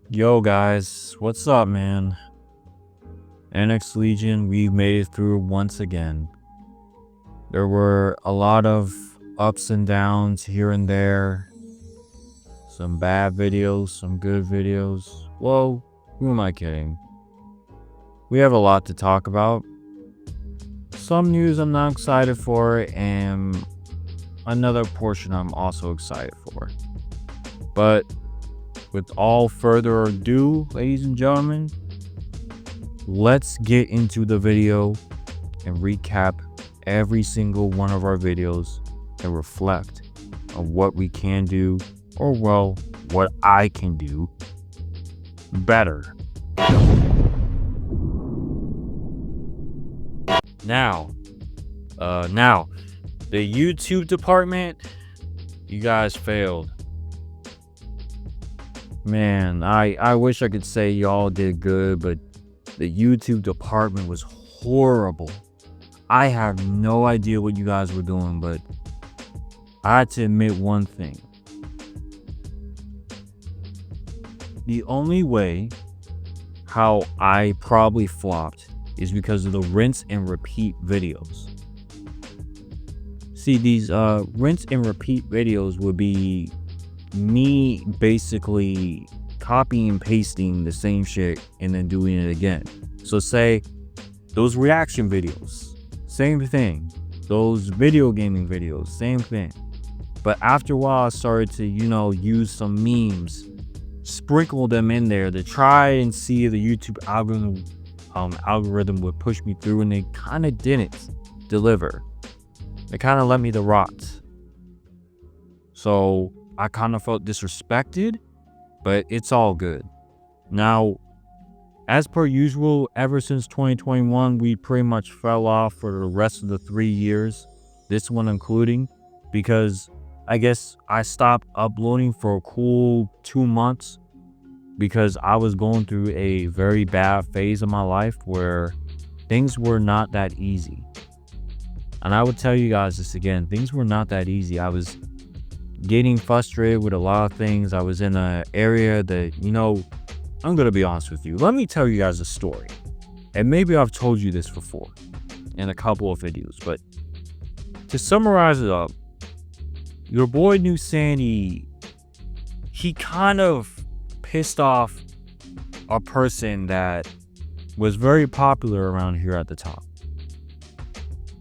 Yo guys, what's up, man? NX Legion, we made it through once again. There were a lot of ups and downs here and there. Some bad videos, some good videos. Well, who am I kidding? We have a lot to talk about. Some news I'm not excited for, and another portion I'm also excited for. But with all further ado, ladies and gentlemen, let's get into the video and recap every single one of our videos and reflect on what we can do, or well, what I can do better. Now, the YouTube department, you guys failed. Man, I wish I could say y'all did good, but the YouTube department was horrible. I have no idea what you guys were doing, but I had to admit one thing. The only way how I probably flopped is because of the rinse and repeat videos. See, these rinse and repeat videos would be me basically copying and pasting the same shit and then doing it again. So say those reaction videos, same thing. Those video gaming videos, same thing. But after a while I started to, use some memes, sprinkle them in there to try and see if the YouTube algorithm would push me through, and they kind of didn't deliver. They kind of let me to rot. So I kind of felt disrespected, but it's all good. Now, as per usual, ever since 2021, we pretty much fell off for the rest of the 3 years, this one including, because I guess I stopped uploading for a cool 2 months because I was going through a very bad phase of my life where things were not that easy. And I would tell you guys this again, things were not that easy. I was getting frustrated with a lot of things. I was in an area that, I'm going to be honest with you. Let me tell you guys a story. And maybe I've told you this before in a couple of videos, but to summarize it up, your boy Neusxanity, he kind of pissed off a person that was very popular around here at the time.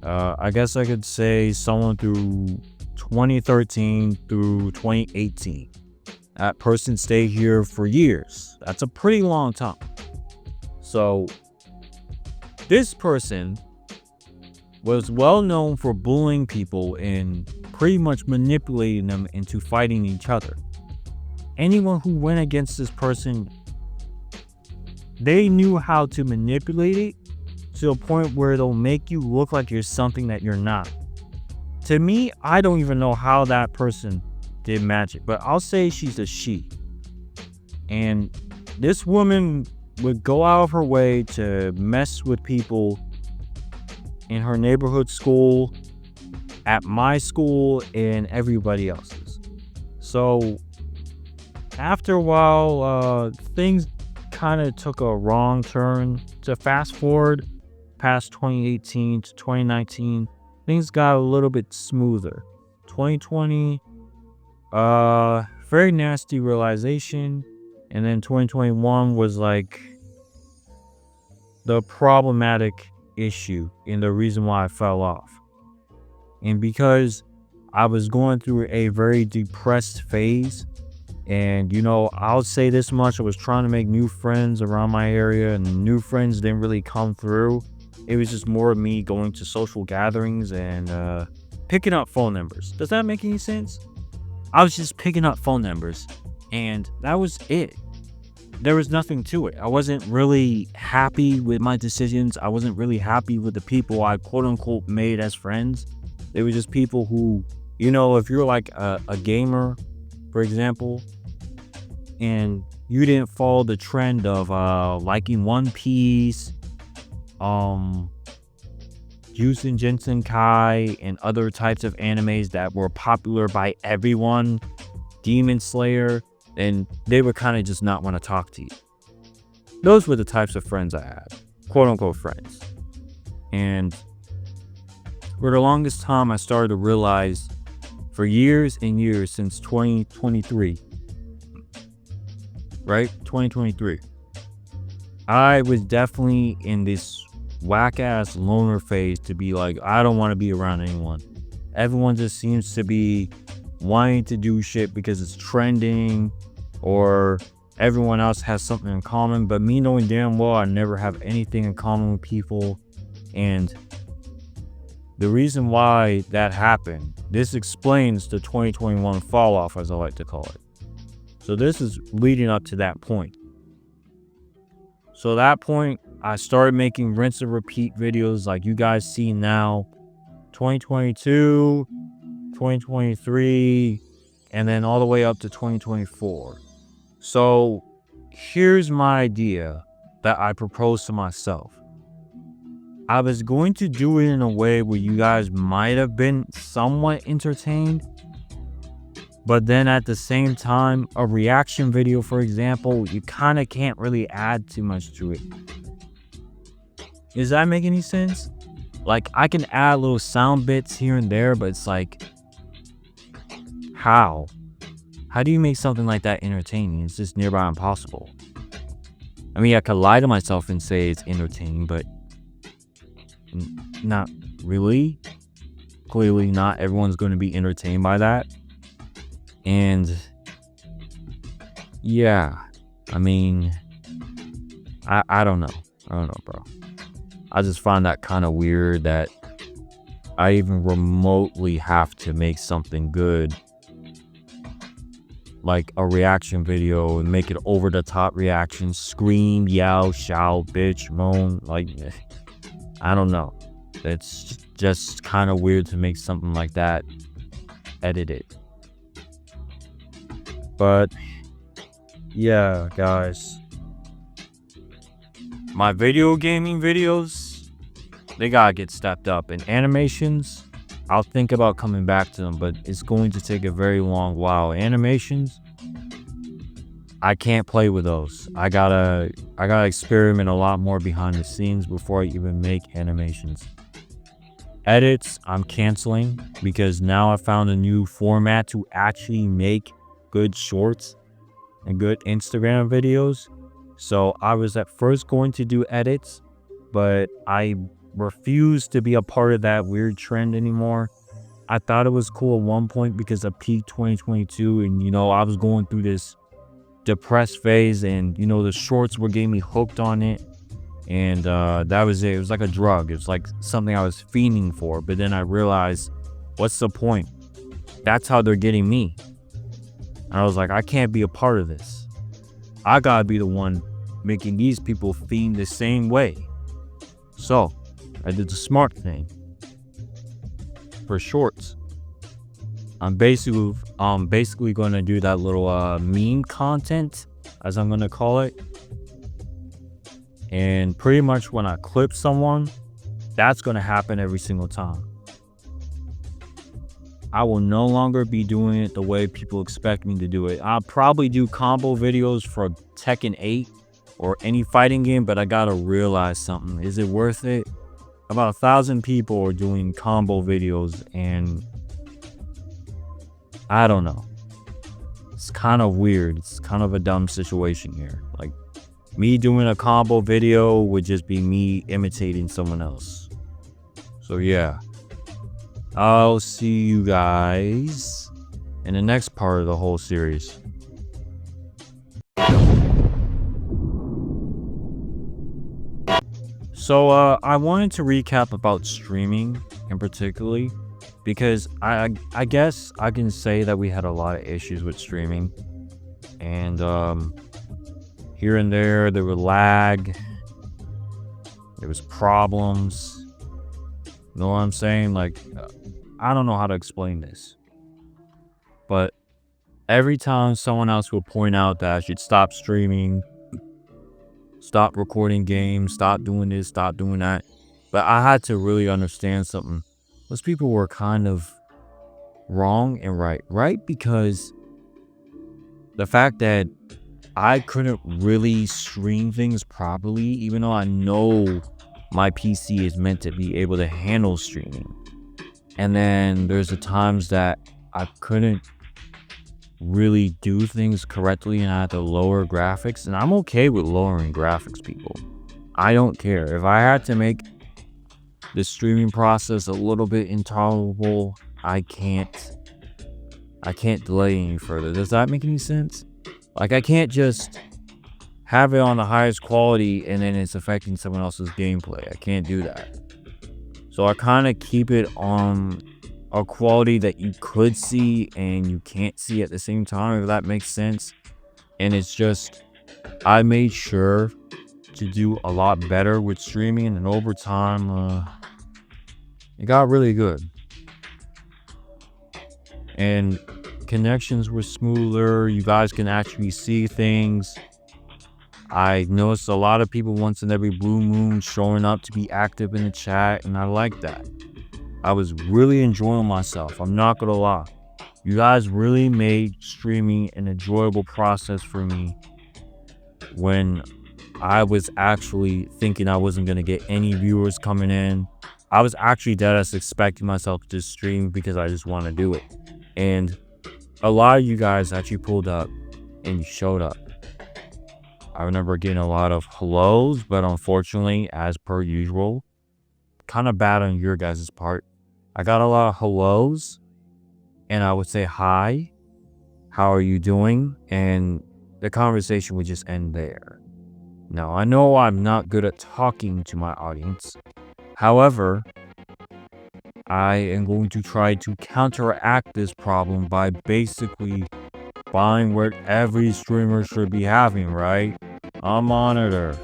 I guess I could say someone through 2013 through 2018. That person stayed here for years. That's a pretty long time. So this person was well known for bullying people and pretty much manipulating them into fighting each other. Anyone who went against this person, they knew how to manipulate it to a point where it'll make you look like you're something that you're not. To me, I don't even know how that person did magic, but I'll say she's a she. And this woman would go out of her way to mess with people in her neighborhood school, at my school, and everybody else's. So after a while, things kind of took a wrong turn. To fast forward past 2018 to 2019, things got a little bit smoother. 2020, very nasty realization. And then 2021 was like the problematic issue and the reason why I fell off. And because I was going through a very depressed phase, and I'll say this much, I was trying to make new friends around my area and new friends didn't really come through. It was just more of me going to social gatherings and picking up phone numbers. Does that make any sense? I was just picking up phone numbers and that was it. There was nothing to it. I wasn't really happy with my decisions. I wasn't really happy with the people I quote unquote made as friends. They were just people who, if you're like a gamer, for example, and you didn't follow the trend of liking One Piece, Jushin Jensen Kai, and other types of animes that were popular by everyone, Demon Slayer, and they would kind of just not want to talk to you. Those were the types of friends I had, quote unquote friends. And for the longest time, I started to realize for years and years since 2023, right? 2023, I was definitely in this whack ass loner phase to be like, I don't want to be around anyone. Everyone just seems to be wanting to do shit because it's trending, or everyone else has something in common. But me knowing damn well I never have anything in common with people. And the reason why that happened, this explains the 2021 fall off, as I like to call it. So this is leading up to that point. So that point, I started making rinse and repeat videos like you guys see now. 2022, 2023, and then all the way up to 2024. So here's my idea that I proposed to myself. I was going to do it in a way where you guys might have been somewhat entertained, but then at the same time, a reaction video, for example, you kind of can't really add too much to it. Does that make any sense? Like, I can add little sound bits here and there, but it's like, how? How do you make something like that entertaining? It's just nearby impossible. I mean, I could lie to myself and say it's entertaining, but not really. Clearly not everyone's going to be entertained by that. And yeah, I mean, I don't know. I don't know, bro. I just find that kind of weird that I even remotely have to make something good, like a reaction video, and make it over the top reaction, scream, yell, shout, bitch, moan. Like, I don't know. It's just kind of weird to make something like that edited. But yeah, guys, my video gaming videos, they gotta get stepped up. And animations, I'll think about coming back to them, but it's going to take a very long while. Animations, I can't play with those. I gotta experiment a lot more behind the scenes before I even make animations. Edits, I'm canceling, because now I found a new format to actually make good shorts and good Instagram videos. So I was at first going to do edits, but I refused to be a part of that weird trend anymore. I thought it was cool at one point because of peak 2022, and you know, I was going through this depressed phase, and you know, the shorts were getting me hooked on it, and that was it. It was like a drug. It was like something I was fiending for. But then I realized, what's the point? That's how they're getting me. And I was like, I can't be a part of this. I gotta be the one making these people fiend the same way. So I did the smart thing. For shorts, I'm basically going to do that little meme content, as I'm going to call it. And pretty much when I clip someone, that's going to happen every single time. I will no longer be doing it the way people expect me to do it. I'll probably do combo videos for Tekken 8 or any fighting game, but I gotta realize something. Is it worth it? About 1,000 people are doing combo videos, and I don't know. It's kind of weird. It's kind of a dumb situation here. Like, me doing a combo video would just be me imitating someone else. So yeah. I'll see you guys in the next part of the whole series. So I wanted to recap about streaming in particularly, because I guess I can say that we had a lot of issues with streaming, and here and there were lag, there was problems. You know what I'm saying? Like, I don't know how to explain this, but every time someone else will point out that I should stop streaming, stop recording games, stop doing this, stop doing that, but I had to really understand something. Those people were kind of wrong and right. Right because the fact that I couldn't really stream things properly, even though I know my PC is meant to be able to handle streaming. And then there's the times that I couldn't really do things correctly and I had to lower graphics. And I'm okay with lowering graphics, people. I don't care. If I had to make the streaming process a little bit intolerable, I can't delay any further. Does that make any sense? Like, I can't just have it on the highest quality and then it's affecting someone else's gameplay. I can't do that. So I kind of keep it on a quality that you could see and you can't see at the same time, if that makes sense. And it's just, I made sure to do a lot better with streaming, and over time, it got really good. And connections were smoother. You guys can actually see things. I noticed a lot of people once in every blue moon showing up to be active in the chat, and I like that. I was really enjoying myself. I'm not gonna lie. You guys really made streaming an enjoyable process for me when I was actually thinking I wasn't gonna get any viewers coming in. I was actually deadass expecting myself to stream because I just want to do it. And a lot of you guys actually pulled up and you showed up. I remember getting a lot of hellos, but unfortunately, as per usual, kind of bad on your guys' part, I got a lot of hellos and I would say hi, how are you doing? And the conversation would just end there. Now, I know I'm not good at talking to my audience. However, I am going to try to counteract this problem by basically buying what every streamer should be having, right? A monitor.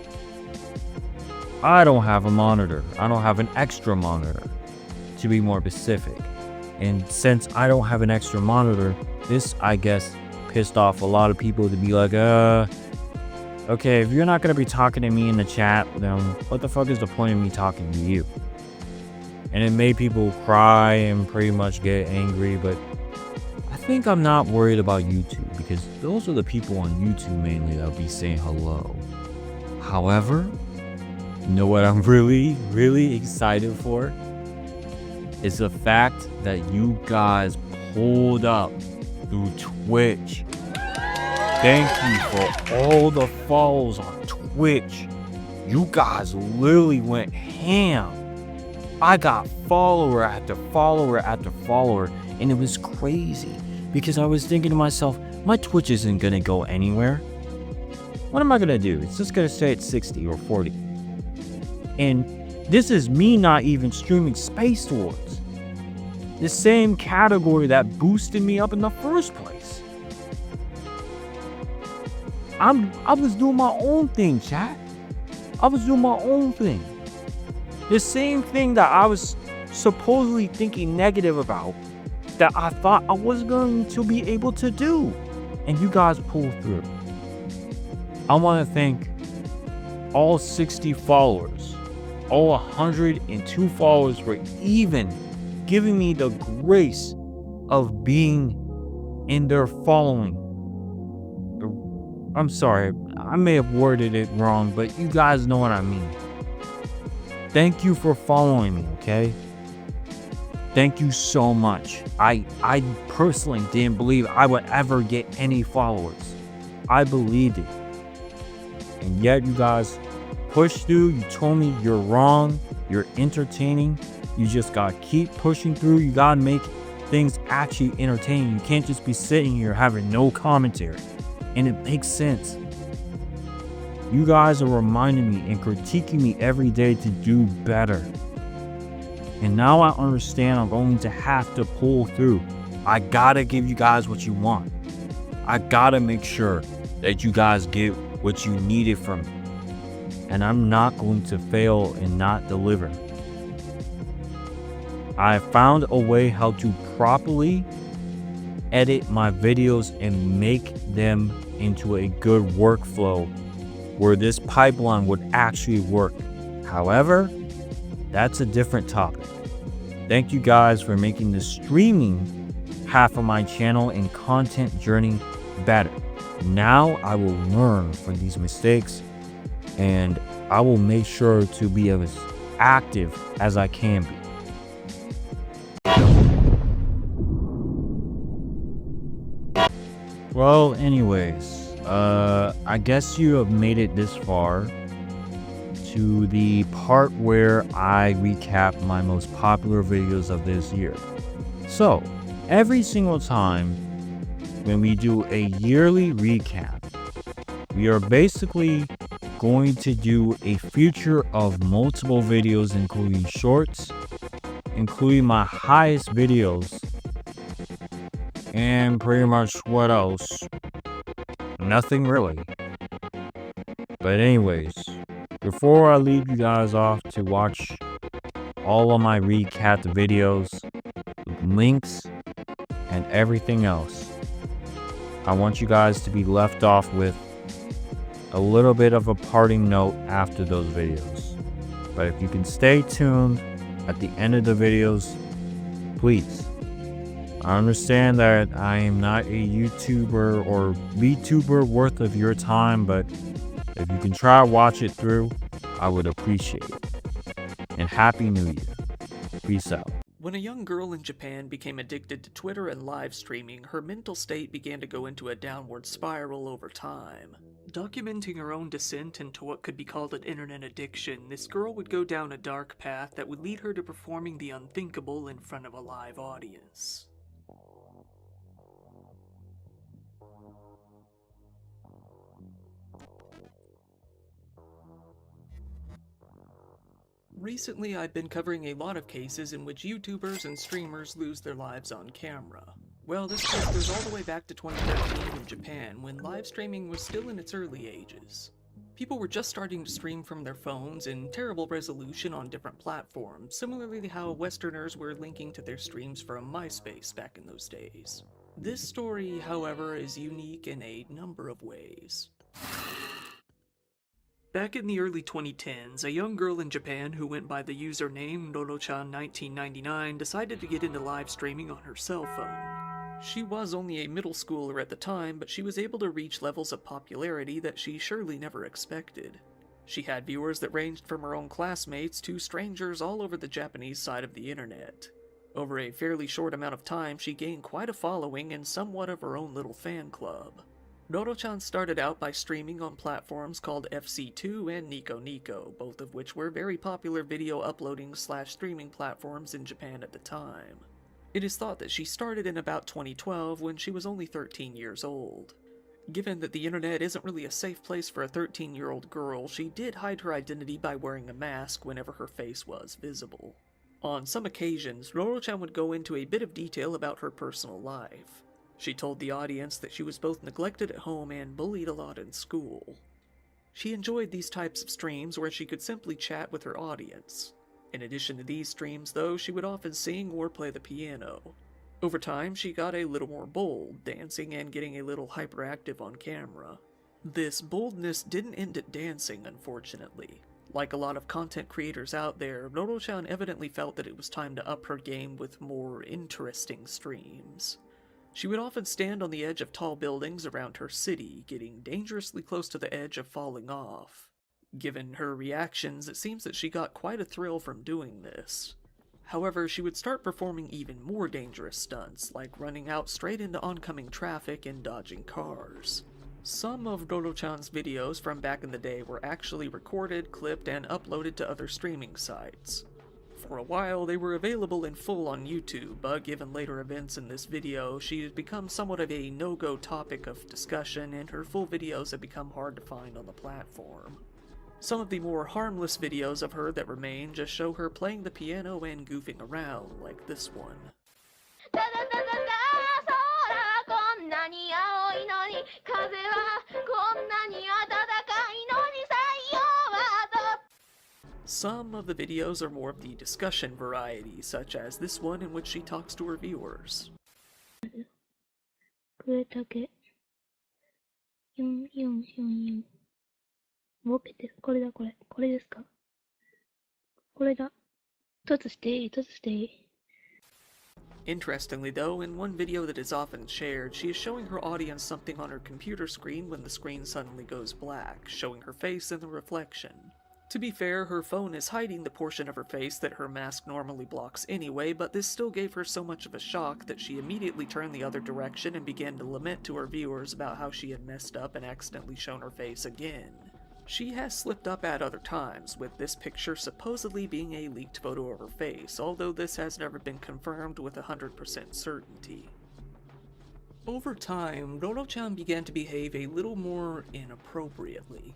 I don't have a monitor. I don't have an extra monitor, to be more specific. And since I don't have an extra monitor, this, I guess, pissed off a lot of people to be like, okay, if you're not going to be talking to me in the chat, then what the fuck is the point of me talking to you? And it made people cry and pretty much get angry, but I think I'm not worried about YouTube because those are the people on YouTube mainly that'll be saying hello. However, you know what I'm really excited for? Is the fact that you guys pulled up through Twitch. Thank you for all the follows on Twitch. You guys literally went ham. I got follower after follower after follower, and it was crazy because I was thinking to myself, my Twitch isn't gonna go anywhere. What am I gonna do? It's just gonna stay at 60 or 40. And this is me not even streaming Space Wars, the same category that boosted me up in the first place. I was doing my own thing, chat. I was doing my own thing. The same thing that I was supposedly thinking negative about, that I thought I was going to be able to do. And you guys pulled through. I want to thank all 60 followers, all 102 followers for even giving me the grace of being in their following. I'm sorry, I may have worded it wrong, but you guys know what I mean. Thank you for following me, okay? Thank you so much. I personally didn't believe I would ever get any followers. I believed it. And yet you guys pushed through. You told me you're wrong. You're entertaining. You just gotta keep pushing through. You gotta make things actually entertaining. You can't just be sitting here having no commentary. And it makes sense. You guys are reminding me and critiquing me every day to do better. And now I understand I'm going to have to pull through. I gotta give you guys what you want. I gotta make sure that you guys get what you needed from me. And I'm not going to fail and not deliver. I found a way how to properly edit my videos and make them into a good workflow where this pipeline would actually work. However, that's a different topic. Thank you guys for making the streaming half of my channel and content journey better. Now I will learn from these mistakes, and I will make sure to be as active as I can be. Well, anyways, I guess you have made it this far to the part where I recap my most popular videos of this year. So, every single time when we do a yearly recap, we are basically going to do a feature of multiple videos, including shorts, including my highest videos, and pretty much what else? Nothing really. But anyways, before I leave you guys off to watch all of my recapped videos, links, and everything else, I want you guys to be left off with a little bit of a parting note after those videos. But if you can stay tuned at the end of the videos, please. I understand that I am not a YouTuber or VTuber worth of your time, but if you can try to watch it through, I would appreciate it. And Happy New Year. Peace out. When a young girl in Japan became addicted to Twitter and live streaming, her mental state began to go into a downward spiral over time. Documenting her own descent into what could be called an internet addiction, this girl would go down a dark path that would lead her to performing the unthinkable in front of a live audience. Recently, I've been covering a lot of cases in which YouTubers and streamers lose their lives on camera. Well, this case goes all the way back to 2013 in Japan, when live streaming was still in its early ages. People were just starting to stream from their phones in terrible resolution on different platforms, similarly how Westerners were linking to their streams from MySpace back in those days. This story, however, is unique in a number of ways. Back in the early 2010s, a young girl in Japan who went by the username Noro-chan1999 decided to get into live streaming on her cell phone. She was only a middle schooler at the time, but she was able to reach levels of popularity that she surely never expected. She had viewers that ranged from her own classmates to strangers all over the Japanese side of the internet. Over a fairly short amount of time, she gained quite a following and somewhat of her own little fan club. Noro-chan started out by streaming on platforms called FC2 and Nico Nico, both of which were very popular video uploading/streaming platforms in Japan at the time. It is thought that she started in about 2012 when she was only 13 years old. Given that the internet isn't really a safe place for a 13-year-old girl, she did hide her identity by wearing a mask whenever her face was visible. On some occasions, Noro-chan would go into a bit of detail about her personal life. She told the audience that she was both neglected at home and bullied a lot in school. She enjoyed these types of streams where she could simply chat with her audience. In addition to these streams, though, she would often sing or play the piano. Over time, she got a little more bold, dancing and getting a little hyperactive on camera. This boldness didn't end at dancing, unfortunately. Like a lot of content creators out there, Noro-chan evidently felt that it was time to up her game with more interesting streams. She would often stand on the edge of tall buildings around her city, getting dangerously close to the edge of falling off. Given her reactions, it seems that she got quite a thrill from doing this. However, she would start performing even more dangerous stunts, like running out straight into oncoming traffic and dodging cars. Some of Noro-chan's videos from back in the day were actually recorded, clipped, and uploaded to other streaming sites. For a while, they were available in full on YouTube, but given later events in this video, she has become somewhat of a no-go topic of discussion, and her full videos have become hard to find on the platform. Some of the more harmless videos of her that remain just show her playing the piano and goofing around, like this one. Some of the videos are more of the discussion variety, such as this one in which she talks to her viewers. 4444ボケて、これだ、これ。これですか？これだ。突していい？ Interestingly though, in one video that is often shared, she is showing her audience something on her computer screen when the screen suddenly goes black, showing her face in the reflection. To be fair, her phone is hiding the portion of her face that her mask normally blocks anyway, but this still gave her so much of a shock that she immediately turned the other direction and began to lament to her viewers about how she had messed up and accidentally shown her face again. She has slipped up at other times, with this picture supposedly being a leaked photo of her face, although this has never been confirmed with 100% certainty. Over time, Roro-chan began to behave a little more inappropriately.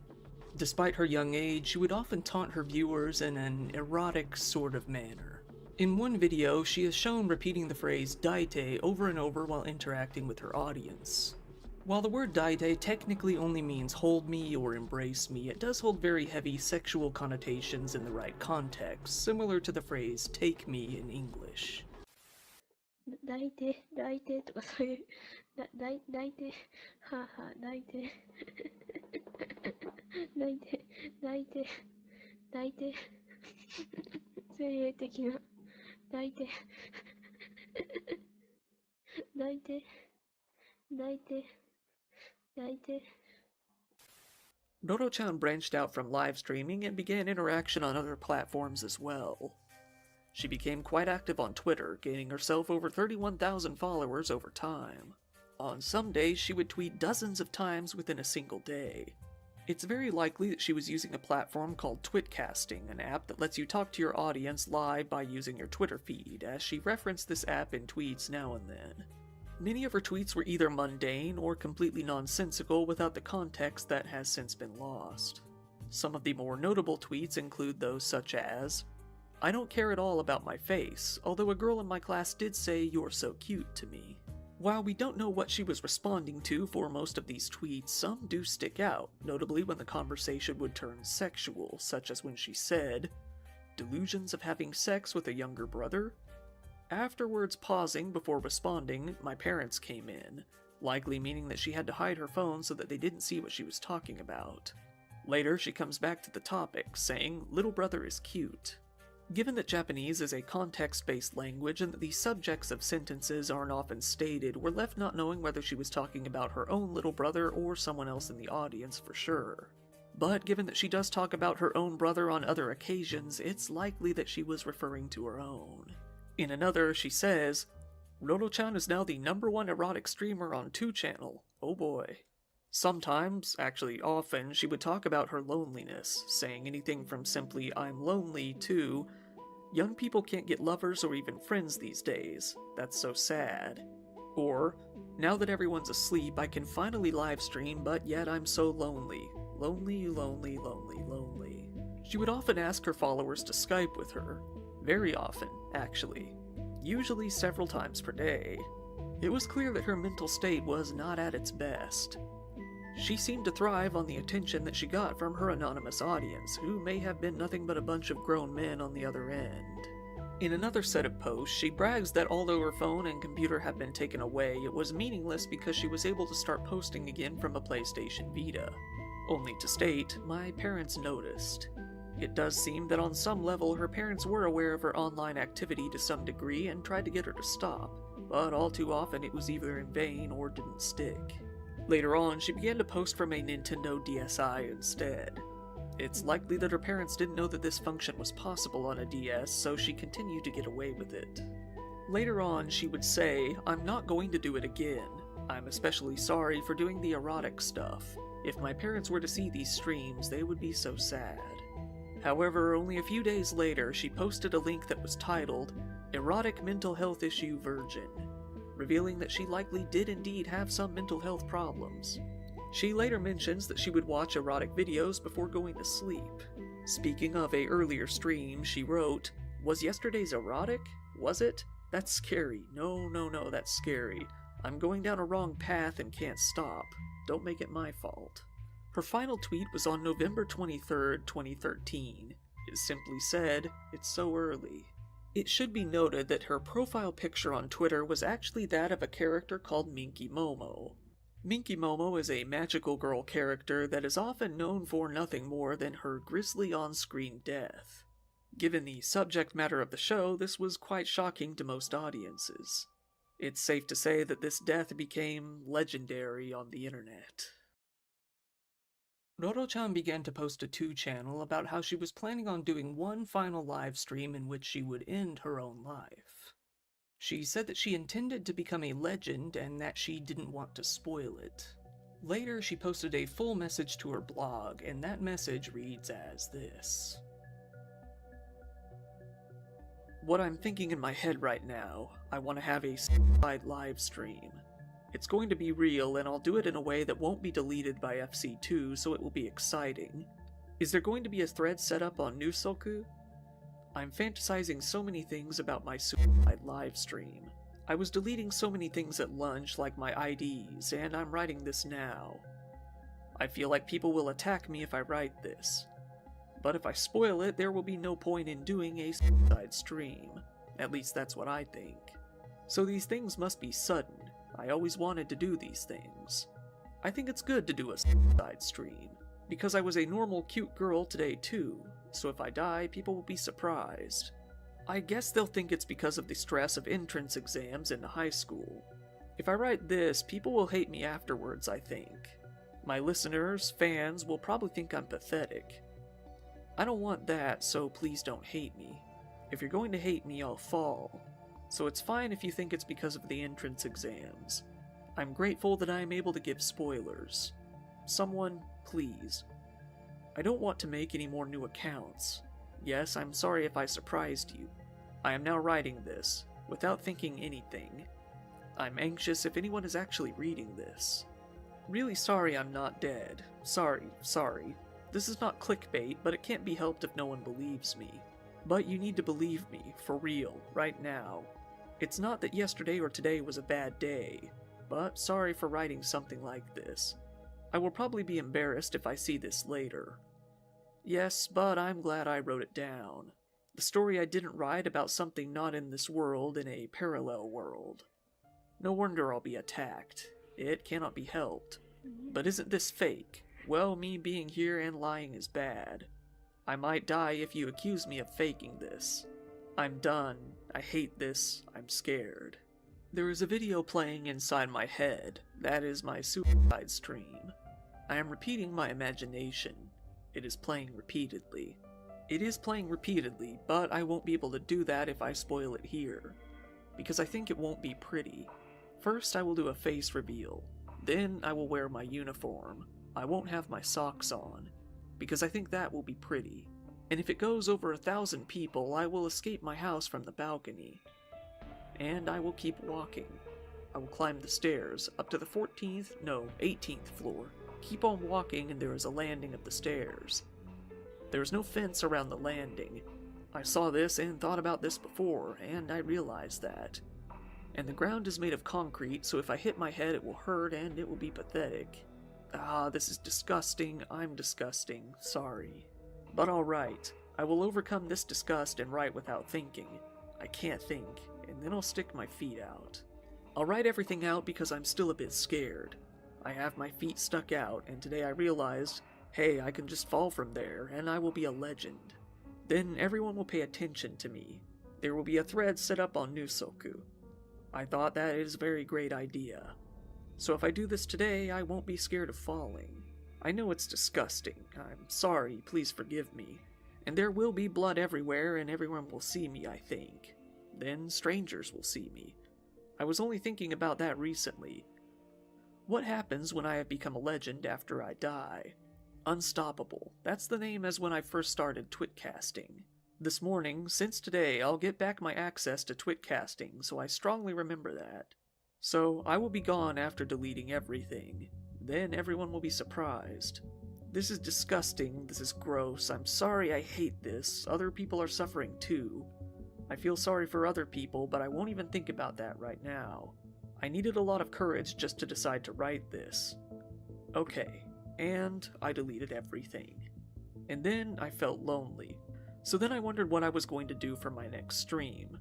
Despite her young age, she would often taunt her viewers in an erotic sort of manner. In one video, she is shown repeating the phrase "daite" over and over while interacting with her audience. While the word daite technically only means hold me or embrace me, it does hold very heavy sexual connotations in the right context, similar to the phrase take me in English. 抱いて、抱いてとかそういう、抱いて、はあはあ、抱いて、抱いて、抱いて、抱いて、精霊的な、抱いて、抱いて、抱いて、抱いて。Roro-chan branched out from live streaming and began interaction on other platforms as well. She became quite active on Twitter, gaining herself over 31,000 followers over time. On some days, she would tweet dozens of times within a single day. It's very likely that she was using a platform called Twitcasting, an app that lets you talk to your audience live by using your Twitter feed, as she referenced this app in tweets now and then. Many of her tweets were either mundane or completely nonsensical without the context that has since been lost. Some of the more notable tweets include those such as, "I don't care at all about my face, although a girl in my class did say you're so cute to me." While we don't know what she was responding to for most of these tweets, some do stick out, notably when the conversation would turn sexual, such as when she said, "Delusions of having sex with a younger brother?" Afterwards pausing before responding, "My parents came in," likely meaning that she had to hide her phone so that they didn't see what she was talking about. Later, she comes back to the topic, saying, "Little brother is cute." Given that Japanese is a context-based language and that the subjects of sentences aren't often stated, we're left not knowing whether she was talking about her own little brother or someone else in the audience for sure. But given that she does talk about her own brother on other occasions, it's likely that she was referring to her own. In another, she says, "Roro-chan is now the #1 erotic streamer on 2channel. Oh boy." Sometimes, actually often, she would talk about her loneliness, saying anything from simply "I'm lonely" to "Young people can't get lovers or even friends these days. That's so sad." Or, "Now that everyone's asleep, I can finally live stream, but yet I'm so lonely. Lonely, lonely, lonely, lonely." She would often ask her followers to Skype with her. Very often, actually. Usually several times per day. It was clear that her mental state was not at its best. She seemed to thrive on the attention that she got from her anonymous audience, who may have been nothing but a bunch of grown men on the other end. In another set of posts, she brags that although her phone and computer have been taken away, it was meaningless because she was able to start posting again from a PlayStation Vita. Only to state, "My parents noticed." It does seem that on some level her parents were aware of her online activity to some degree and tried to get her to stop, but all too often it was either in vain or didn't stick. Later on, she began to post from a Nintendo DSi instead. It's likely that her parents didn't know that this function was possible on a DS, so she continued to get away with it. Later on, she would say, "I'm not going to do it again. I'm especially sorry for doing the erotic stuff. If my parents were to see these streams, they would be so sad." However, only a few days later, she posted a link that was titled, "Erotic Mental Health Issue Virgin," revealing that she likely did indeed have some mental health problems. She later mentions that she would watch erotic videos before going to sleep. Speaking of a earlier stream, she wrote, "Was yesterday's erotic? Was it? That's scary. No, that's scary. I'm going down a wrong path and can't stop. Don't make it my fault." Her final tweet was on November 23rd, 2013. It simply said, "It's so early." It should be noted that her profile picture on Twitter was actually that of a character called Minky Momo. Minky Momo is a magical girl character that is often known for nothing more than her grisly on-screen death. Given the subject matter of the show, this was quite shocking to most audiences. It's safe to say that this death became legendary on the internet. Roro-chan began to post a 2 channel about how she was planning on doing one final live stream in which she would end her own life. She said that she intended to become a legend and that she didn't want to spoil it. Later, she posted a full message to her blog, and that message reads as this. What I'm thinking in my head right now, I want to have a suicide live stream. It's going to be real, and I'll do it in a way that won't be deleted by FC2, so it will be exciting. Is there going to be a thread set up on Neusxanity? I'm fantasizing so many things about my suicide live stream. I was deleting so many things at lunch, like my IDs, and I'm writing this now. I feel like people will attack me if I write this. But if I spoil it, there will be no point in doing a suicide stream. At least that's what I think. So these things must be sudden. I always wanted to do these things. I think it's good to do a suicide stream, because I was a normal cute girl today too, so if I die, people will be surprised. I guess they'll think it's because of the stress of entrance exams in high school. If I write this, people will hate me afterwards, I think. My listeners, fans, will probably think I'm pathetic. I don't want that, so please don't hate me. If you're going to hate me, I'll fall. So it's fine if you think it's because of the entrance exams. I'm grateful that I am able to give spoilers. Someone, please. I don't want to make any more new accounts. Yes, I'm sorry if I surprised you. I am now writing this, without thinking anything. I'm anxious if anyone is actually reading this. Really sorry I'm not dead. Sorry. This is not clickbait, but it can't be helped if no one believes me. But you need to believe me, for real, right now. It's not that yesterday or today was a bad day, but sorry for writing something like this. I will probably be embarrassed if I see this later. Yes, but I'm glad I wrote it down. The story I didn't write about something not in this world in a parallel world. No wonder I'll be attacked. It cannot be helped. But isn't this fake? Well, me being here and lying is bad. I might die if you accuse me of faking this. I'm done. I hate this. I'm scared. There is a video playing inside my head. That is my suicide stream. I am repeating my imagination. It is playing repeatedly. But I won't be able to do that if I spoil it here. Because I think it won't be pretty. First, I will do a face reveal. Then, I will wear my uniform. I won't have my socks on. Because I think that will be pretty. And if it goes over 1,000 people, I will escape my house from the balcony. And I will keep walking. I will climb the stairs up to the 18th floor. Keep on walking and there is a landing of the stairs. There is no fence around the landing. I saw this and thought about this before, and I realized that. And the ground is made of concrete, so if I hit my head it will hurt and it will be pathetic. This is disgusting. I'm disgusting. Sorry. But alright, I will overcome this disgust and write without thinking. I can't think, and then I'll stick my feet out. I'll write everything out because I'm still a bit scared. I have my feet stuck out, and today I realized, hey, I can just fall from there, and I will be a legend. Then everyone will pay attention to me. There will be a thread set up on Neusxanity. I thought that is a very great idea. So if I do this today, I won't be scared of falling. I know it's disgusting. I'm sorry, please forgive me. And there will be blood everywhere, and everyone will see me, I think. Then strangers will see me. I was only thinking about that recently. What happens when I have become a legend after I die? Unstoppable. That's the name as when I first started Twitcasting. This morning, since today, I'll get back my access to Twitcasting, so I strongly remember that. So, I will be gone after deleting everything. Then everyone will be surprised. This is disgusting, this is gross, I'm sorry, I hate this, other people are suffering too. I feel sorry for other people, but I won't even think about that right now. I needed a lot of courage just to decide to write this. Okay, and I deleted everything. And then I felt lonely. So then I wondered what I was going to do for my next stream.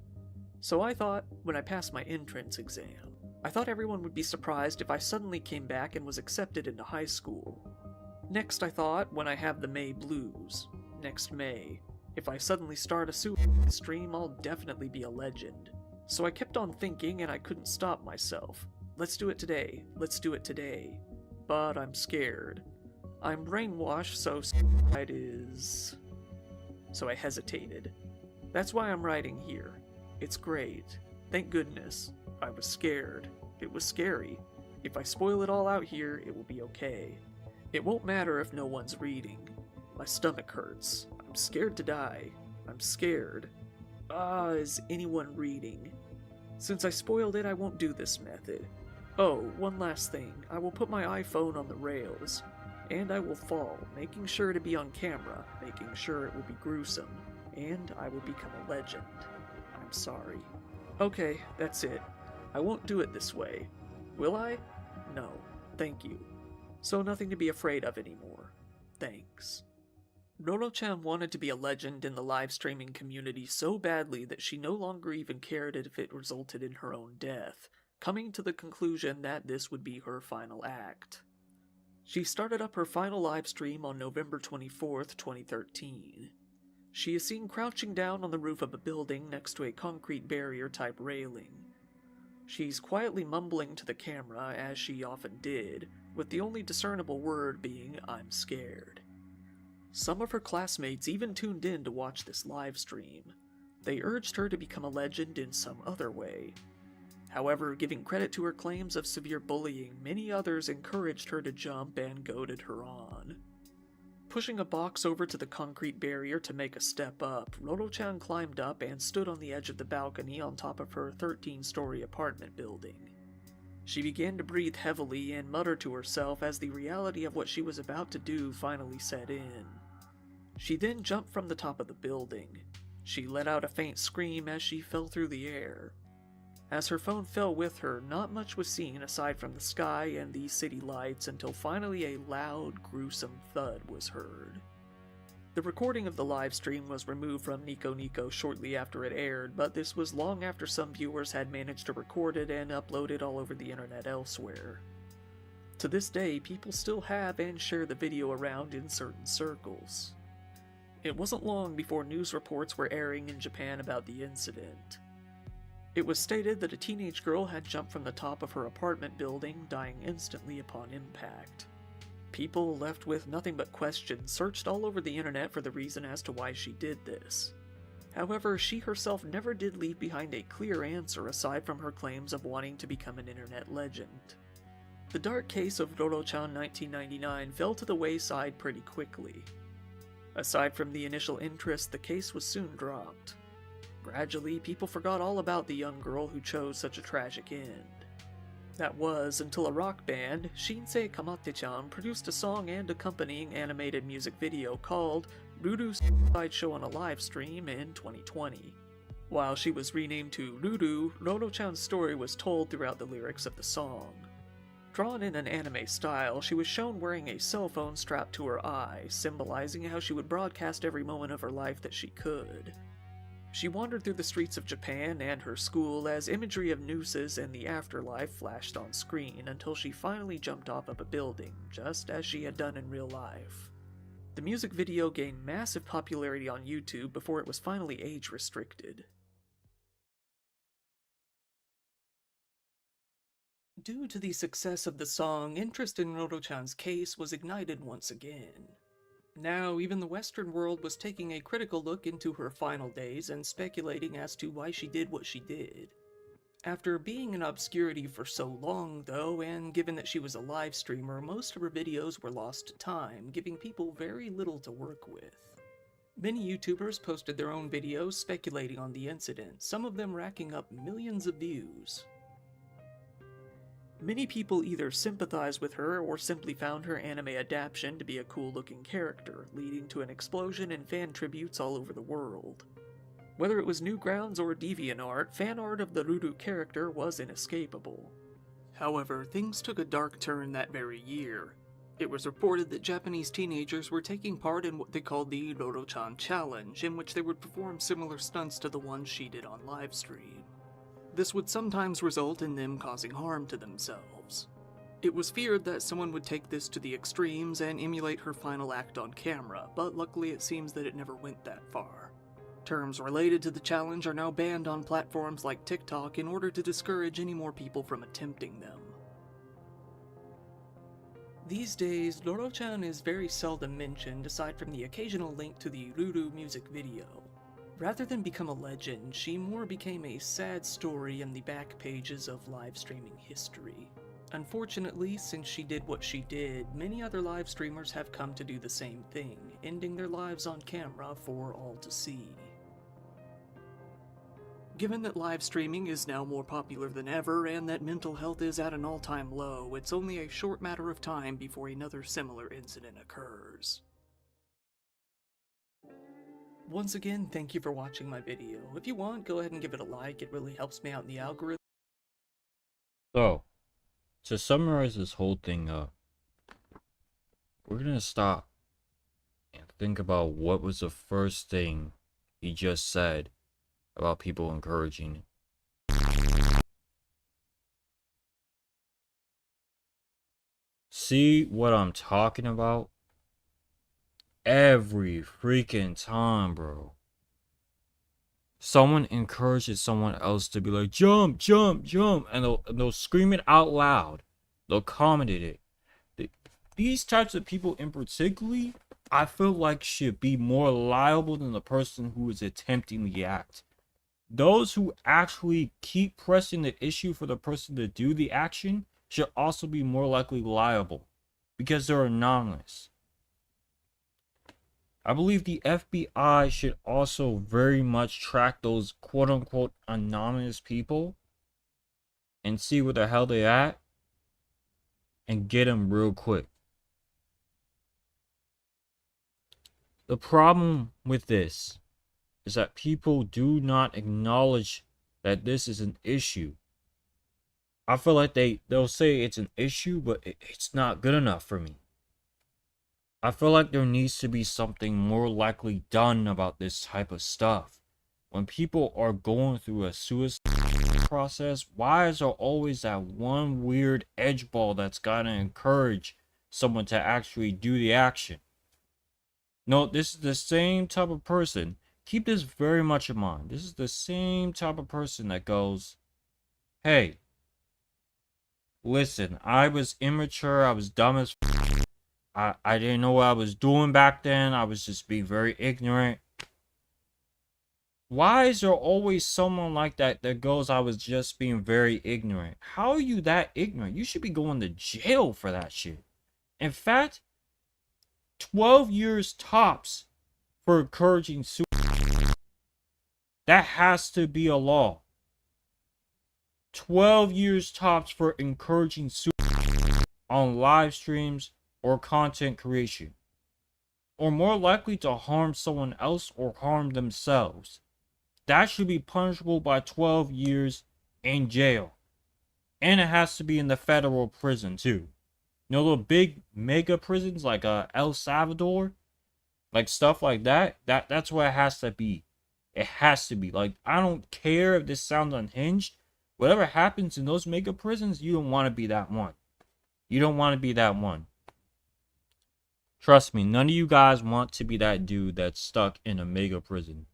So I thought, when I passed my entrance exam, I thought everyone would be surprised if I suddenly came back and was accepted into high school. Next I thought, when I have the May blues, next May, If I suddenly start a suicide stream, I'll definitely be a legend. So I kept on thinking and I couldn't stop myself. Let's do it today. Let's do it today. But I'm scared. I'm brainwashed, so suicide is... So I hesitated. That's why I'm writing here. It's great. Thank goodness. I was scared. It was scary. If I spoil it all out here, it will be okay. It won't matter if no one's reading. My stomach hurts. I'm scared to die. I'm scared. Is anyone reading? Since I spoiled it, I won't do this method. Oh, one last thing. I will put my iPhone on the rails. And I will fall, making sure to be on camera, making sure it will be gruesome. And I will become a legend. I'm sorry. Okay, that's it. I won't do it this way. Will I? No. Thank you. So nothing to be afraid of anymore. Thanks. Roro-chan wanted to be a legend in the live streaming community so badly that she no longer even cared if it resulted in her own death, coming to the conclusion that this would be her final act. She started up her final live stream on November 24th, 2013. She is seen crouching down on the roof of a building next to a concrete barrier-type railing. She's quietly mumbling to the camera, as she often did, with the only discernible word being, "I'm scared." Some of her classmates even tuned in to watch this live stream. They urged her to become a legend in some other way. However, giving credit to her claims of severe bullying, many others encouraged her to jump and goaded her on. Pushing a box over to the concrete barrier to make a step up, Roro-chan climbed up and stood on the edge of the balcony on top of her 13-story apartment building. She began to breathe heavily and mutter to herself as the reality of what she was about to do finally set in. She then jumped from the top of the building. She let out a faint scream as she fell through the air. As her phone fell with her, not much was seen aside from the sky and the city lights until finally a loud, gruesome thud was heard. The recording of the live stream was removed from Nico Nico shortly after it aired, but this was long after some viewers had managed to record it and upload it all over the internet elsewhere. To this day, people still have and share the video around in certain circles. It wasn't long before news reports were airing in Japan about the incident. It was stated that a teenage girl had jumped from the top of her apartment building, dying instantly upon impact. People, left with nothing but questions, searched all over the internet for the reason as to why she did this. However, she herself never did leave behind a clear answer aside from her claims of wanting to become an internet legend. The dark case of Roro-chan 1999 fell to the wayside pretty quickly. Aside from the initial interest, the case was soon dropped. Gradually, people forgot all about the young girl who chose such a tragic end. That was until a rock band, Shinsei Kamate-chan, produced a song and accompanying animated music video called Ruru's Suicide Show on a live stream in 2020. While she was renamed to Ruru, Roro-chan's story was told throughout the lyrics of the song. Drawn in an anime style, she was shown wearing a cell phone strapped to her eye, symbolizing how she would broadcast every moment of her life that she could. She wandered through the streets of Japan and her school as imagery of nooses and the afterlife flashed on screen until she finally jumped off of a building, just as she had done in real life. The music video gained massive popularity on YouTube before it was finally age restricted. Due to the success of the song, interest in Roro-chan's case was ignited once again. Now, even the Western world was taking a critical look into her final days and speculating as to why she did what she did. After being in obscurity for so long, though, and given that she was a live streamer, most of her videos were lost to time, giving people very little to work with. Many YouTubers posted their own videos speculating on the incident, some of them racking up millions of views. Many people either sympathized with her or simply found her anime adaptation to be a cool-looking character, leading to an explosion in fan tributes all over the world. Whether it was Newgrounds or DeviantArt, fan art of the Ruru character was inescapable. However, things took a dark turn that very year. It was reported that Japanese teenagers were taking part in what they called the Roro-chan Challenge, in which they would perform similar stunts to the ones she did on livestream. This would sometimes result in them causing harm to themselves. It was feared that someone would take this to the extremes and emulate her final act on camera, but luckily it seems that it never went that far. Terms related to the challenge are now banned on platforms like TikTok in order to discourage any more people from attempting them. These days, Doro-chan is very seldom mentioned aside from the occasional link to the Ruru music video. Rather than become a legend, she more became a sad story in the back pages of live streaming history. Unfortunately, since she did what she did, many other live streamers have come to do the same thing, ending their lives on camera for all to see. Given that live streaming is now more popular than ever and that mental health is at an all-time low, it's only a short matter of time before another similar incident occurs. Once again, thank you for watching my video. If you want, go ahead and give it a like, it really helps me out in the algorithm. So, to summarize this whole thing up, we're gonna stop and think about what was the first thing he just said about people encouraging it. See what I'm talking about? Every freaking time, bro. Someone encourages someone else to be like, jump, jump, jump, and they'll scream it out loud. They'll comment it. These types of people in particular, I feel like should be more liable than the person who is attempting the act. Those who actually keep pressing the issue for the person to do the action should also be more likely liable because they're anonymous. I believe the FBI should also very much track those quote-unquote anonymous people and see where the hell they at and get them real quick. The problem with this is that people do not acknowledge that this is an issue. I feel like they'll say it's an issue, but it's not good enough for me. I feel like there needs to be something more likely done about this type of stuff. When people are going through a suicide process, why is there always that one weird edge ball that's gotta encourage someone to actually do the action? No, this is the same type of person. Keep this very much in mind. This is the same type of person that goes, hey, listen, I was immature, I was dumb as I didn't know what I was doing back then. I was just being very ignorant. Why is there always someone like that that goes, I was just being very ignorant? How are you that ignorant? You should be going to jail for that shit. In fact, 12 years tops for encouraging suicide. That has to be a law. 12 years tops for encouraging suicide on live streams or content creation, or more likely to harm someone else or harm themselves. That should be punishable by 12 years in jail. And it has to be in the federal prison too. You know, the big mega prisons like El Salvador, like stuff like that, that's where it has to be. It has to be. Like, I don't care if this sounds unhinged. Whatever happens in those mega prisons, you don't want to be that one. You don't want to be that one. Trust me, none of you guys want to be that dude that's stuck in a mega prison.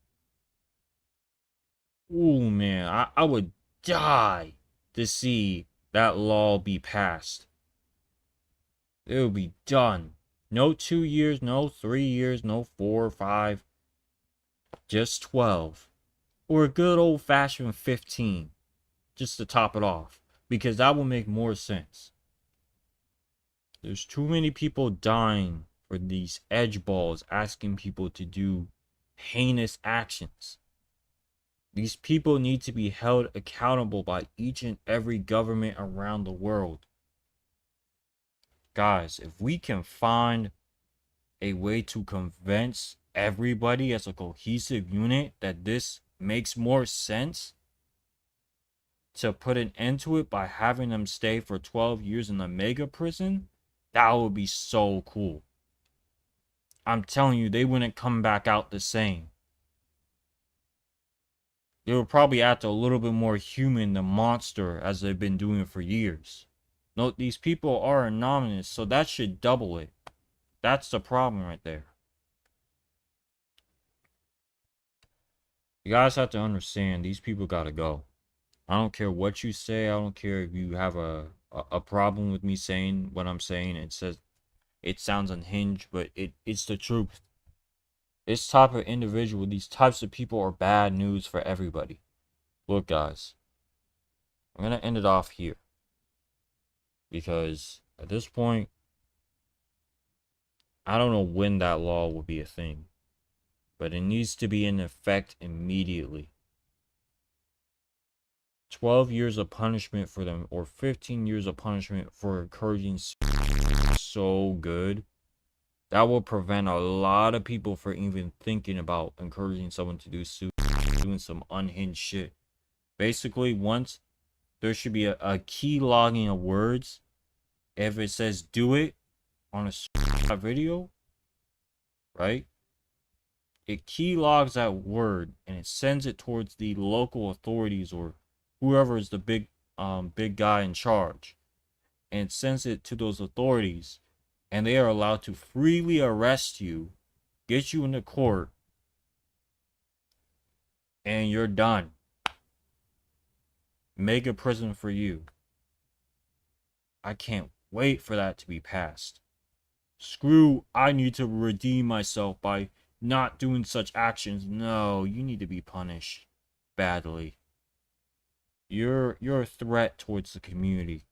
Ooh, man, I would die to see that law be passed. It would be done. No 2 years, no 3 years, no 4 or 5. Just 12. Or a good old-fashioned 15. Just to top it off. Because that will make more sense. There's too many people dying for these edge balls asking people to do heinous actions. These people need to be held accountable by each and every government around the world. Guys, if we can find a way to convince everybody as a cohesive unit that this makes more sense to put an end to it by having them stay for 12 years in a mega prison, that would be so cool. I'm telling you, they wouldn't come back out the same. They would probably act a little bit more human than monster as they've been doing for years. No, these people are anonymous, so that should double it. That's the problem right there. You guys have to understand, these people gotta go. I don't care what you say. I don't care if you have a problem with me saying what I'm saying. It sounds unhinged, but it's the truth. This type of individual, these types of people are bad news for everybody. Look, guys, I'm gonna end it off here because at this point, I don't know when that law will be a thing, but it needs to be in effect immediately. 12 years of punishment for them, or 15 years of punishment for encouraging so good. That will prevent a lot of people from even thinking about encouraging someone to do doing some unhinged shit. Basically, once there should be a key logging of words. If it says do it on a video, right? It key logs that word and it sends it towards the local authorities or whoever is the big guy in charge, and sends it to those authorities, and they are allowed to freely arrest you, get you into court, and you're done. Make a prison for you. I can't wait for that to be passed. Screw, I need to redeem myself by not doing such actions. No, you need to be punished badly. You're a threat towards the community.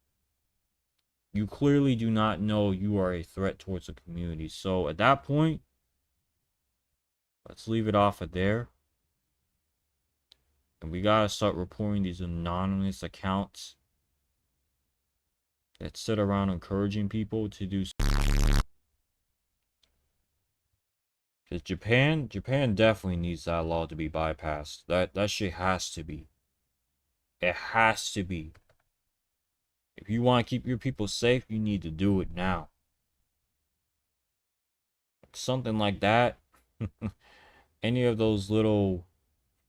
You clearly do not know you are a threat towards the community. So at that point, let's leave it off at there. And we gotta start reporting these anonymous accounts that sit around encouraging people to do. Because Japan definitely needs that law to be bypassed. That shit has to be. It has to be. If you want to keep your people safe, you need to do it now. Something like that. Any of those little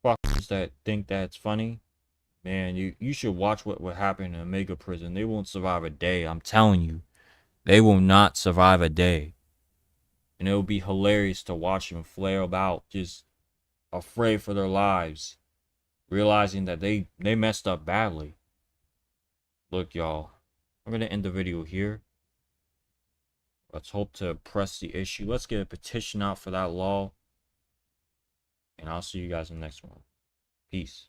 fuckers that think that's funny, man, you should watch what would happen in a mega prison. They won't survive a day. I'm telling you. They will not survive a day. And it will be hilarious to watch them flail about, just afraid for their lives, realizing that they messed up badly. Look, y'all, I'm going to end the video here. Let's hope to press the issue. Let's get a petition out for that law. And I'll see you guys in the next one. Peace.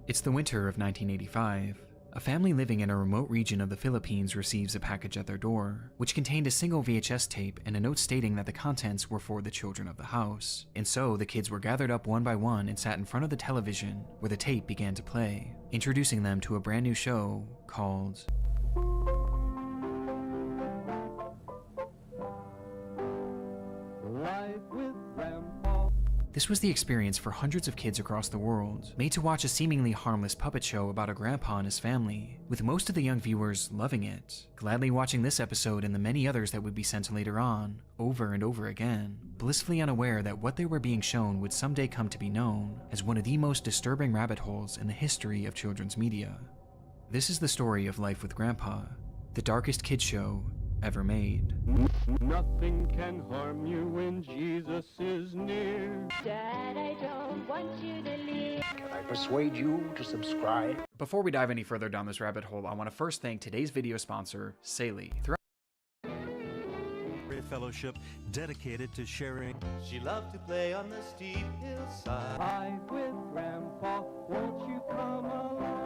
It's the winter of 1985. A family living in a remote region of the Philippines receives a package at their door, which contained a single VHS tape and a note stating that the contents were for the children of the house. And so, the kids were gathered up one by one and sat in front of the television, where the tape began to play, introducing them to a brand new show called Life with Grandpa. This was the experience for hundreds of kids across the world, made to watch a seemingly harmless puppet show about a grandpa and his family, with most of the young viewers loving it, gladly watching this episode and the many others that would be sent later on, over and over again, blissfully unaware that what they were being shown would someday come to be known as one of the most disturbing rabbit holes in the history of children's media. This is the story of Life with Grandpa, the darkest kids show ever made. Nothing can harm you when Jesus is near. Dad, I don't want you to leave. Can I persuade you to subscribe? Before we dive any further down this rabbit hole, I want to first thank today's video sponsor, Saley. Fellowship dedicated to sharing. She loved to play on the steep hillside. Life with Grandpa, won't you come along?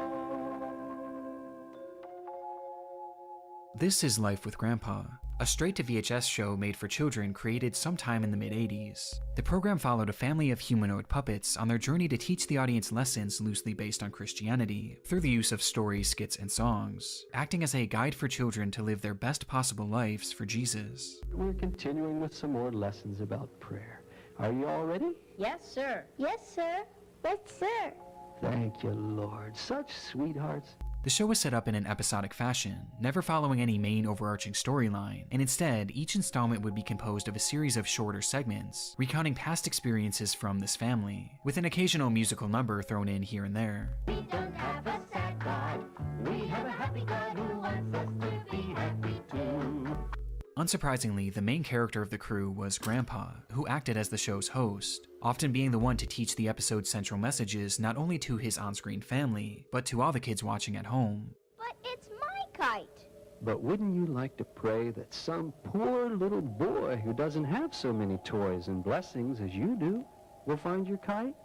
This is Life with Grandpa, a straight-to-VHS show made for children created sometime in the mid-80s. The program followed a family of humanoid puppets on their journey to teach the audience lessons loosely based on Christianity, through the use of stories, skits, and songs, acting as a guide for children to live their best possible lives for Jesus. We're continuing with some more lessons about prayer. Are you all ready? Yes, sir. Yes, sir. Yes, sir. Thank you, Lord. Such sweethearts. The show was set up in an episodic fashion, never following any main overarching storyline, and instead, each installment would be composed of a series of shorter segments, recounting past experiences from this family, with an occasional musical number thrown in here and there. We don't have a sad God. We have a happy God who wants us to be happy too. Unsurprisingly, the main character of the crew was Grandpa, who acted as the show's host, often being the one to teach the episode's central messages not only to his on-screen family, but to all the kids watching at home. But it's my kite. But wouldn't you like to pray that some poor little boy who doesn't have so many toys and blessings as you do will find your kite?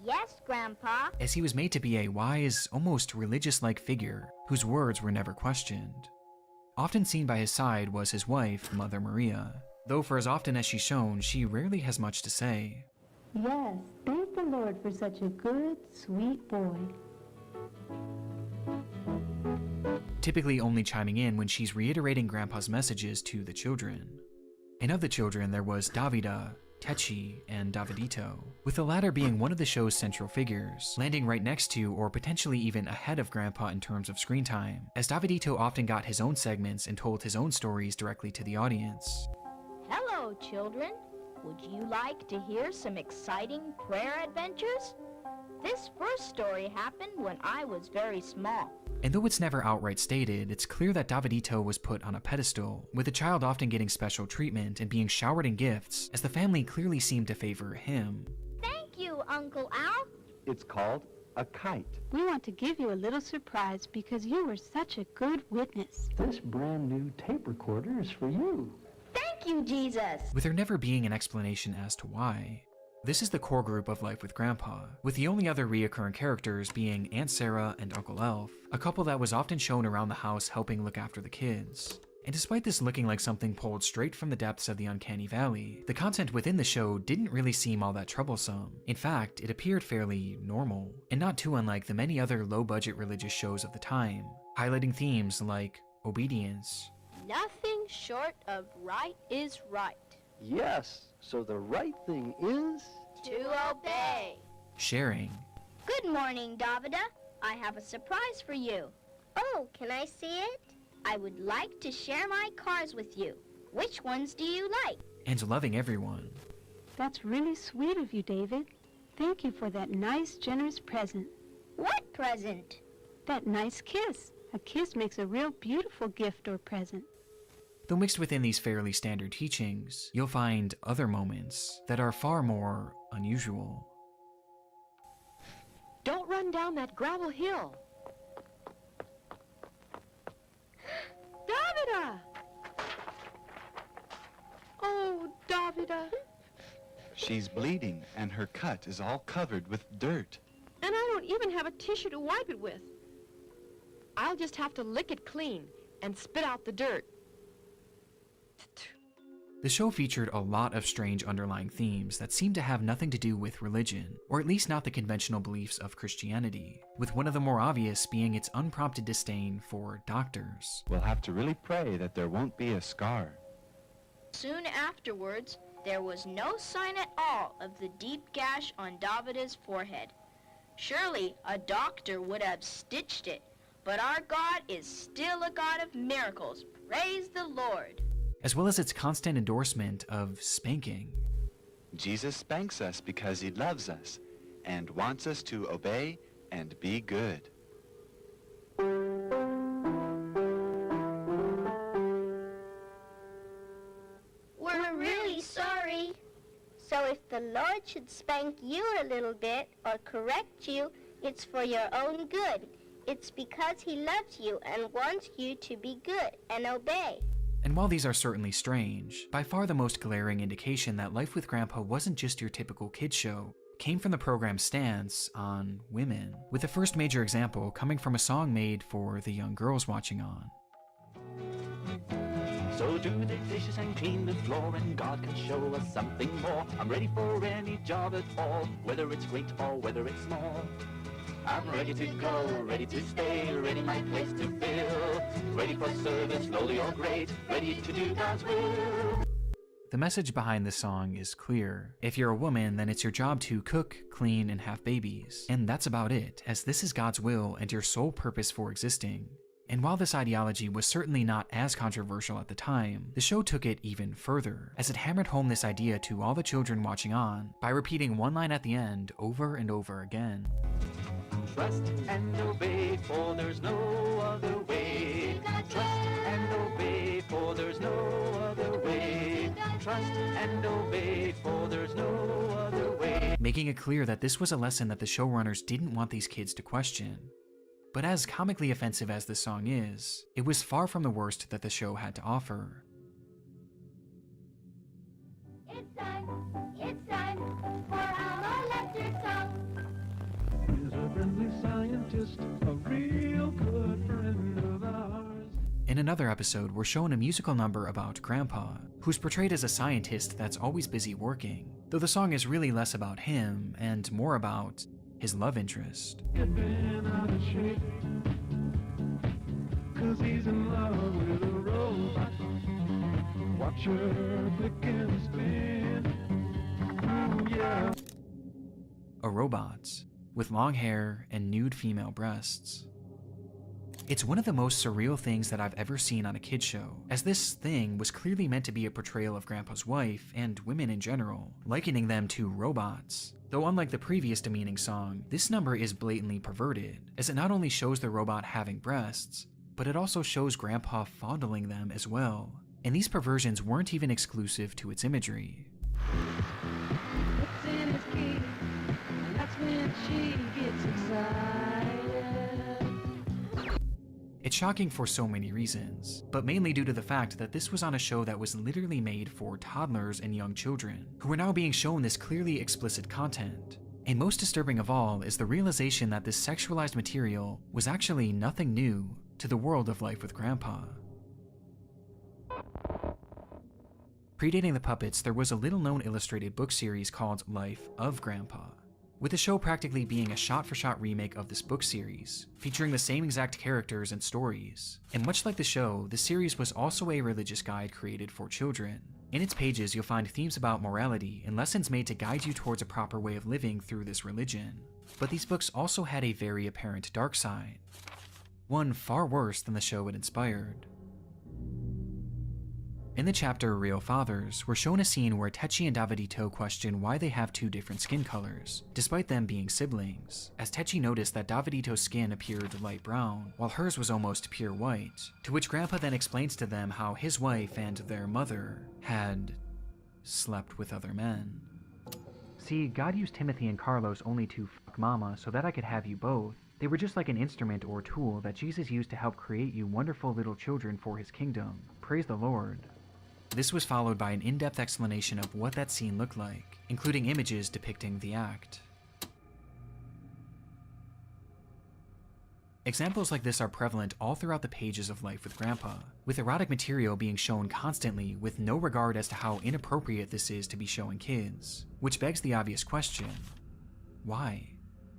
Yes, Grandpa. As he was made to be a wise, almost religious-like figure, whose words were never questioned. Often seen by his side was his wife, Mother Maria, though for as often as she's shown, she rarely has much to say. Yes, thank the Lord for such a good, sweet boy. Typically only chiming in when she's reiterating Grandpa's messages to the children. And of the children, there was Davida, Techi, and Davidito, with the latter being one of the show's central figures, landing right next to or potentially even ahead of Grandpa in terms of screen time, as Davidito often got his own segments and told his own stories directly to the audience. Hello, children. Would you like to hear some exciting prayer adventures? This first story happened when I was very small. And though it's never outright stated, it's clear that Davidito was put on a pedestal, with the child often getting special treatment and being showered in gifts, as the family clearly seemed to favor him. Thank you, Uncle Al. It's called a kite. We want to give you a little surprise because you were such a good witness. This brand new tape recorder is for you. Thank you, Jesus. With there never being an explanation as to why. This is the core group of Life with Grandpa, with the only other reoccurring characters being Aunt Sarah and Uncle Elf, a couple that was often shown around the house helping look after the kids. And despite this looking like something pulled straight from the depths of the uncanny valley, the content within the show didn't really seem all that troublesome. In fact, it appeared fairly normal, and not too unlike the many other low-budget religious shows of the time, highlighting themes like obedience, Nothing short of right is right. Yes, so the right thing is... To obey. sharing, Good morning, Davida. I have a surprise for you. Oh, can I see it? I would like to share my cars with you. Which ones do you like? and loving everyone. That's really sweet of you, David. Thank you for that nice, generous present. What present? That nice kiss. A kiss makes a real beautiful gift or present. Though mixed within these fairly standard teachings, you'll find other moments that are far more unusual. Don't run down that gravel hill. Davida! Oh, Davida. She's bleeding, and her cut is all covered with dirt. And I don't even have a tissue to wipe it with. I'll just have to lick it clean and spit out the dirt. The show featured a lot of strange underlying themes that seemed to have nothing to do with religion, or at least not the conventional beliefs of Christianity, with one of the more obvious being its unprompted disdain for doctors. We'll have to really pray that there won't be a scar. Soon afterwards, there was no sign at all of the deep gash on Davida's forehead. Surely a doctor would have stitched it, but our God is still a God of miracles. Praise the Lord. As well as its constant endorsement of spanking. Jesus spanks us because he loves us and wants us to obey and be good. We're really sorry. So if the Lord should spank you a little bit or correct you, it's for your own good. It's because he loves you and wants you to be good and obey. And while these are certainly strange, by far the most glaring indication that Life with Grandpa wasn't just your typical kids show came from the program's stance on women, with the first major example coming from a song made for the young girls watching on. So do the dishes and clean the floor, and God can show us something more. I'm ready for any job at all, whether it's great or whether it's small. I'm ready to go, ready to stay, ready my place to fill. Ready for service, lowly or great, ready to do God's will. The message behind this song is clear. If you're a woman, then it's your job to cook, clean, and have babies. And that's about it, as this is God's will and your sole purpose for existing. And while this ideology was certainly not as controversial at the time, the show took it even further, as it hammered home this idea to all the children watching on by repeating one line at the end over and over again. Trust and obey, for there's no other way. Trust and obey, for there's no other way. Trust and obey, for there's no other way. Making it clear that this was a lesson that the showrunners didn't want these kids to question. But as comically offensive as this song is, it was far from the worst that the show had to offer. It's time for our lecture song. He's a friendly scientist, a real good friend of ours. In another episode, we're shown a musical number about Grandpa, who's portrayed as a scientist that's always busy working, though the song is really less about him and more about his love interest. Get bent out of shape, 'cause he's in love with a robot. Watch her flick and spin. Ooh, yeah. A robot with long hair and nude female breasts. It's one of the most surreal things that I've ever seen on a kid's show, as this thing was clearly meant to be a portrayal of Grandpa's wife and women in general, likening them to robots. Though unlike the previous demeaning song, this number is blatantly perverted, as it not only shows the robot having breasts, but it also shows Grandpa fondling them as well. And these perversions weren't even exclusive to its imagery. What's in his key? And that's when she gets excited. It's shocking for so many reasons, but mainly due to the fact that this was on a show that was literally made for toddlers and young children, who are now being shown this clearly explicit content. And most disturbing of all is the realization that this sexualized material was actually nothing new to the world of Life with Grandpa. Predating the puppets, there was a little-known illustrated book series called Life of Grandpa, with the show practically being a shot-for-shot remake of this book series, featuring the same exact characters and stories. And much like the show, the series was also a religious guide created for children. In its pages, you'll find themes about morality and lessons made to guide you towards a proper way of living through this religion. But these books also had a very apparent dark side, one far worse than the show it inspired. In the chapter Real Fathers, we're shown a scene where Techi and Davidito question why they have two different skin colors, despite them being siblings, as Techi noticed that Davidito's skin appeared light brown, while hers was almost pure white, to which Grandpa then explains to them how his wife and their mother had slept with other men. See, God used Timothy and Carlos only to fuck mama so that I could have you both. They were just like an instrument or tool that Jesus used to help create you wonderful little children for his kingdom. Praise the Lord. This was followed by an in-depth explanation of what that scene looked like, including images depicting the act. Examples like this are prevalent all throughout the pages of Life with Grandpa, with erotic material being shown constantly with no regard as to how inappropriate this is to be showing kids, which begs the obvious question, why?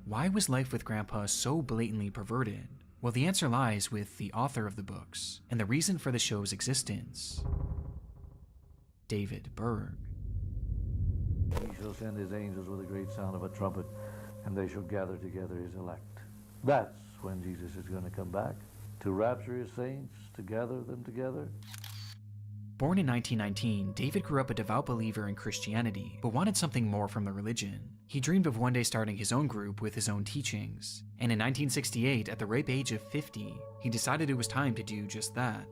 Why was Life with Grandpa so blatantly perverted? Well, the answer lies with the author of the books, and the reason for the show's existence. David Berg. He shall send his angels with a great sound of a trumpet, and they shall gather together his elect. That's when Jesus is going to come back, to rapture his saints, to gather them together. Born in 1919, David grew up a devout believer in Christianity, but wanted something more from the religion. He dreamed of one day starting his own group with his own teachings, and in 1968, at the ripe age of 50, he decided it was time to do just that.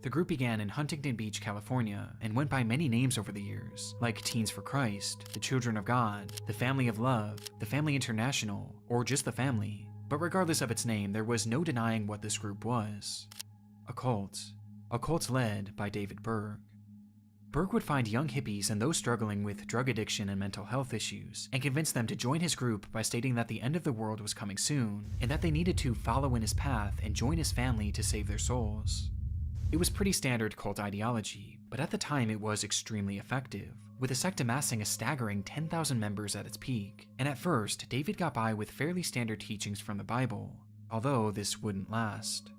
The group began in Huntington Beach, California, and went by many names over the years, like Teens for Christ, the Children of God, the Family of Love, the Family International, or just the Family. But regardless of its name, there was no denying what this group was. A cult. A cult led by David Berg. Berg would find young hippies and those struggling with drug addiction and mental health issues, and convince them to join his group by stating that the end of the world was coming soon, and that they needed to follow in his path and join his family to save their souls. It was pretty standard cult ideology, but at the time it was extremely effective, with the sect amassing a staggering 10,000 members at its peak. And at first, David got by with fairly standard teachings from the Bible, although this wouldn't last.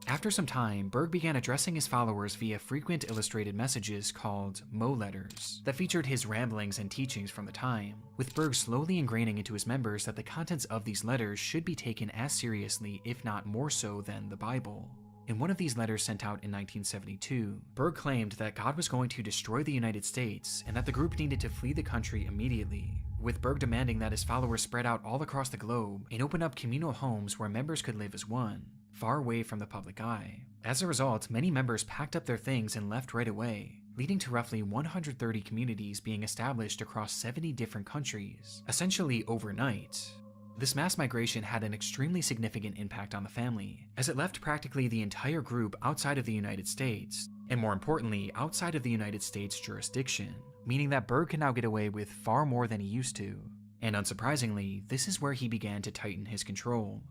After some time, Berg began addressing his followers via frequent illustrated messages called Mo letters that featured his ramblings and teachings from the time, with Berg slowly ingraining into his members that the contents of these letters should be taken as seriously, if not more so, than the Bible. In one of these letters sent out in 1972, Berg claimed that God was going to destroy the United States and that the group needed to flee the country immediately, with Berg demanding that his followers spread out all across the globe and open up communal homes where members could live as one, far away from the public eye. As a result, many members packed up their things and left right away, leading to roughly 130 communities being established across 70 different countries, essentially overnight. This mass migration had an extremely significant impact on the family, as it left practically the entire group outside of the United States, and more importantly, outside of the United States jurisdiction, meaning that Berg could now get away with far more than he used to. And unsurprisingly, this is where he began to tighten his control.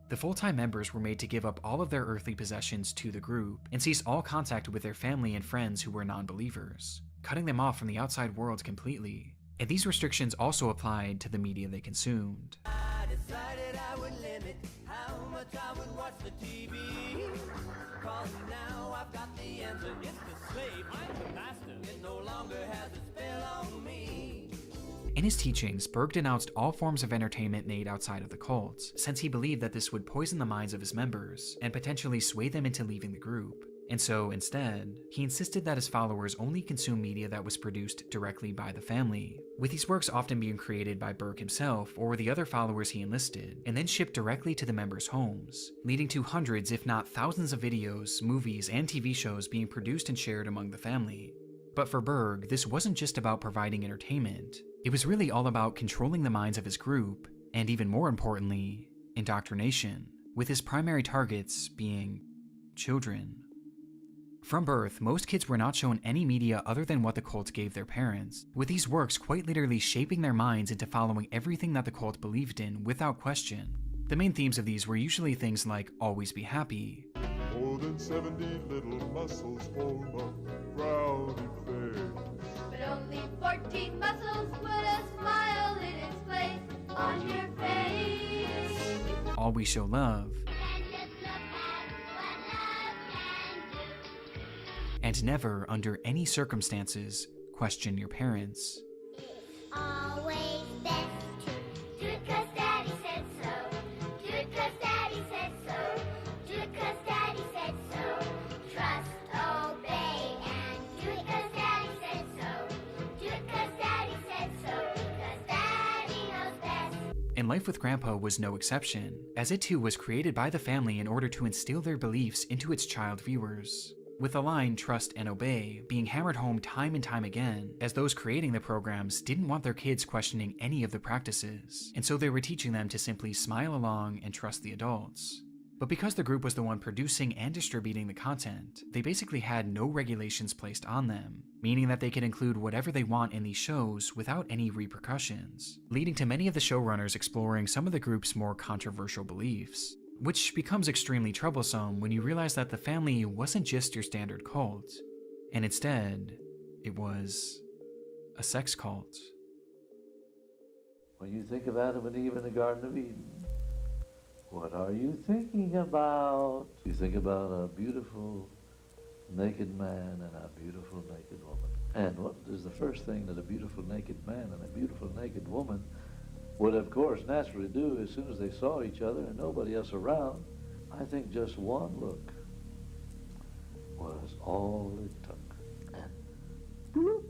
The full-time members were made to give up all of their earthly possessions to the group and cease all contact with their family and friends who were non-believers, cutting them off from the outside world completely. And these restrictions also applied to the media they consumed. I decided I would limit how much I would watch the TV. Cause now I've got the answer. It's the slave, I'm the master. It no longer has a spell on me. In his teachings, Berg denounced all forms of entertainment made outside of the cult, since he believed that this would poison the minds of his members and potentially sway them into leaving the group. And so, instead, he insisted that his followers only consume media that was produced directly by the family, with these works often being created by Berg himself or the other followers he enlisted, and then shipped directly to the members' homes, leading to hundreds if not thousands of videos, movies, and TV shows being produced and shared among the family. But for Berg, this wasn't just about providing entertainment. It was really all about controlling the minds of his group, and even more importantly, indoctrination, with his primary targets being children. From birth, most kids were not shown any media other than what the cult gave their parents, with these works quite literally shaping their minds into following everything that the cult believed in without question. The main themes of these were usually things like always be happy, more than 70 little muscles form a frowny face, but only 14 muscles put a smile in its place on your face. always show love, and never, under any circumstances, question your parents. Always best to do it 'cause Daddy said so. Do it 'cause Daddy said so. Do it 'cause Daddy said so. Trust, obey, and do it 'cause Daddy said so. Do it 'cause Daddy said so. Because Daddy knows best. And Life with Grandpa was no exception, as it too was created by the family in order to instill their beliefs into its child viewers, with the line trust and obey being hammered home time and time again, as those creating the programs didn't want their kids questioning any of the practices, and so they were teaching them to simply smile along and trust the adults. But because the group was the one producing and distributing the content, they basically had no regulations placed on them, meaning that they could include whatever they want in these shows without any repercussions, leading to many of the showrunners exploring some of the group's more controversial beliefs, which becomes extremely troublesome when you realize that the family wasn't just your standard cult, and instead, it was a sex cult. When you think of Adam and Eve in the Garden of Eden, what are you thinking about? You think about a beautiful naked man and a beautiful naked woman. And what is the first thing that a beautiful naked man and a beautiful naked woman would, of course, naturally do as soon as they saw each other and nobody else around? I think just one look was all it took. And bloop.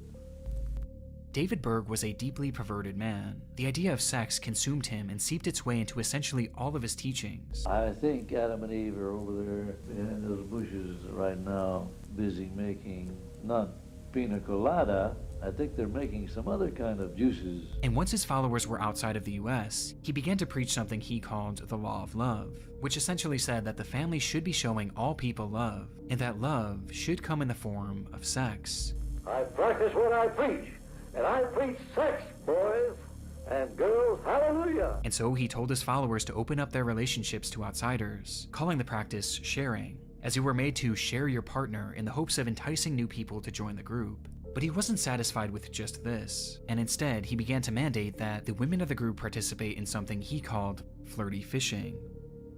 David Berg was a deeply perverted man. The idea of sex consumed him and seeped its way into essentially all of his teachings. I think Adam and Eve are over there behind those bushes right now, busy making, not pina colada, I think they're making some other kind of juices. And once his followers were outside of the US, he began to preach something he called the law of love, which essentially said that the family should be showing all people love, and that love should come in the form of sex. I practice what I preach, and I preach sex, boys and girls, hallelujah! And so he told his followers to open up their relationships to outsiders, calling the practice sharing, as you were made to share your partner in the hopes of enticing new people to join the group. But he wasn't satisfied with just this, and instead he began to mandate that the women of the group participate in something he called flirty fishing.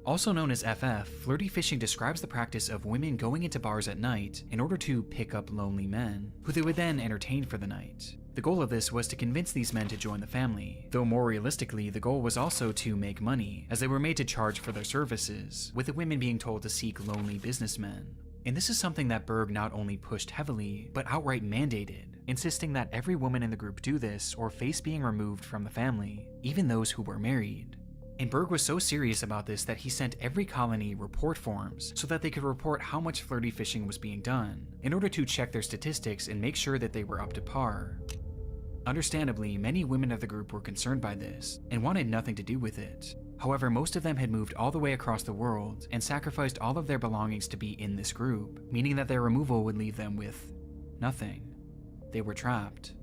Also known as FF, flirty fishing describes the practice of women going into bars at night in order to pick up lonely men, who they would then entertain for the night. The goal of this was to convince these men to join the family, though more realistically, the goal was also to make money, as they were made to charge for their services, with the women being told to seek lonely businessmen. And this is something that Berg not only pushed heavily, but outright mandated, insisting that every woman in the group do this or face being removed from the family, even those who were married. And Berg was so serious about this that he sent every colony report forms so that they could report how much flirty fishing was being done, in order to check their statistics and make sure that they were up to par. Understandably, many women of the group were concerned by this, and wanted nothing to do with it. However, most of them had moved all the way across the world, and sacrificed all of their belongings to be in this group, meaning that their removal would leave them with nothing. They were trapped.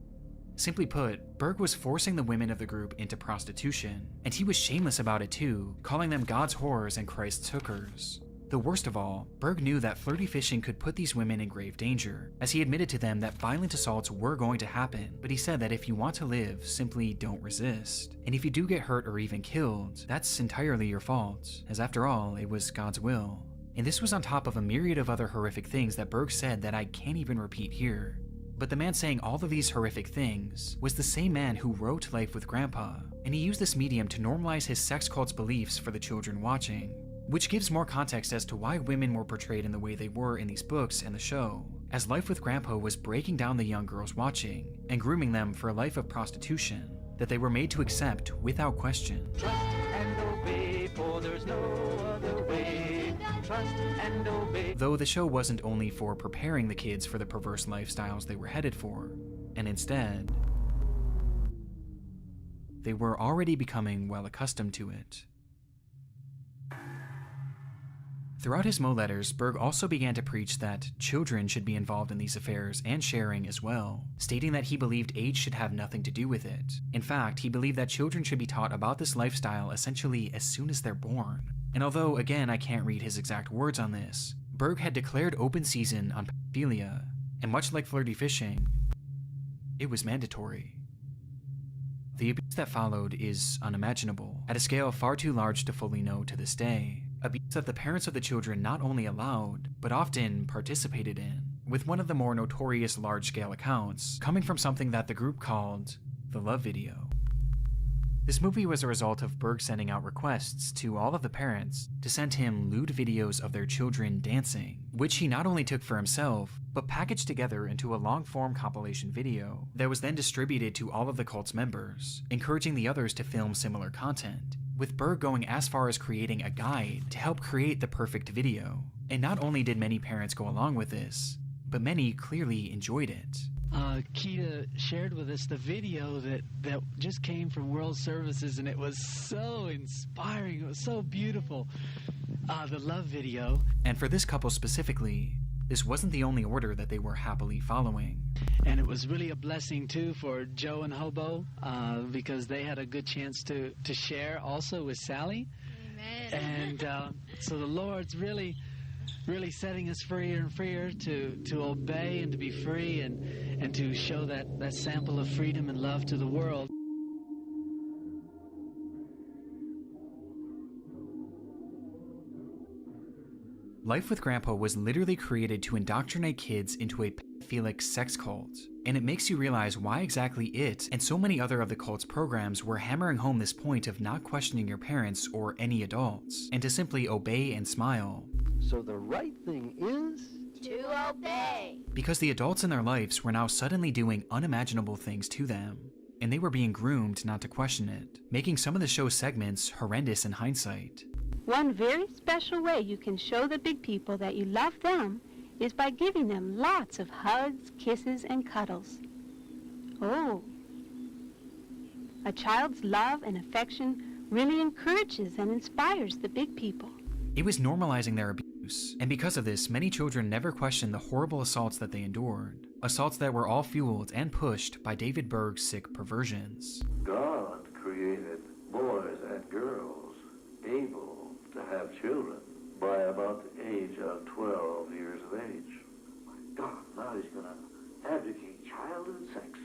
Simply put, Berg was forcing the women of the group into prostitution, and he was shameless about it too, calling them God's whores and Christ's hookers. The worst of all, Berg knew that flirty fishing could put these women in grave danger, as he admitted to them that violent assaults were going to happen, but he said that if you want to live, simply don't resist. And if you do get hurt or even killed, that's entirely your fault, as after all, it was God's will. And this was on top of a myriad of other horrific things that Berg said that I can't even repeat here. But the man saying all of these horrific things was the same man who wrote Life with Grandpa, and he used this medium to normalize his sex cult's beliefs for the children watching, which gives more context as to why women were portrayed in the way they were in these books and the show, as Life with Grandpa was breaking down the young girls watching and grooming them for a life of prostitution that they were made to accept without question. Trust and obey, for there's no other way. Trust and obey. Though the show wasn't only for preparing the kids for the perverse lifestyles they were headed for, and instead, they were already becoming well accustomed to it. Throughout his Mo letters, Berg also began to preach that children should be involved in these affairs and sharing as well, stating that he believed age should have nothing to do with it. In fact, he believed that children should be taught about this lifestyle essentially as soon as they're born. And although, again, I can't read his exact words on this, Berg had declared open season on pedophilia, and much like flirty fishing, it was mandatory. The abuse that followed is unimaginable, at a scale far too large to fully know to this day. Abuse that the parents of the children not only allowed, but often participated in, with one of the more notorious large-scale accounts coming from something that the group called the Love Video. This movie was a result of Berg sending out requests to all of the parents to send him lewd videos of their children dancing, which he not only took for himself, but packaged together into a long-form compilation video that was then distributed to all of the cult's members, encouraging the others to film similar content, with Berg going as far as creating a guide to help create the perfect video. And not only did many parents go along with this, but many clearly enjoyed it. Keita shared with us the video that just came from World Services, and it was so inspiring. It was so beautiful. The love video. And for this couple specifically, this wasn't the only order that they were happily following. And it was really a blessing, too, for Joe and Hobo, because they had a good chance to share also with Sally. Amen. And so the Lord's really setting us freer and freer to obey and to be free and to show that sample of freedom and love to the world. Life with Grandpa was literally created to indoctrinate kids into a pedophilic sex cult, and it makes you realize why exactly it and so many other of the cult's programs were hammering home this point of not questioning your parents or any adults, and to simply obey and smile. So the right thing is to obey. Because the adults in their lives were now suddenly doing unimaginable things to them, and they were being groomed not to question it, making some of the show's segments horrendous in hindsight. One very special way you can show the big people that you love them is by giving them lots of hugs, kisses, and cuddles. Oh, a child's love and affection really encourages and inspires the big people. It was normalizing their abuse, and because of this, many children never questioned the horrible assaults that they endured, assaults that were all fueled and pushed by David Berg's sick perversions. God created boys and girls able to have children by about the age of 12 years of age. My God, now he's going to advocate child and sex.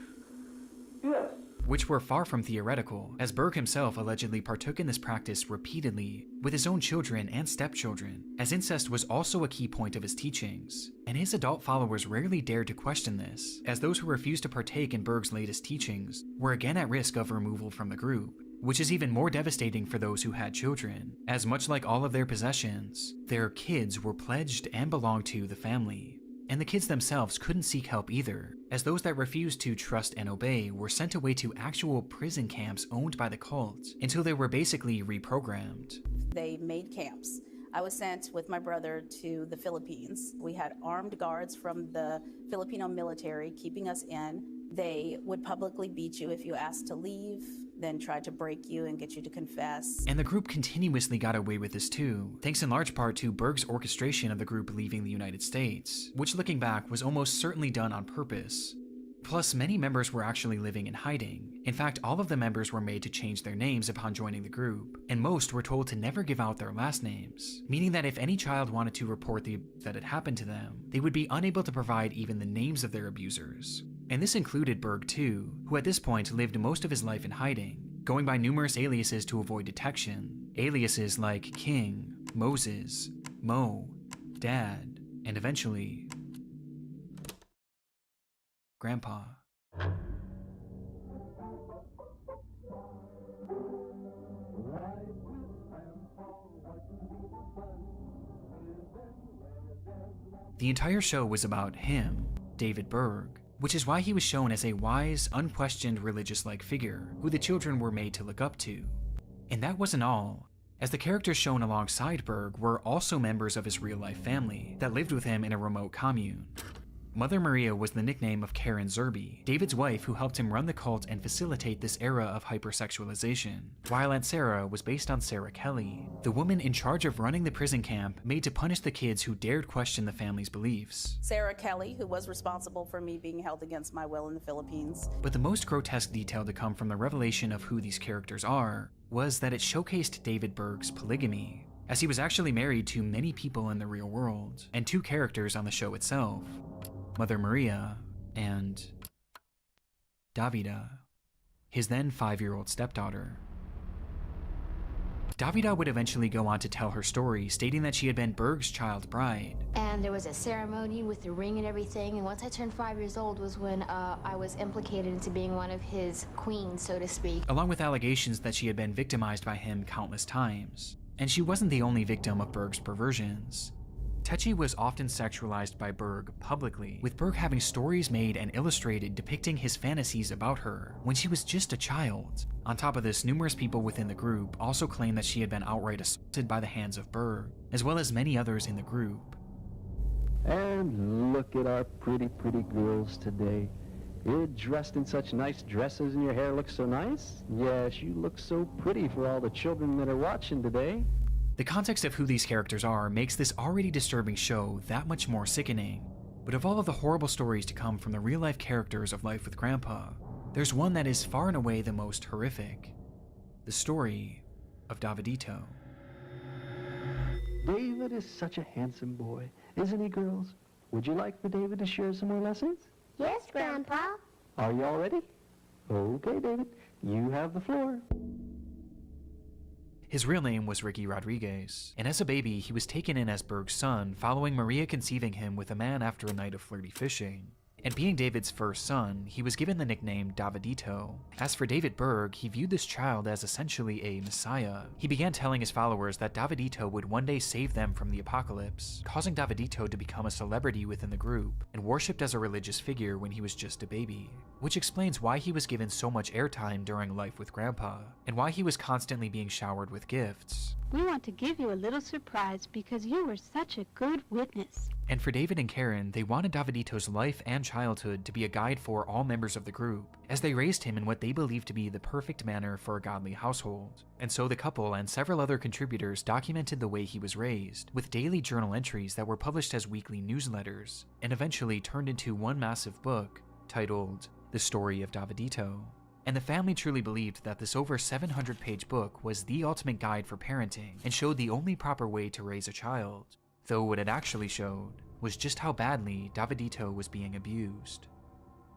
Yes. which were far from theoretical, as Berg himself allegedly partook in this practice repeatedly with his own children and stepchildren, as incest was also a key point of his teachings, and his adult followers rarely dared to question this, as those who refused to partake in Berg's latest teachings were again at risk of removal from the group, which is even more devastating for those who had children, as much like all of their possessions, their kids were pledged and belonged to the family. And the kids themselves couldn't seek help either, as those that refused to trust and obey were sent away to actual prison camps owned by the cult until they were basically reprogrammed. They made camps. I was sent with my brother to the Philippines. We had armed guards from the Filipino military keeping us in. They would publicly beat you if you asked to leave, then try to break you and get you to confess. And the group continuously got away with this too, thanks in large part to Berg's orchestration of the group leaving the United States, which looking back was almost certainly done on purpose. Plus, many members were actually living in hiding. In fact, all of the members were made to change their names upon joining the group, and most were told to never give out their last names, meaning that if any child wanted to report that had happened to them, they would be unable to provide even the names of their abusers. And this included Berg too, who at this point lived most of his life in hiding, going by numerous aliases to avoid detection. Aliases like King, Moses, Mo, Dad, and eventually, Grandpa. The entire show was about him, David Berg, which is why he was shown as a wise, unquestioned religious-like figure who the children were made to look up to. And that wasn't all, as the characters shown alongside Berg were also members of his real-life family that lived with him in a remote commune. Mother Maria was the nickname of Karen Zerby, David's wife who helped him run the cult and facilitate this era of hypersexualization, while Aunt Sarah was based on Sarah Kelly, the woman in charge of running the prison camp made to punish the kids who dared question the family's beliefs. Sarah Kelly, who was responsible for me being held against my will in the Philippines. But the most grotesque detail to come from the revelation of who these characters are was that it showcased David Berg's polygamy, as he was actually married to many people in the real world, and two characters on the show itself, Mother Maria and Davida, his then 5-year-old stepdaughter. Davida would eventually go on to tell her story, stating that she had been Berg's child bride. And there was a ceremony with the ring and everything, and once I turned 5 years old was when I was implicated into being one of his queens, so to speak. Along with allegations that she had been victimized by him countless times. And she wasn't the only victim of Berg's perversions. Techi was often sexualized by Berg publicly, with Berg having stories made and illustrated depicting his fantasies about her when she was just a child. On top of this, numerous people within the group also claimed that she had been outright assaulted by the hands of Berg, as well as many others in the group. And look at our pretty girls today. You're dressed in such nice dresses and your hair looks so nice. Yes, you look so pretty for all the children that are watching today. The context of who these characters are makes this already disturbing show that much more sickening. But of all of the horrible stories to come from the real-life characters of Life with Grandpa, there's one that is far and away the most horrific. The story of Davidito. David is such a handsome boy, isn't he, girls? Would you like for David to share some more lessons? Yes, Grandpa. Are you all ready? Okay, David, you have the floor. His real name was Ricky Rodriguez, and as a baby, he was taken in as Berg's son following Maria conceiving him with a man after a night of flirty fishing. And being David's first son, he was given the nickname Davidito. As for David Berg, he viewed this child as essentially a messiah. He began telling his followers that Davidito would one day save them from the apocalypse, causing Davidito to become a celebrity within the group, and worshipped as a religious figure when he was just a baby. Which explains why he was given so much airtime during Life with Grandpa, and why he was constantly being showered with gifts. We want to give you a little surprise because you were such a good witness. And for David and Karen, they wanted Davidito's life and childhood to be a guide for all members of the group, as they raised him in what they believed to be the perfect manner for a godly household. And so the couple and several other contributors documented the way he was raised, with daily journal entries that were published as weekly newsletters, and eventually turned into one massive book titled The Story of Davidito. And the family truly believed that this over 700-page book was the ultimate guide for parenting and showed the only proper way to raise a child, though what it actually showed was just how badly Davidito was being abused.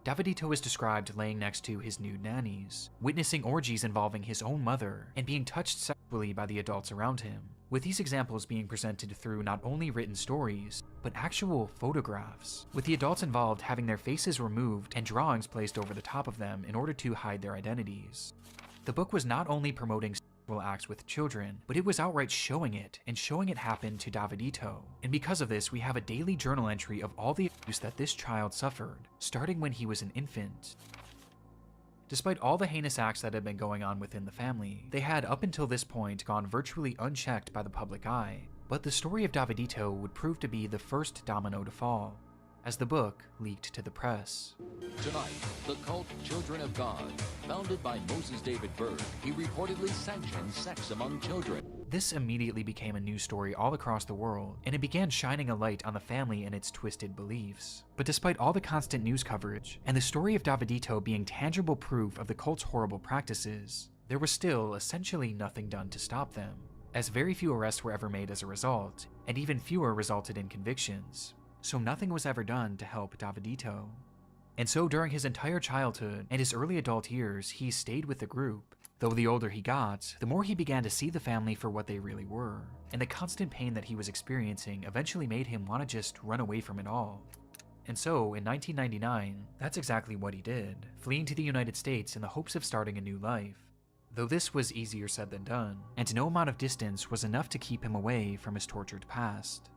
Davidito is described laying next to his nude nannies, witnessing orgies involving his own mother, and being touched sexually by the adults around him, with these examples being presented through not only written stories, but actual photographs, with the adults involved having their faces removed and drawings placed over the top of them in order to hide their identities. The book was not only promoting sexual acts with children, but it was outright showing it, and showing it happen to Davidito. And because of this, we have a daily journal entry of all the abuse that this child suffered, starting when he was an infant. Despite all the heinous acts that had been going on within the family, they had up until this point gone virtually unchecked by the public eye. But the story of Davidito would prove to be the first domino to fall, as the book leaked to the press. Tonight, the cult Children of God, founded by Moses David Berg, he reportedly sanctioned sex among children. This immediately became a news story all across the world, and it began shining a light on the family and its twisted beliefs. But despite all the constant news coverage, and the story of Davidito being tangible proof of the cult's horrible practices, there was still essentially nothing done to stop them, as very few arrests were ever made as a result, and even fewer resulted in convictions. So nothing was ever done to help Davidito. And so during his entire childhood and his early adult years, he stayed with the group. Though the older he got, the more he began to see the family for what they really were, and the constant pain that he was experiencing eventually made him want to just run away from it all. And so, in 1999, that's exactly what he did, fleeing to the United States in the hopes of starting a new life. Though this was easier said than done, and no amount of distance was enough to keep him away from his tortured past.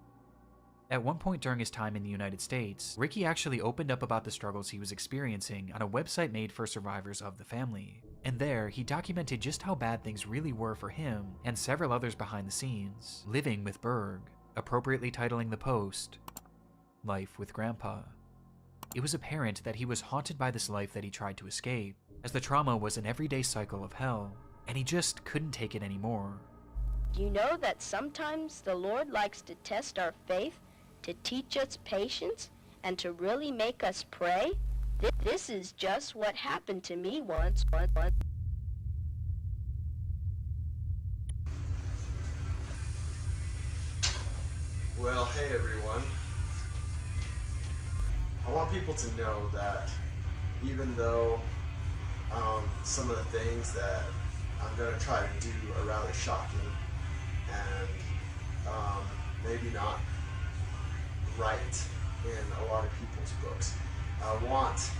At one point during his time in the United States, Ricky actually opened up about the struggles he was experiencing on a website made for survivors of the family. And there, he documented just how bad things really were for him and several others behind the scenes, living with Berg, appropriately titling the post, Life with Grandpa. It was apparent that he was haunted by this life that he tried to escape, as the trauma was an everyday cycle of hell, and he just couldn't take it anymore. Do you know that sometimes the Lord likes to test our faith, to teach us patience, and to really make us pray? This is just what happened to me once. Well, hey everyone. I want people to know that even though some of the things that I'm going to try to do are rather shocking and maybe not right in a lot of people's books, I want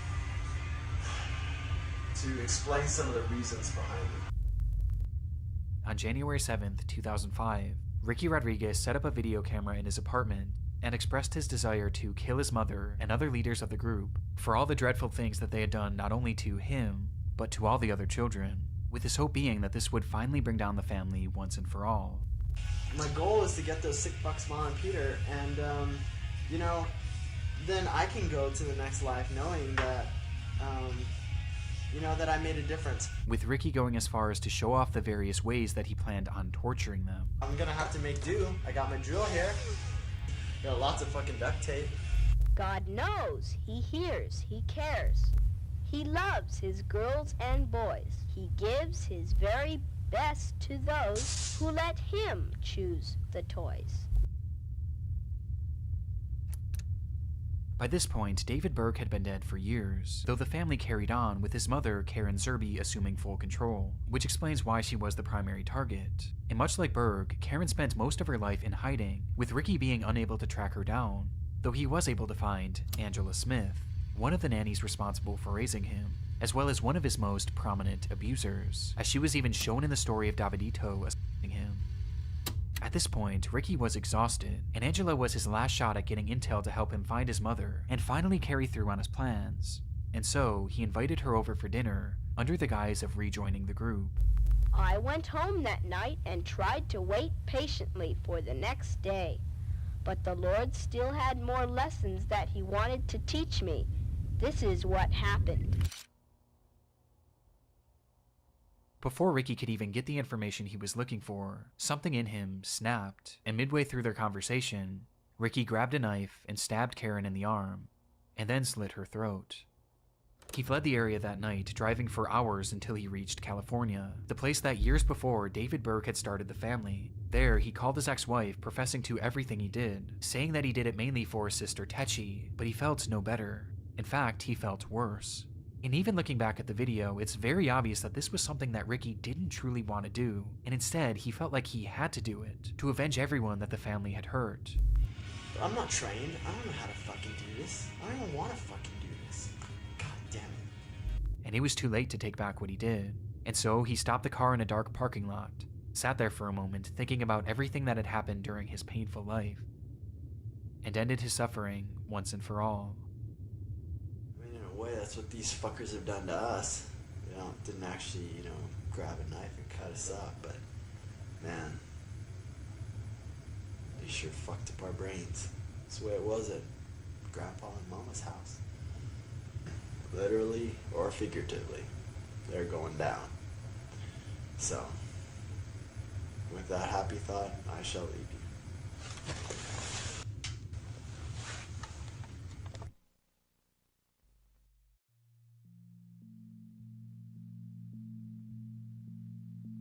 to explain some of the reasons behind it. On January 7th, 2005, Ricky Rodriguez set up a video camera in his apartment and expressed his desire to kill his mother and other leaders of the group for all the dreadful things that they had done not only to him, but to all the other children, with his hope being that this would finally bring down the family once and for all. My goal is to get those sick bucks, Ma and Peter, and you know, then I can go to the next life knowing that, you know, that I made a difference. With Ricky going as far as to show off the various ways that he planned on torturing them. I'm gonna have to make do. I got my drill here. Got lots of fucking duct tape. God knows, He hears, He cares. He loves His girls and boys. He gives His very best to those who let Him choose the toys. By this point, David Berg had been dead for years, though the family carried on with his mother, Karen Zerby, assuming full control, which explains why she was the primary target. And much like Berg, Karen spent most of her life in hiding, with Ricky being unable to track her down, though he was able to find Angela Smith, one of the nannies responsible for raising him, as well as one of his most prominent abusers, as she was even shown in the story of Davidito assaulting him. At this point, Ricky was exhausted, and Angela was his last shot at getting intel to help him find his mother and finally carry through on his plans. And so, he invited her over for dinner, under the guise of rejoining the group. I went home that night and tried to wait patiently for the next day. But the Lord still had more lessons that He wanted to teach me. This is what happened. Before Ricky could even get the information he was looking for, something in him snapped, and midway through their conversation, Ricky grabbed a knife and stabbed Karen in the arm, and then slit her throat. He fled the area that night, driving for hours until he reached California, the place that years before David Berg had started the family. There, he called his ex-wife, professing to everything he did, saying that he did it mainly for his sister Techi, but he felt no better. In fact, he felt worse. And even looking back at the video, it's very obvious that this was something that Ricky didn't truly want to do, and instead he felt like he had to do it, to avenge everyone that the family had hurt. I'm not trained. I don't know how to fucking do this. I don't even want to fucking do this. God damn it. And it was too late to take back what he did. And so he stopped the car in a dark parking lot, sat there for a moment thinking about everything that had happened during his painful life, and ended his suffering once and for all. I mean, in a way, that's what these fuckers have done to us. They didn't actually, grab a knife and cut us up, but, man, they sure fucked up our brains. That's the way it was at Grandpa and Mama's house. Literally or figuratively, they're going down. So, with that happy thought, I shall leave you.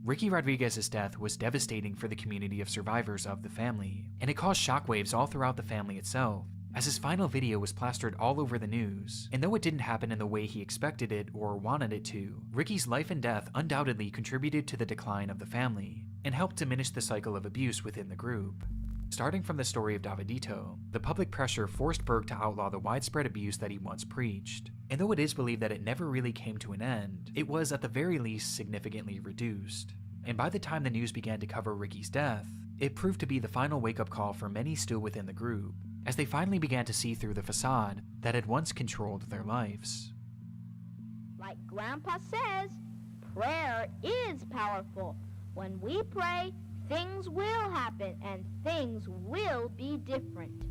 Ricky Rodriguez's death was devastating for the community of survivors of the family, and it caused shockwaves all throughout the family itself, as his final video was plastered all over the news. And though it didn't happen in the way he expected it or wanted it to, Ricky's life and death undoubtedly contributed to the decline of the family, and helped diminish the cycle of abuse within the group. Starting from the story of Davidito, the public pressure forced Berg to outlaw the widespread abuse that he once preached. And though it is believed that it never really came to an end, it was at the very least significantly reduced. And by the time the news began to cover Ricky's death, it proved to be the final wake-up call for many still within the group, as they finally began to see through the facade that had once controlled their lives. Like Grandpa says, prayer is powerful. When we pray, things will happen and things will be different.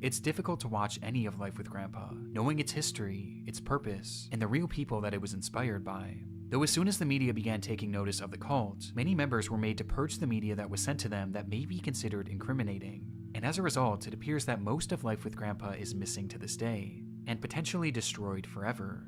It's difficult to watch any of Life with Grandpa, knowing its history, its purpose, and the real people that it was inspired by. Though as soon as the media began taking notice of the cult, many members were made to purge the media that was sent to them that may be considered incriminating. And as a result, it appears that most of Life with Grandpa is missing to this day, and potentially destroyed forever.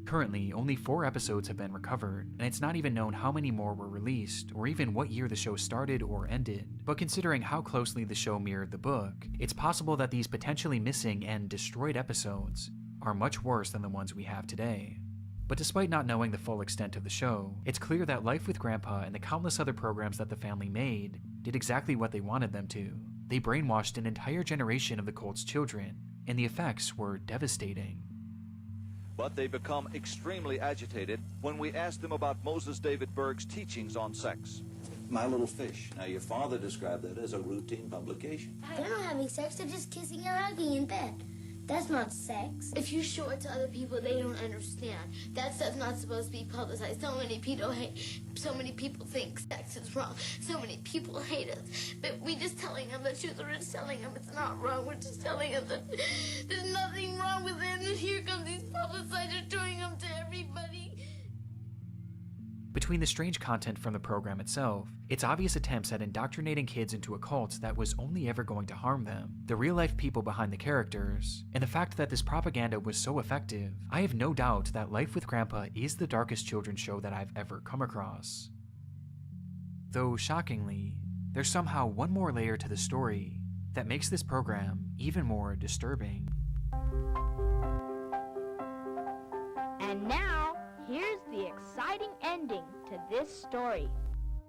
Currently, only 4 episodes have been recovered, and it's not even known how many more were released, or even what year the show started or ended. But considering how closely the show mirrored the book, it's possible that these potentially missing and destroyed episodes are much worse than the ones we have today. But despite not knowing the full extent of the show, it's clear that Life with Grandpa and the countless other programs that the family made did exactly what they wanted them to. They brainwashed an entire generation of the cult's children, and the effects were devastating. But they become extremely agitated when we ask them about Moses David Berg's teachings on sex. My Little Fish. Now, your father described that as a routine publication. They're not having sex, they're just kissing and hugging in bed. That's not sex. If you show it to other people, they don't understand. That stuff's not supposed to be publicized. So many people think sex is wrong. So many people hate us. But we just telling them the truth. We're just telling them it's not wrong. We're just telling them that there's nothing wrong with it. And here comes these publicizers doing them to everybody. Between the strange content from the program itself, its obvious attempts at indoctrinating kids into a cult that was only ever going to harm them, the real-life people behind the characters, and the fact that this propaganda was so effective, I have no doubt that Life with Grandpa is the darkest children's show that I've ever come across. Though, shockingly, there's somehow one more layer to the story that makes this program even more disturbing. And now, here's the exciting ending to this story.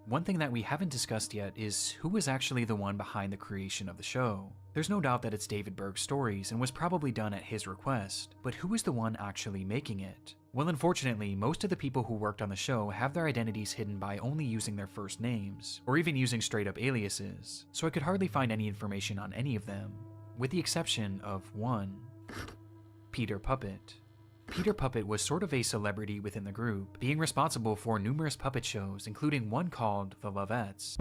One thing that we haven't discussed yet is who was actually the one behind the creation of the show. There's no doubt that it's David Berg's stories and was probably done at his request, but who was the one actually making it? Well, unfortunately, most of the people who worked on the show have their identities hidden by only using their first names, or even using straight-up aliases, so I could hardly find any information on any of them, with the exception of one: Peter Puppet. Peter Puppet was sort of a celebrity within the group, being responsible for numerous puppet shows, including one called The Lovettes,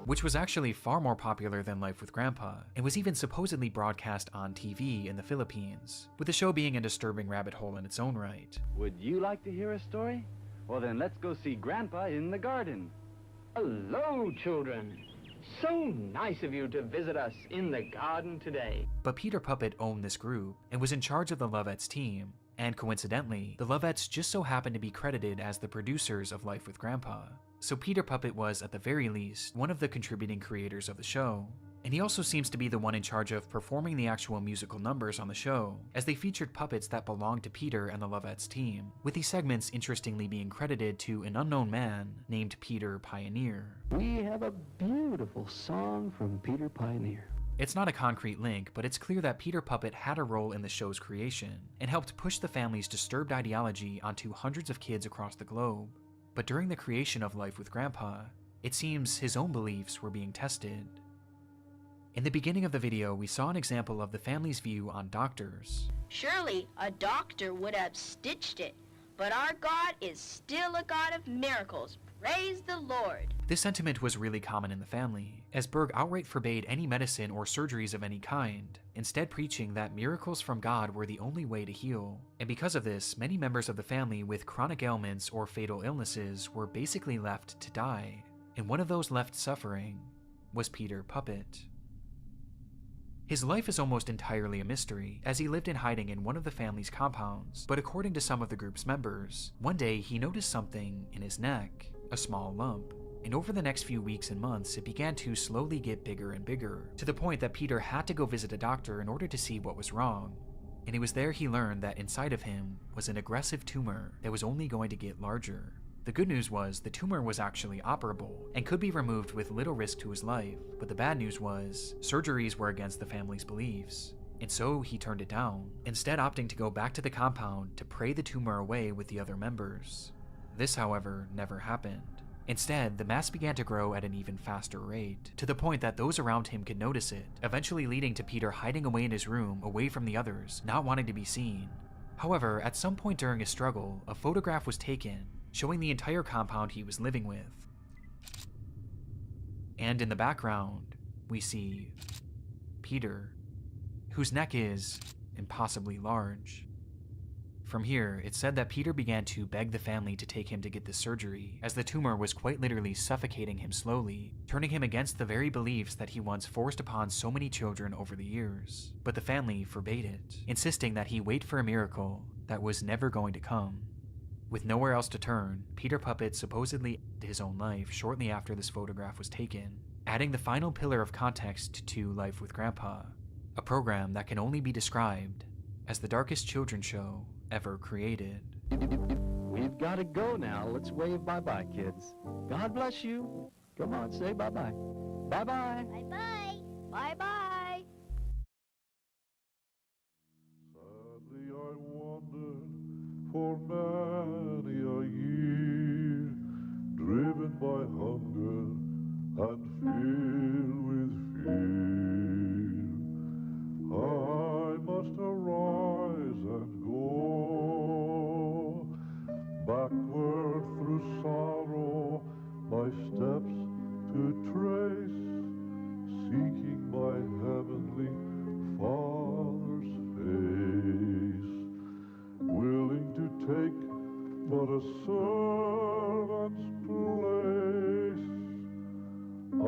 which was actually far more popular than Life with Grandpa, and was even supposedly broadcast on TV in the Philippines, with the show being a disturbing rabbit hole in its own right. Would you like to hear a story? Well then, let's go see Grandpa in the garden. Hello, children. So nice of you to visit us in the garden today. But Peter Puppet owned this group and was in charge of the Lovettes team, and coincidentally, the Lovettes just so happened to be credited as the producers of Life with Grandpa. So Peter Puppet was, at the very least, one of the contributing creators of the show, And he also seems to be the one in charge of performing the actual musical numbers on the show, as they featured puppets that belonged to Peter and the Lovettes team, with these segments interestingly being credited to an unknown man named Peter Pioneer. We have a beautiful song from Peter Pioneer. It's not a concrete link, but it's clear that Peter Puppet had a role in the show's creation, and helped push the family's disturbed ideology onto hundreds of kids across the globe. But during the creation of Life with Grandpa, it seems his own beliefs were being tested. In the beginning of the video, we saw an example of the family's view on doctors. Surely a doctor would have stitched it, but our God is still a God of miracles. Praise the Lord. This sentiment was really common in the family, as Berg outright forbade any medicine or surgeries of any kind, instead preaching that miracles from God were the only way to heal. And because of this, many members of the family with chronic ailments or fatal illnesses were basically left to die. And one of those left suffering was Peter Puppet. His life is almost entirely a mystery, as he lived in hiding in one of the family's compounds, but according to some of the group's members, one day he noticed something in his neck, a small lump, and over the next few weeks and months it began to slowly get bigger and bigger, to the point that Peter had to go visit a doctor in order to see what was wrong. And it was there he learned that inside of him was an aggressive tumor that was only going to get larger. The good news was the tumor was actually operable and could be removed with little risk to his life, but the bad news was surgeries were against the family's beliefs, and so he turned it down, instead opting to go back to the compound to pray the tumor away with the other members. This, however, never happened. Instead, the mass began to grow at an even faster rate, to the point that those around him could notice it, eventually leading to Peter hiding away in his room away from the others, not wanting to be seen. However, at some point during his struggle, a photograph was taken, showing the entire compound he was living with. And in the background, we see Peter, whose neck is impossibly large. From here, it's said that Peter began to beg the family to take him to get this surgery, as the tumor was quite literally suffocating him slowly, turning him against the very beliefs that he once forced upon so many children over the years. But the family forbade it, insisting that he wait for a miracle that was never going to come. With nowhere else to turn, Peter Puppet supposedly ended his own life shortly after this photograph was taken, adding the final pillar of context to Life with Grandpa, a program that can only be described as the darkest children's show ever created. We've got to go now. Let's wave bye-bye, kids. God bless you. Come on, say bye-bye. Bye-bye. Bye-bye. Bye-bye. Sadly I wandered for many a year, driven by hunger and filled with fear. I must arise and go backward through sorrow, my steps to trace, seeking my heavenly Father's face, willing to take but a servant's place. I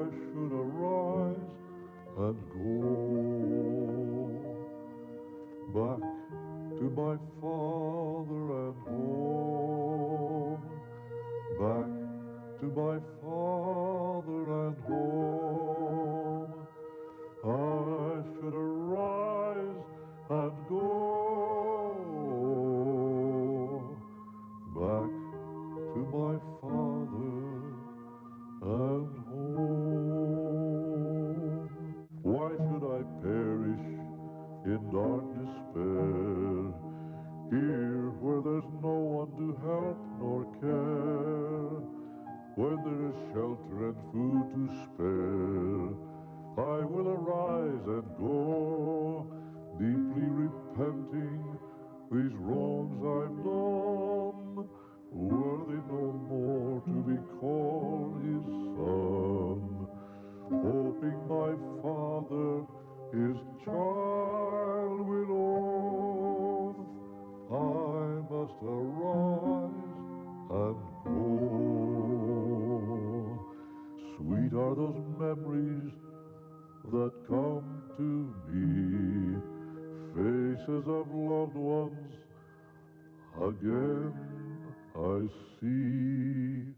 should arise and go back to my father and home, back to my father and home. I should arise and go back to my father and home. Why should I perish in dark despair, here where there's no one to help nor care, when there is shelter and food to spare? I will arise and go, deeply repenting these wrongs I've done, worthy no more to be called his son, hoping my Father his child will own. I must arise and go. Sweet are those memories that come to me, faces of loved ones again I see.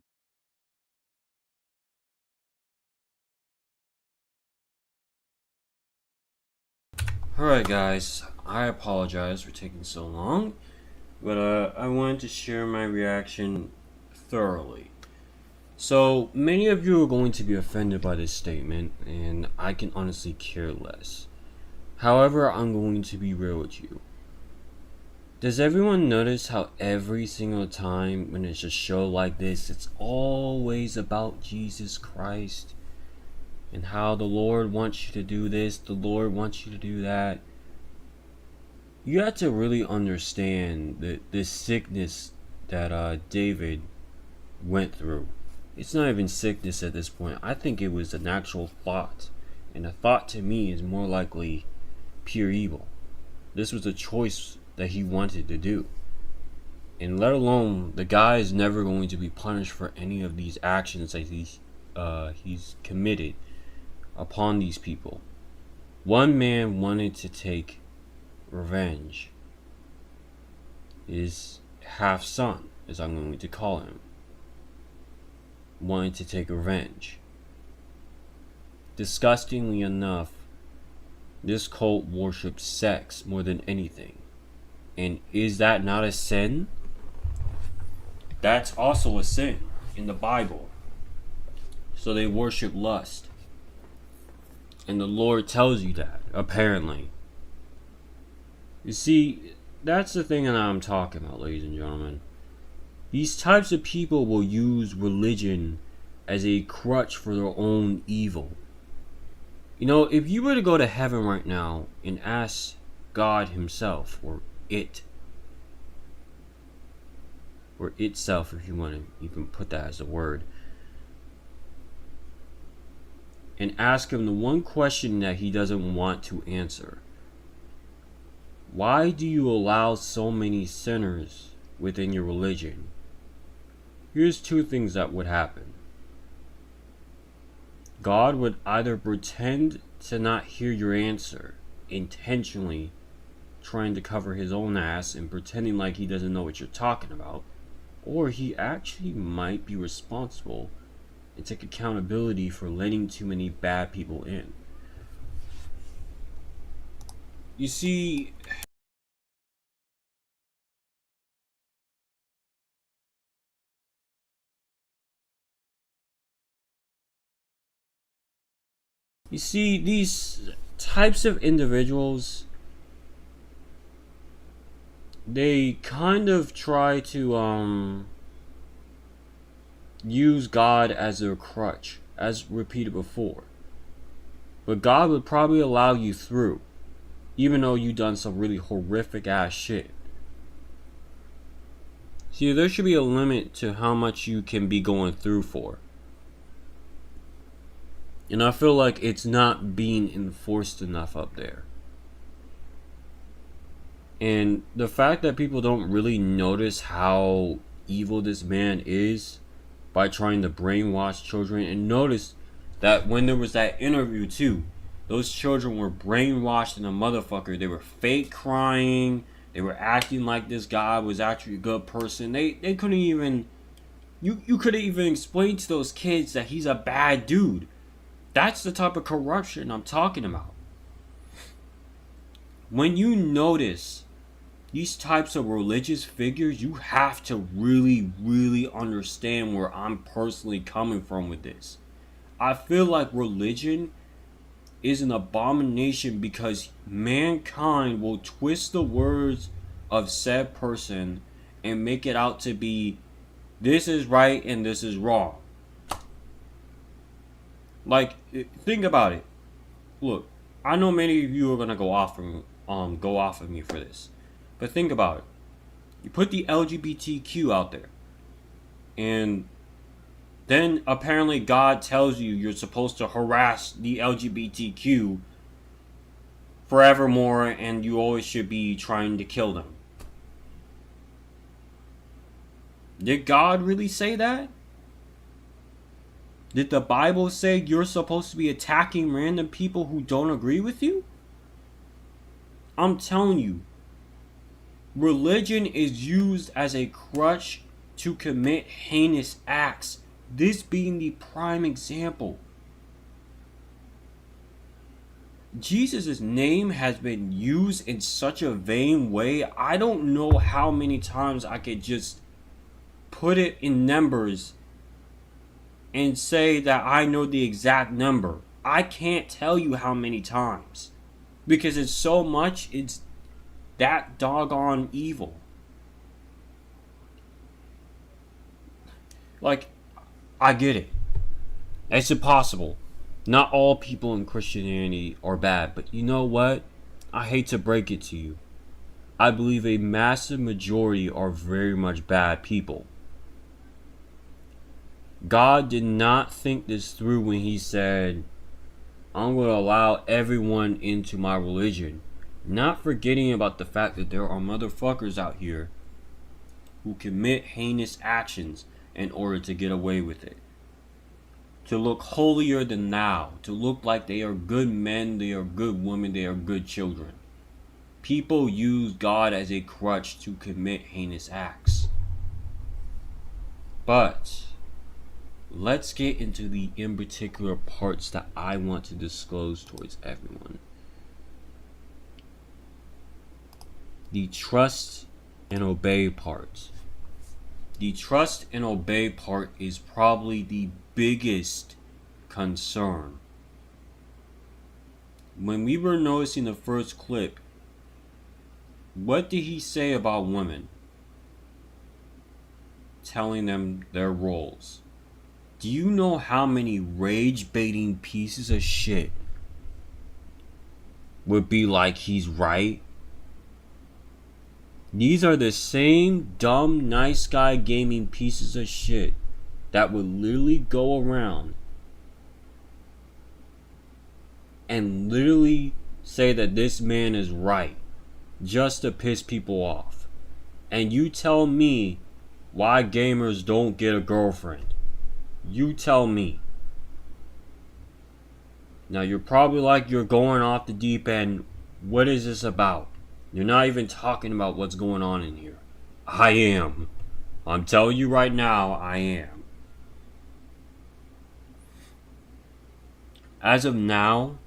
Alright guys, I apologize for taking so long, but I wanted to share my reaction thoroughly. So, many of you are going to be offended by this statement, and I can honestly care less. However, I'm going to be real with you. Does everyone notice how every single time when it's a show like this, it's always about Jesus Christ? And how the Lord wants you to do this, the Lord wants you to do that. You have to really understand the sickness that David went through. It's not even sickness at this point. I think it was an actual thought. And a thought to me is more likely pure evil. This was a choice that he wanted to do. And let alone, the guy is never going to be punished for any of these actions that he's committed upon these people. One man wanted to take revenge. His half son, as I'm going to call him, wanted to take revenge. Disgustingly enough, this cult worships sex more than anything. And is that not a sin? That's also a sin in the Bible. So they worship lust. And the Lord tells you that, apparently. You see, that's the thing that I'm talking about, ladies and gentlemen. These types of people will use religion as a crutch for their own evil. You know, if you were to go to heaven right now and ask God himself, or itself, if you want to even put that as a word, and ask him the one question that he doesn't want to answer: why do you allow so many sinners within your religion? Here's two things that would happen. God would either pretend to not hear your answer, intentionally trying to cover his own ass and pretending like he doesn't know what you're talking about, or he actually might be responsible and take accountability for letting too many bad people in. You see, these types of individuals, they kind of try to use God as their crutch, as repeated before. But God would probably allow you through, even though you done some really horrific ass shit. See, there should be a limit to how much you can be going through for. And I feel like it's not being enforced enough up there. And the fact that people don't really notice how evil this man is by trying to brainwash children. And notice that when there was that interview too, those children were brainwashed in a motherfucker. They were fake crying. They were acting like this guy was actually a good person. They couldn't even... You couldn't even explain to those kids that he's a bad dude. That's the type of corruption I'm talking about. When you notice these types of religious figures, you have to really, really understand where I'm personally coming from with this. I feel like religion is an abomination because mankind will twist the words of said person and make it out to be this is right and this is wrong. Like, think about it. Look, I know many of you are gonna go off of me for this, but think about it. You put the LGBTQ out there, and then apparently God tells you you're supposed to harass the LGBTQ forevermore, and you always should be trying to kill them. Did God really say that? Did the Bible say you're supposed to be attacking random people who don't agree with you? I'm telling you, religion is used as a crutch to commit heinous acts. This being the prime example. Jesus' name has been used in such a vain way. I don't know how many times I could just put it in numbers and say that I know the exact number. I can't tell you how many times, because it's so much. It's that doggone evil. Like, I get it. It's impossible. Not all people in Christianity are bad, but you know what? I hate to break it to you. I believe a massive majority are very much bad people. God did not think this through when he said, I'm going to allow everyone into my religion. Not forgetting about the fact that there are motherfuckers out here who commit heinous actions in order to get away with it. To look holier than thou. To look like they are good men, they are good women, they are good children. People use God as a crutch to commit heinous acts. But let's get into the in particular parts that I want to disclose towards everyone. The trust and obey part. The trust and obey part is probably the biggest concern. When we were noticing the first clip, what did he say about women? Telling them their roles. Do you know how many rage-baiting pieces of shit would be like he's right? These are the same dumb, nice guy gaming pieces of shit that would literally go around and literally say that this man is right just to piss people off. And you tell me why gamers don't get a girlfriend. You tell me. Now you're probably like, you're going off the deep end. What is this about? You're not even talking about what's going on in here. I am. I'm telling you right now, I am. As of now,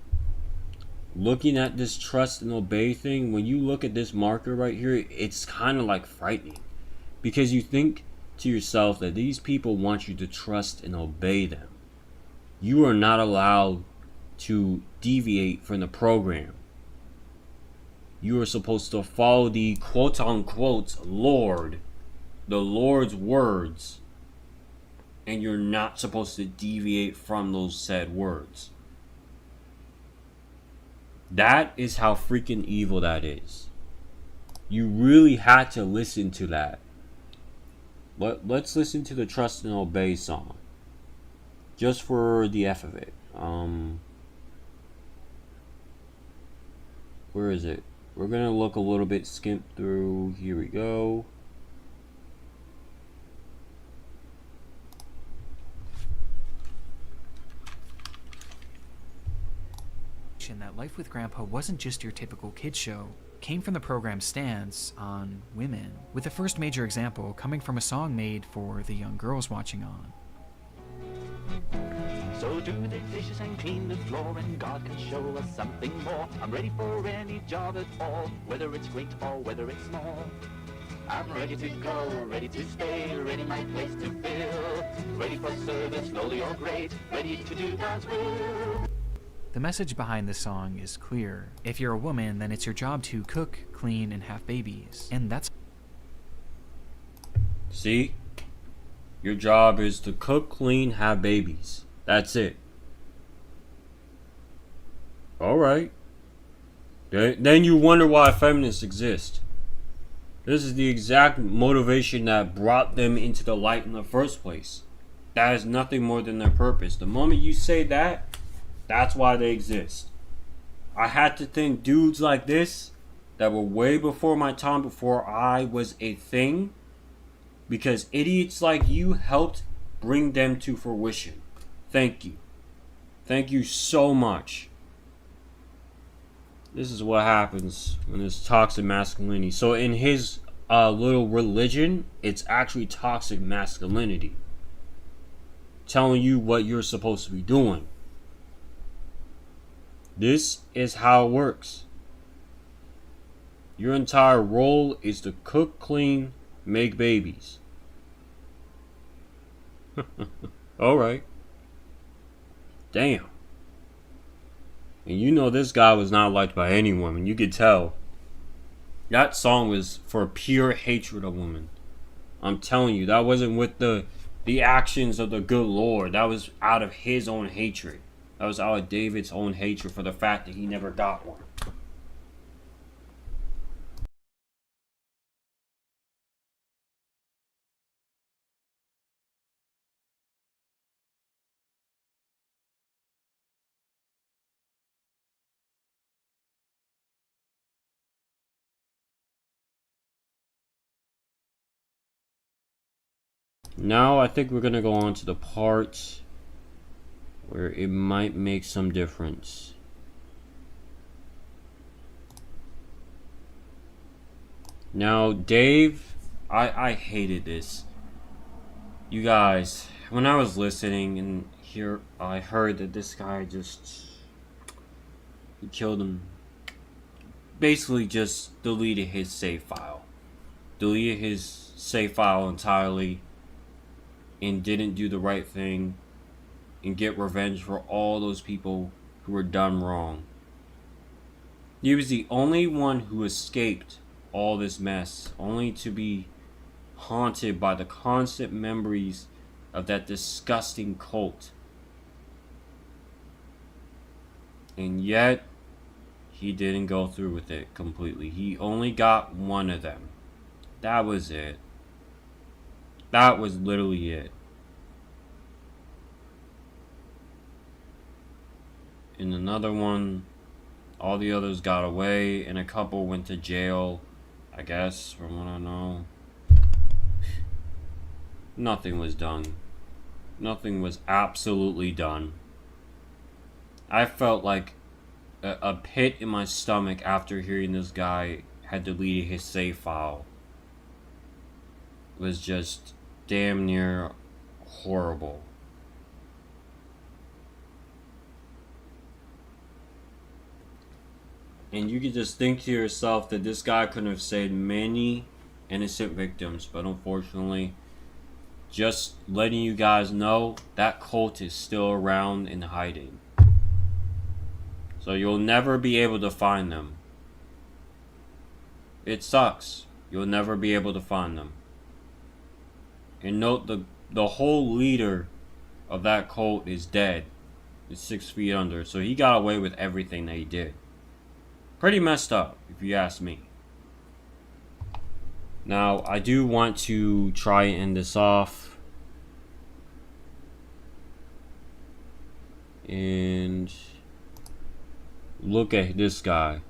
looking at this trust and obey thing, when you look at this marker right here, it's kind of like frightening. Because you think to yourself that these people want you to trust and obey them. You are not allowed to deviate from the program. You are supposed to follow the quote-unquote Lord, the Lord's words, and you're not supposed to deviate from those said words. That is how freaking evil that is. You really had to listen to that. But let's listen to the Trust and Obey song. Just for the F of it. Where is it? We're gonna look a little bit, skimp through. Here we go. That Life with Grandpa wasn't just your typical kids show, came from the program's stance on women, with the first major example coming from a song made for the young girls watching on. So do the dishes and clean the floor, and God can show us something more. I'm ready for any job at all, whether it's great or whether it's small. I'm ready to go, ready to stay, ready my place to fill. Ready for service, lowly or great, ready to do God's will. The message behind this song is clear. If you're a woman, then it's your job to cook, clean, and have babies. And that's... See? Your job is to cook, clean, have babies. That's it. Alright. Then you wonder why feminists exist. This is the exact motivation that brought them into the light in the first place. That is nothing more than their purpose. The moment you say that, that's why they exist. I had to think dudes like this that were way before my time, before I was a thing, because idiots like you helped bring them to fruition. Thank you. Thank you so much. This is what happens when there's toxic masculinity. So in his little religion, it's actually toxic masculinity. Telling you what you're supposed to be doing. This is how it works. Your entire role is to cook, clean, make babies. Alright. Damn. And you know this guy was not liked by any woman. You could tell. That song was for pure hatred of women. I'm telling you, that wasn't with the actions of the good Lord. That was out of his own hatred. That was out of David's own hatred for the fact that he never got one. Now I think we're going to go on to the part where it might make some difference. Now, Dave, I hated this. You guys, when I was listening and here I heard that this guy he killed him. Basically just deleted his save file. Deleted his save file entirely and didn't do the right thing and get revenge for all those people who were done wrong. He was the only one who escaped all this mess, only to be haunted by the constant memories of that disgusting cult. And yet, he didn't go through with it completely. He only got one of them. That was it. That was literally it. In another one, all the others got away, and a couple went to jail, I guess, from what I know. Nothing was done. Nothing was absolutely done. I felt like a pit in my stomach after hearing this guy had deleted his save file. It was just damn near horrible. And you could just think to yourself that this guy could have saved many innocent victims, but unfortunately, just letting you guys know, that cult is still around and hiding. So you'll never be able to find them. It sucks. You'll never be able to find them. And note, the whole leader of that cult is dead. He's 6 feet under. So he got away with everything that he did. Pretty messed up, if you ask me. Now, I do want to try and end this off. And look at this guy.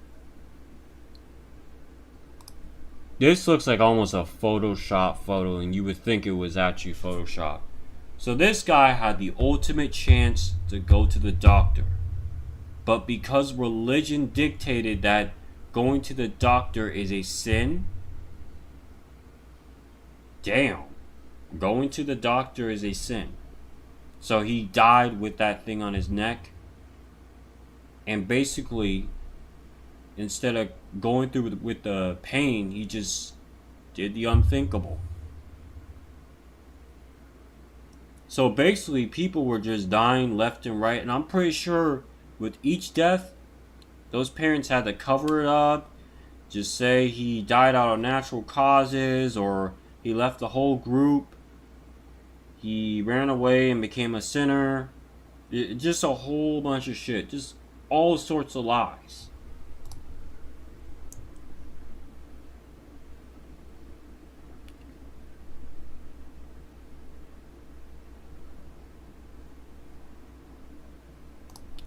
This looks like almost a Photoshop photo, and you would think it was actually Photoshop. So this guy had the ultimate chance to go to the doctor. But because religion dictated that going to the doctor is a sin, damn, going to the doctor is a sin. So he died with that thing on his neck. And basically, instead of going through with the pain, he just did the unthinkable. So basically, people were just dying left and right. And I'm pretty sure with each death, those parents had to cover it up. Just say he died out of natural causes, or he left the whole group. He ran away and became a sinner. Just a whole bunch of shit. Just all sorts of lies.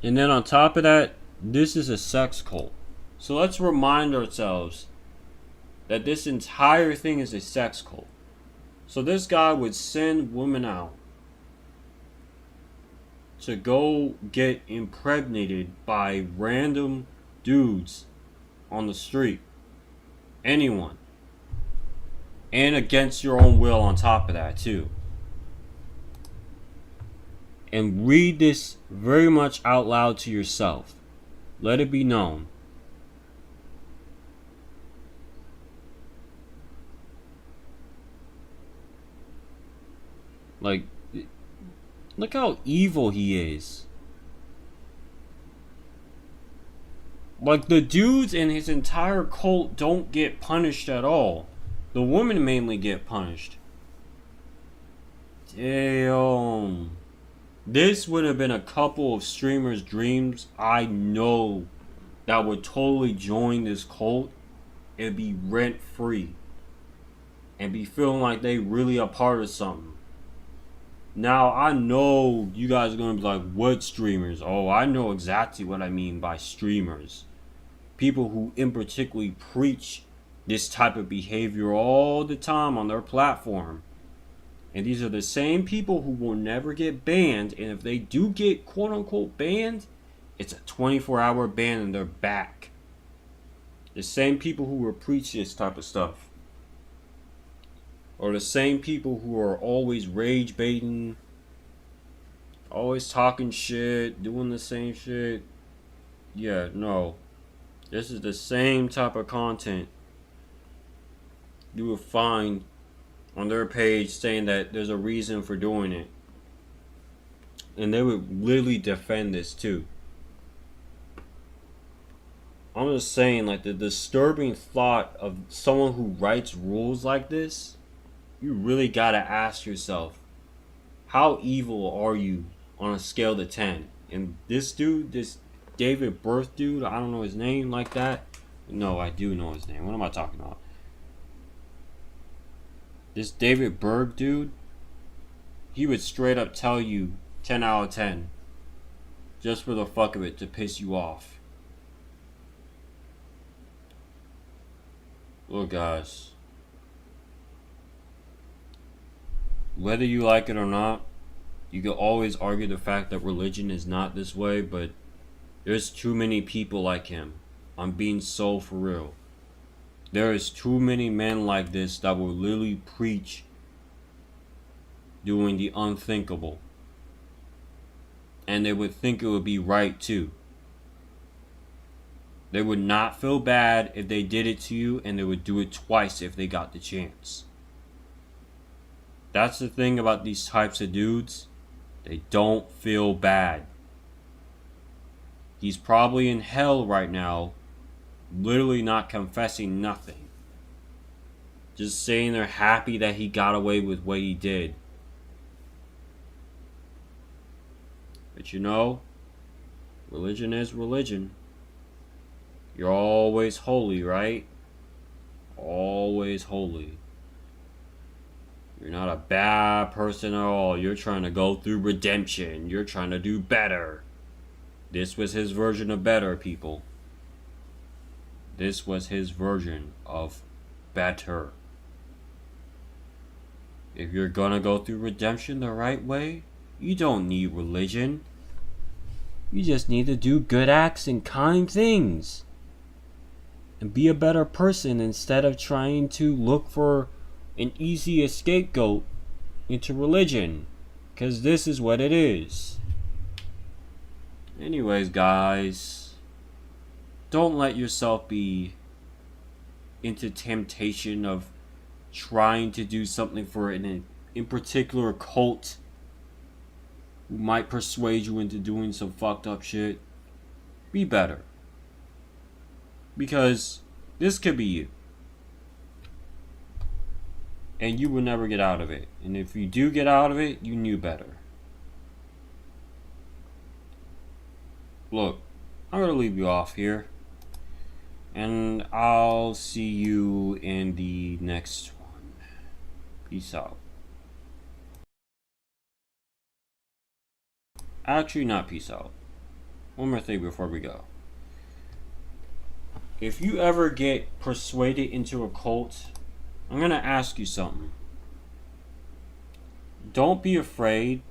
And then on top of that, this is a sex cult. So let's remind ourselves that this entire thing is a sex cult. So this guy would send women out to go get impregnated by random dudes on the street. Anyone. And against your own will on top of that too. And read this very much out loud to yourself. Let it be known. Like, look how evil he is. Like, the dudes in his entire cult don't get punished at all. The women mainly get punished. Damn. This would have been a couple of streamers' dreams, I know, that would totally join this cult and be rent free. And be feeling like they really a part of something. Now, I know you guys are going to be like, what streamers? Oh, I know exactly what I mean by streamers. People who in particular preach this type of behavior all the time on their platform. And these are the same people who will never get banned. And if they do get quote unquote banned, it's a 24-hour ban and they're back. The same people who will preach this type of stuff. Or the same people who are always rage baiting, always talking shit, doing the same shit. Yeah, no. This is the same type of content you will find on their page saying that there's a reason for doing it. And they would literally defend this too. I'm just saying, like, the disturbing thought of someone who writes rules like this, you really gotta ask yourself, how evil are you on a scale to 10? And this dude, this David Birth dude, I don't know his name like that. No, I do know his name. What am I talking about? This David Berg dude, he would straight up tell you 10 out of 10. Just for the fuck of it, to piss you off. Look, guys. Whether you like it or not, you can always argue the fact that religion is not this way, but there's too many people like him. I'm being so for real. There is too many men like this that will literally preach doing the unthinkable. And they would think it would be right too. They would not feel bad if they did it to you, and they would do it twice if they got the chance. That's the thing about these types of dudes. They don't feel bad. He's probably in hell right now, literally not confessing nothing. Just saying they're happy that he got away with what he did. But you know, religion is religion. You're always holy, right? Always holy. You're not a bad person at all. You're trying to go through redemption. You're trying to do better. This was his version of better, people. This was his version of better. If you're gonna go through redemption the right way, you don't need religion. You just need to do good acts and kind things. And be a better person instead of trying to look for an easy scapegoat into religion. Because this is what it is. Anyways, guys, don't let yourself be into temptation of trying to do something for an in particular cult who might persuade you into doing some fucked up shit. Be better. Because this could be you. And you will never get out of it. And if you do get out of it, you knew better. Look, I'm going to leave you off here. And I'll see you in the next one. Peace out. Actually, not peace out. One more thing before we go. If you ever get persuaded into a cult, I'm going to ask you something. Don't be afraid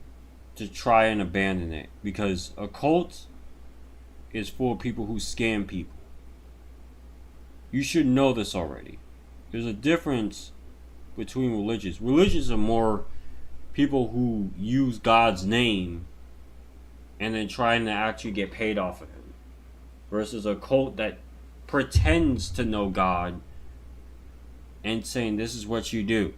to try and abandon it, because a cult is full of people who scam people. You should know this already. There's a difference between religions. Religions are more people who use God's name and then trying to actually get paid off of him. versus a cult that pretends to know God and saying this is what you do.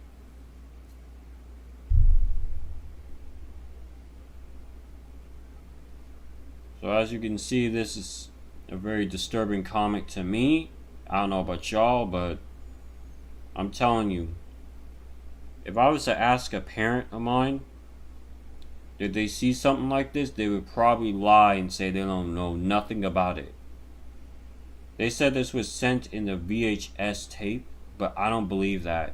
So as you can see, this is a very disturbing comic to me. I don't know about y'all, but I'm telling you, if I was to ask a parent of mine, did they see something like this, they would probably lie and say they don't know nothing about it. They said this was sent in the VHS tape, but I don't believe that.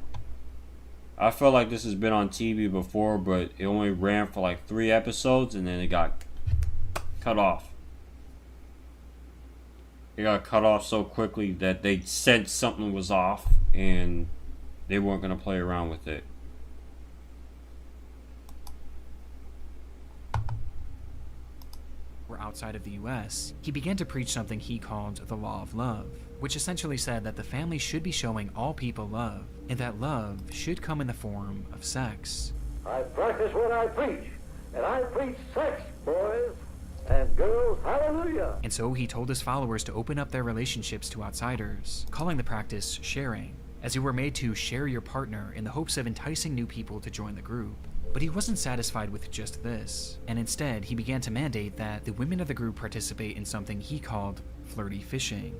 I feel like this has been on TV before, but it only ran for like 3 episodes and then it got cut off. It got cut off so quickly that they said something was off and they weren't going to play around with it. Outside of the US, he began to preach something he called the law of love, which essentially said that the family should be showing all people love, and that love should come in the form of sex. I practice what I preach, and I preach sex, boys and girls, hallelujah. And so he told his followers to open up their relationships to outsiders, calling the practice sharing, as you were made to share your partner in the hopes of enticing new people to join the group. But he wasn't satisfied with just this, and instead he began to mandate that the women of the group participate in something he called flirty fishing.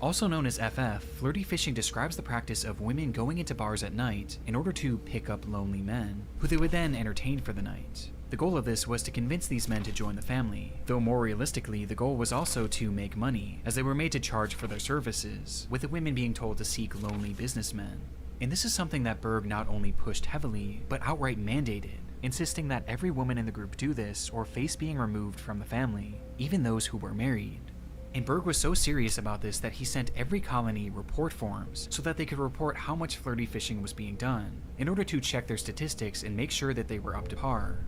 Also known as FF, flirty fishing describes the practice of women going into bars at night in order to pick up lonely men, who they would then entertain for the night. The goal of this was to convince these men to join the family, though more realistically the goal was also to make money, as they were made to charge for their services, with the women being told to seek lonely businessmen. And this is something that Berg not only pushed heavily, but outright mandated, insisting that every woman in the group do this or face being removed from the family, even those who were married. And Berg was so serious about this that he sent every colony report forms so that they could report how much flirty fishing was being done, in order to check their statistics and make sure that they were up to par.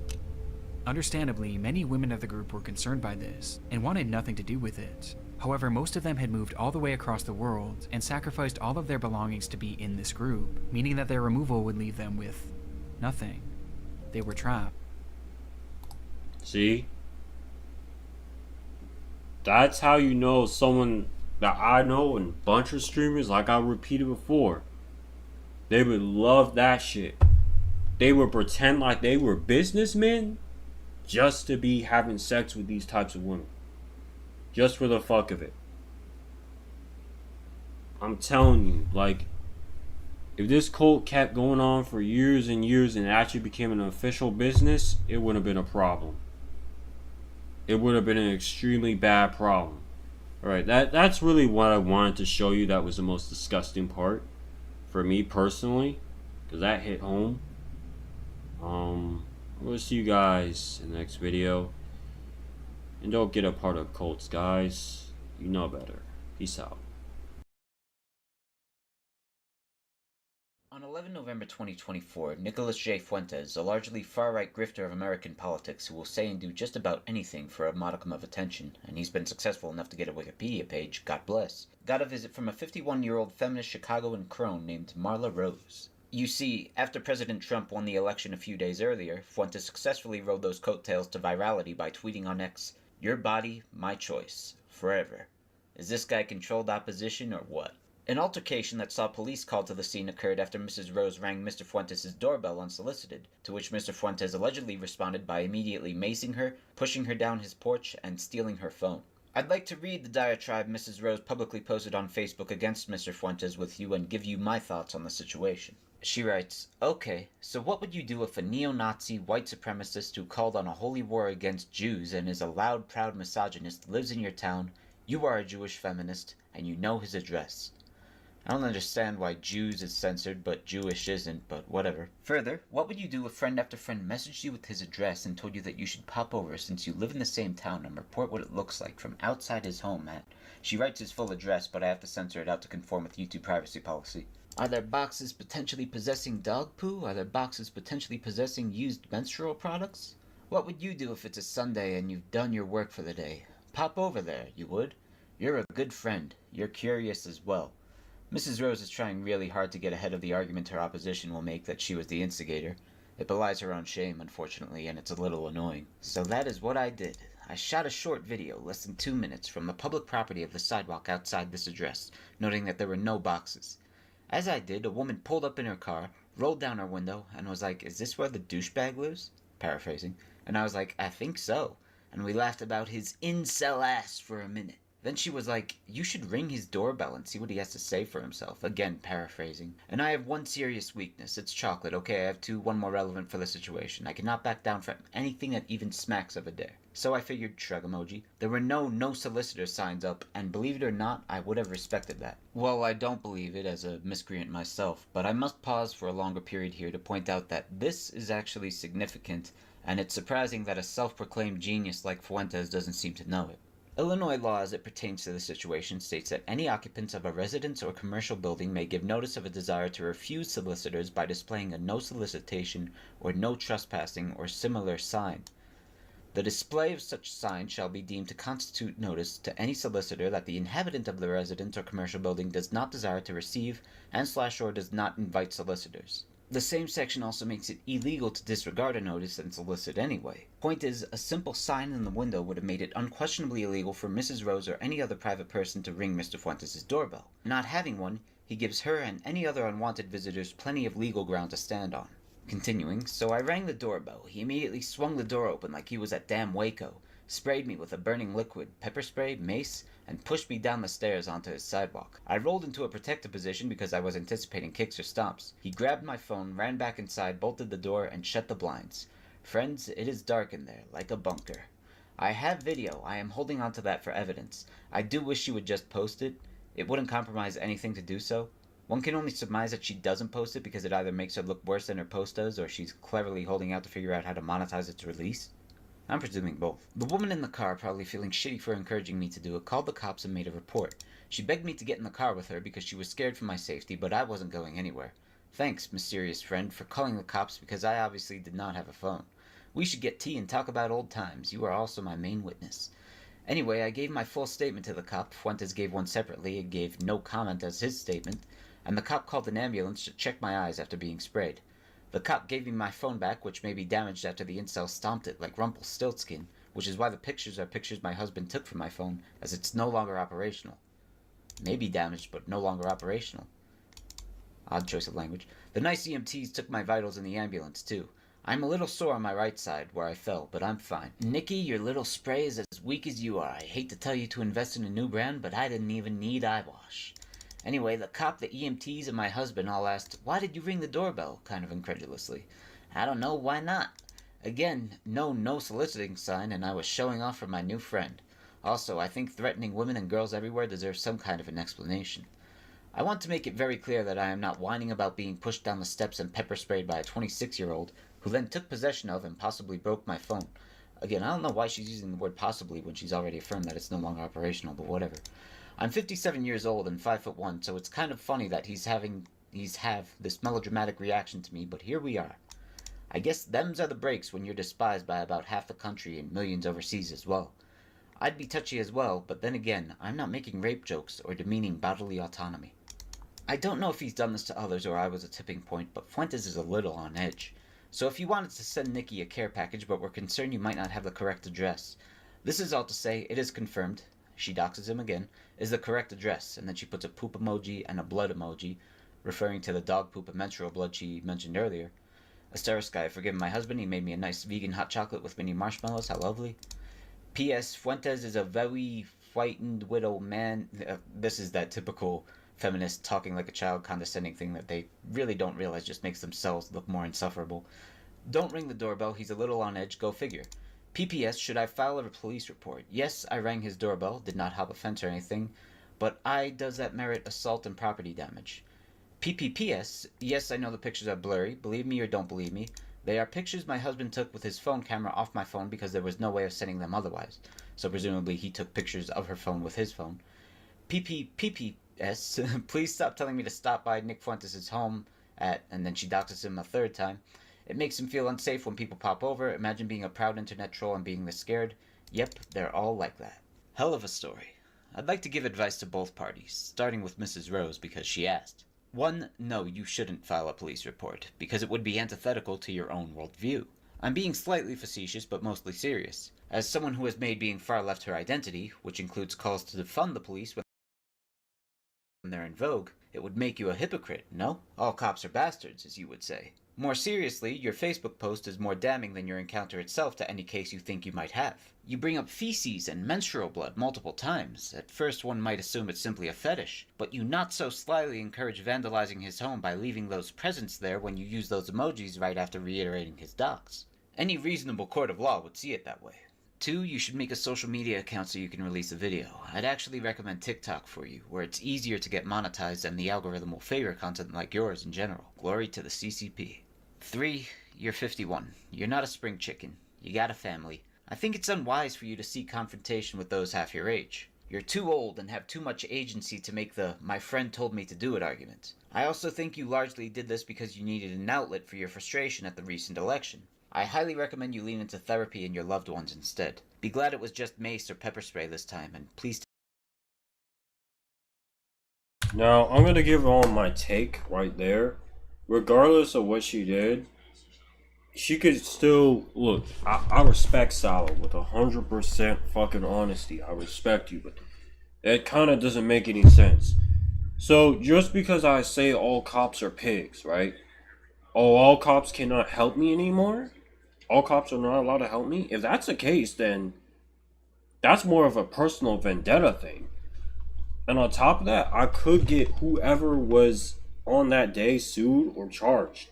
Understandably, many women of the group were concerned by this, and wanted nothing to do with it. However, most of them had moved all the way across the world and sacrificed all of their belongings to be in this group, meaning that their removal would leave them with nothing. They were trapped. See? That's how you know someone that I know and a bunch of streamers, like I repeated before, they would love that shit. They would pretend like they were businessmen just to be having sex with these types of women. Just for the fuck of it. I'm telling you, like, if this cult kept going on for years and years and actually became an official business, it would have been a problem. It would have been an extremely bad problem. Alright, that's really what I wanted to show you. That was the most disgusting part for me personally, because that hit home. We'll see you guys in the next video. And don't get a part of cults, guys. You know better. Peace out. On 11 November 2024, Nicholas J. Fuentes, a largely far-right grifter of American politics who will say and do just about anything for a modicum of attention, and he's been successful enough to get a Wikipedia page, God bless, got a visit from a 51-year-old feminist Chicagoan crone named Marla Rose. You see, after President Trump won the election a few days earlier, Fuentes successfully rode those coattails to virality by tweeting on X, "Your body, my choice. Forever." Is this guy controlled opposition or what? An altercation that saw police called to the scene occurred after Mrs. Rose rang Mr. Fuentes' doorbell unsolicited, to which Mr. Fuentes allegedly responded by immediately macing her, pushing her down his porch, and stealing her phone. I'd like to read the diatribe Mrs. Rose publicly posted on Facebook against Mr. Fuentes with you and give you my thoughts on the situation. She writes, "Okay, so what would you do if a neo-Nazi white supremacist who called on a holy war against Jews and is a loud, proud misogynist lives in your town, you are a Jewish feminist, and you know his address?" I don't understand why Jews is censored, but Jewish isn't, but whatever. Further, what would you do if friend after friend messaged you with his address and told you that you should pop over since you live in the same town and report what it looks like from outside his home at? She writes his full address, but I have to censor it out to conform with YouTube privacy policy. Are there boxes potentially possessing dog poo? Are there boxes potentially possessing used menstrual products? What would you do if it's a Sunday and you've done your work for the day? Pop over there, you would. You're a good friend. You're curious as well. Mrs. Rose is trying really hard to get ahead of the argument her opposition will make that she was the instigator. It belies her own shame, unfortunately, and it's a little annoying. So that is what I did. I shot a short video, less than 2 minutes, from the public property of the sidewalk outside this address, noting that there were no boxes. As I did, a woman pulled up in her car, rolled down her window, and was like, "Is this where the douchebag lives?" Paraphrasing. And I was like, "I think so." And we laughed about his incel ass for a minute. Then she was like, "You should ring his doorbell and see what he has to say for himself." Again, paraphrasing. And I have one serious weakness. It's chocolate. Okay, I have two, one more relevant for the situation. I cannot back down from anything that even smacks of a dare. So I figured, shrug emoji. There were no solicitor signs up, and believe it or not, I would have respected that. Well, I don't believe it as a miscreant myself, but I must pause for a longer period here to point out that this is actually significant, and it's surprising that a self-proclaimed genius like Fuentes doesn't seem to know it. Illinois law as it pertains to the situation states that any occupants of a residence or commercial building may give notice of a desire to refuse solicitors by displaying a no solicitation or no trespassing or similar sign. The display of such sign shall be deemed to constitute notice to any solicitor that the inhabitant of the residence or commercial building does not desire to receive and/or does not invite solicitors. The same section also makes it illegal to disregard a notice and solicit anyway. Point is, a simple sign in the window would have made it unquestionably illegal for Mrs. Rose or any other private person to ring Mr. Fuentes' doorbell. Not having one, he gives her and any other unwanted visitors plenty of legal ground to stand on. Continuing, so I rang the doorbell. He immediately swung the door open like he was at damn Waco, sprayed me with a burning liquid, pepper spray, mace, and pushed me down the stairs onto his sidewalk. I rolled into a protective position because I was anticipating kicks or stomps. He grabbed my phone, ran back inside, bolted the door, and shut the blinds. Friends, it is dark in there, like a bunker. I have video. I am holding on to that for evidence. I do wish she would just post it. It wouldn't compromise anything to do so. One can only surmise that she doesn't post it because it either makes her look worse than her post does, or she's cleverly holding out to figure out how to monetize its release. I'm presuming both. The woman in the car, probably feeling shitty for encouraging me to do it, called the cops and made a report. She begged me to get in the car with her because she was scared for my safety, but I wasn't going anywhere. Thanks, mysterious friend, for calling the cops because I obviously did not have a phone. We should get tea and talk about old times. You are also my main witness. Anyway, I gave my full statement to the cop. Fuentes gave one separately and gave no comment as his statement, and the cop called an ambulance to check my eyes after being sprayed. The cop gave me my phone back, which may be damaged after the incel stomped it like Rumpelstiltskin, which is why the pictures are pictures my husband took from my phone, as it's no longer operational. Maybe damaged, but no longer operational. Odd choice of language. The nice EMTs took my vitals in the ambulance, too. I'm a little sore on my right side, where I fell, but I'm fine. Nikki, your little spray is as weak as you are. I hate to tell you to invest in a new brand, but I didn't even need eyewash. Anyway, the cop, the EMTs, and my husband all asked, "Why did you ring the doorbell?" kind of incredulously. I don't know, why not? Again, no soliciting sign, and I was showing off for my new friend. Also, I think threatening women and girls everywhere deserves some kind of an explanation. I want to make it very clear that I am not whining about being pushed down the steps and pepper sprayed by a 26-year-old, who then took possession of and possibly broke my phone. Again, I don't know why she's using the word possibly when she's already affirmed that it's no longer operational, but whatever. I'm 57 years old and 5'1", so it's kind of funny that he's have this melodramatic reaction to me, but here we are. I guess them's are the breaks when you're despised by about half the country and millions overseas as well. I'd be touchy as well, but then again, I'm not making rape jokes or demeaning bodily autonomy. I don't know if he's done this to others or I was a tipping point, but Fuentes is a little on edge. So if you wanted to send Nikki a care package but were concerned you might not have the correct address, this is all to say it is confirmed. She doxes him again, is the correct address, and then she puts a poop emoji and a blood emoji, referring to the dog poop and menstrual blood she mentioned earlier. Asterisk, I have forgiven my husband, he made me a nice vegan hot chocolate with mini marshmallows, how lovely. P.S. Fuentes is a very frightened widow man. This is that typical feminist talking like a child condescending thing that they really don't realize just makes themselves look more insufferable. Don't ring the doorbell, he's a little on edge, go figure. PPS, should I file a police report? Yes, I rang his doorbell, did not hop a fence or anything, but does that merit assault and property damage? PPPS, yes, I know the pictures are blurry, believe me or don't believe me. They are pictures my husband took with his phone camera off my phone because there was no way of sending them otherwise. So presumably he took pictures of her phone with his phone. PPPS, please stop telling me to stop by Nick Fuentes' home and then she doxes him a third time. It makes him feel unsafe when people pop over. Imagine being a proud internet troll and being this scared. Yep, they're all like that. Hell of a story. I'd like to give advice to both parties, starting with Mrs. Rose because she asked. 1. No, you shouldn't file a police report, because it would be antithetical to your own worldview. I'm being slightly facetious, but mostly serious. As someone who has made being far left her identity, which includes calls to defund the police when they're in vogue, it would make you a hypocrite, no? All cops are bastards, as you would say. More seriously, your Facebook post is more damning than your encounter itself to any case you think you might have. You bring up feces and menstrual blood multiple times. At first one might assume it's simply a fetish, but you not so slyly encourage vandalizing his home by leaving those presents there when you use those emojis right after reiterating his docs. Any reasonable court of law would see it that way. 2, you should make a social media account so you can release a video. I'd actually recommend TikTok for you, where it's easier to get monetized and the algorithm will favor content like yours in general. Glory to the CCP. 3, you're 51. You're not a spring chicken. You got a family. I think it's unwise for you to seek confrontation with those half your age. You're too old and have too much agency to make the "my friend told me to do it" argument. I also think you largely did this because you needed an outlet for your frustration at the recent election. I highly recommend you lean into therapy and your loved ones instead. Be glad it was just mace or pepper spray this time, and please. Now, I'm going to give on my take right there. Regardless of what she did, she could still, look, I respect Salah with 100% fucking honesty. I respect you, but that kind of doesn't make any sense. So, just because I say all cops are pigs, right? Oh, all cops cannot help me anymore? All cops are not allowed to help me? If that's the case, then that's more of a personal vendetta thing. And on top of that, I could get whoever was on that day sued or charged.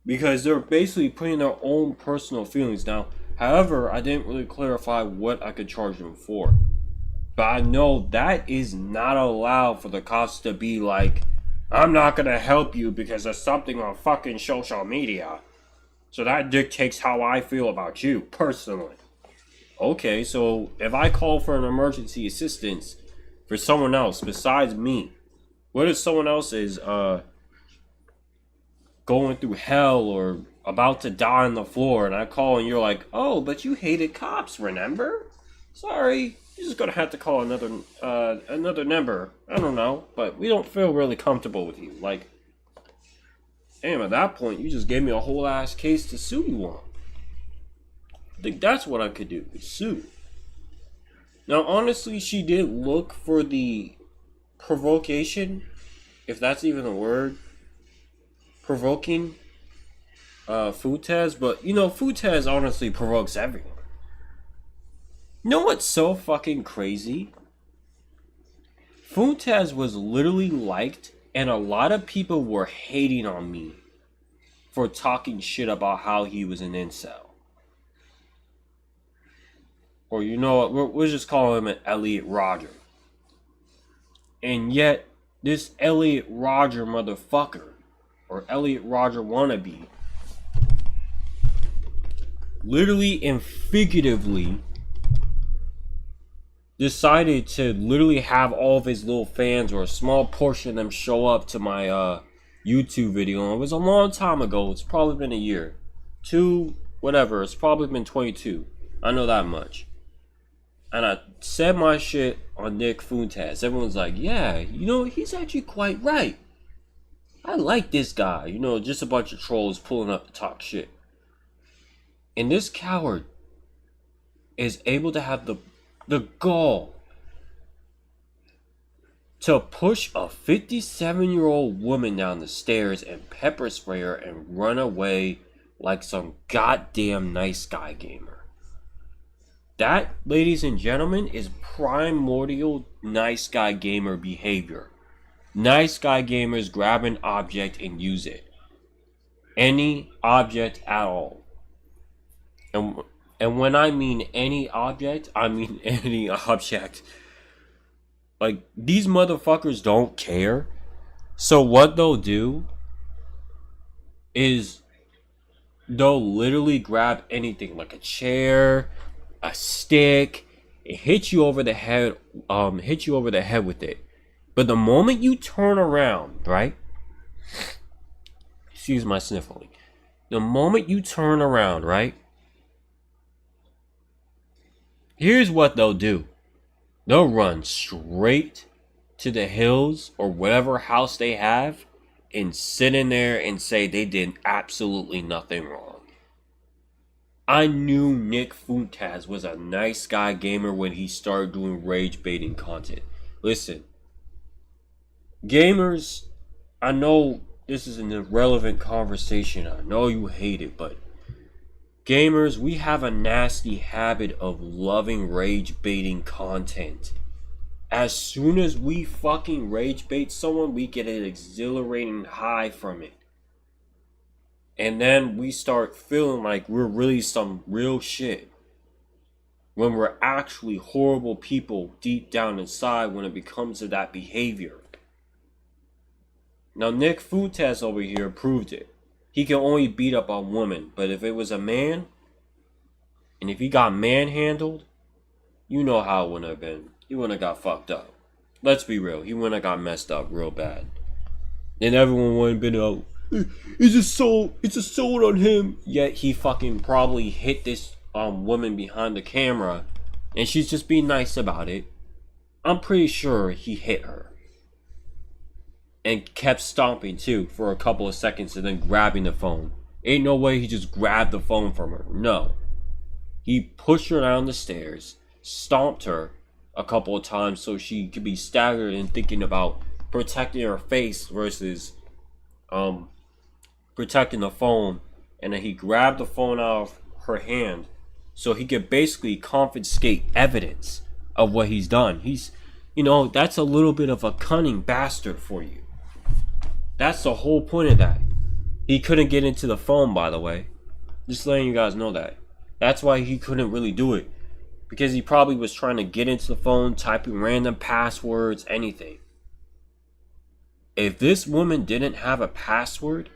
Because they're basically putting their own personal feelings down. However, I didn't really clarify what I could charge them for. But I know that is not allowed for the cops to be like, I'm not going to help you because there's something on fucking social media. So that dictates how I feel about you, personally. Okay, so if I call for an emergency assistance for someone else besides me, what if someone else is going through hell or about to die on the floor and I call and you're like, oh, but you hated cops, remember? Sorry, you're just going to have to call another number. I don't know, but we don't feel really comfortable with you. Like, damn, at that point, you just gave me a whole ass case to sue you on. I think that's what I could do, is sue. Now, honestly, she did look for the provocation, if that's even a word, provoking Futez, but, you know, Futez honestly provokes everyone. You know what's so fucking crazy? Futez was literally liked, and a lot of people were hating on me for talking shit about how he was an incel. Or you know what, we'll just call him an Elliot Rodger. And yet, this Elliot Rodger motherfucker, or Elliot Rodger wannabe, literally and figuratively decided to literally have all of his little fans, or a small portion of them, show up to my YouTube video. It was a long time ago. It's probably been a year. 2, whatever. It's probably been 22. I know that much. And I said my shit on Nick Fuentes. Everyone's like, yeah, you know, he's actually quite right. I like this guy. You know, just a bunch of trolls pulling up to talk shit. And this coward is able to have the gall to push a 57-year-old woman down the stairs and pepper spray her and run away like some goddamn nice guy gamer. That, ladies and gentlemen, is primordial nice guy gamer behavior. Nice guy gamers grab an object and use it. Any object at all. And when I mean any object, I mean any object. Like, these motherfuckers don't care. So what they'll do is they'll literally grab anything, like a chair, a stick, and hit you over the head with it. But the moment you turn around, right? Excuse my sniffling. The moment you turn around, right? Here's what they'll do. They'll run straight to the hills or whatever house they have and sit in there and say they did absolutely nothing wrong. I knew Nick Fuentes was a nice guy gamer when he started doing rage baiting content. Listen, gamers, I know this is an irrelevant conversation. I know you hate it, but gamers, we have a nasty habit of loving rage baiting content. As soon as we fucking rage bait someone, we get an exhilarating high from it. And then we start feeling like we're really some real shit. When we're actually horrible people deep down inside when it comes to that behavior. Now Nick Fuentes over here proved it. He can only beat up on women. But if it was a man, and if he got manhandled, you know how it wouldn't have been. He wouldn't have got fucked up. Let's be real. He wouldn't have got messed up real bad. And everyone wouldn't have been, oh, it's assault on him. Yet he fucking probably hit this woman behind the camera. And she's just being nice about it. I'm pretty sure he hit her. And kept stomping too for a couple of seconds and then grabbing the phone. Ain't no way he just grabbed the phone from her. No. He pushed her down the stairs, stomped her a couple of times so she could be staggered and thinking about protecting her face versus protecting the phone. And then he grabbed the phone out of her hand so he could basically confiscate evidence of what he's done. He's, you know, that's a little bit of a cunning bastard for you. That's the whole point of that. He couldn't get into the phone, by the way. Just letting you guys know that. That's why he couldn't really do it. Because he probably was trying to get into the phone, typing random passwords, anything. If this woman didn't have a password,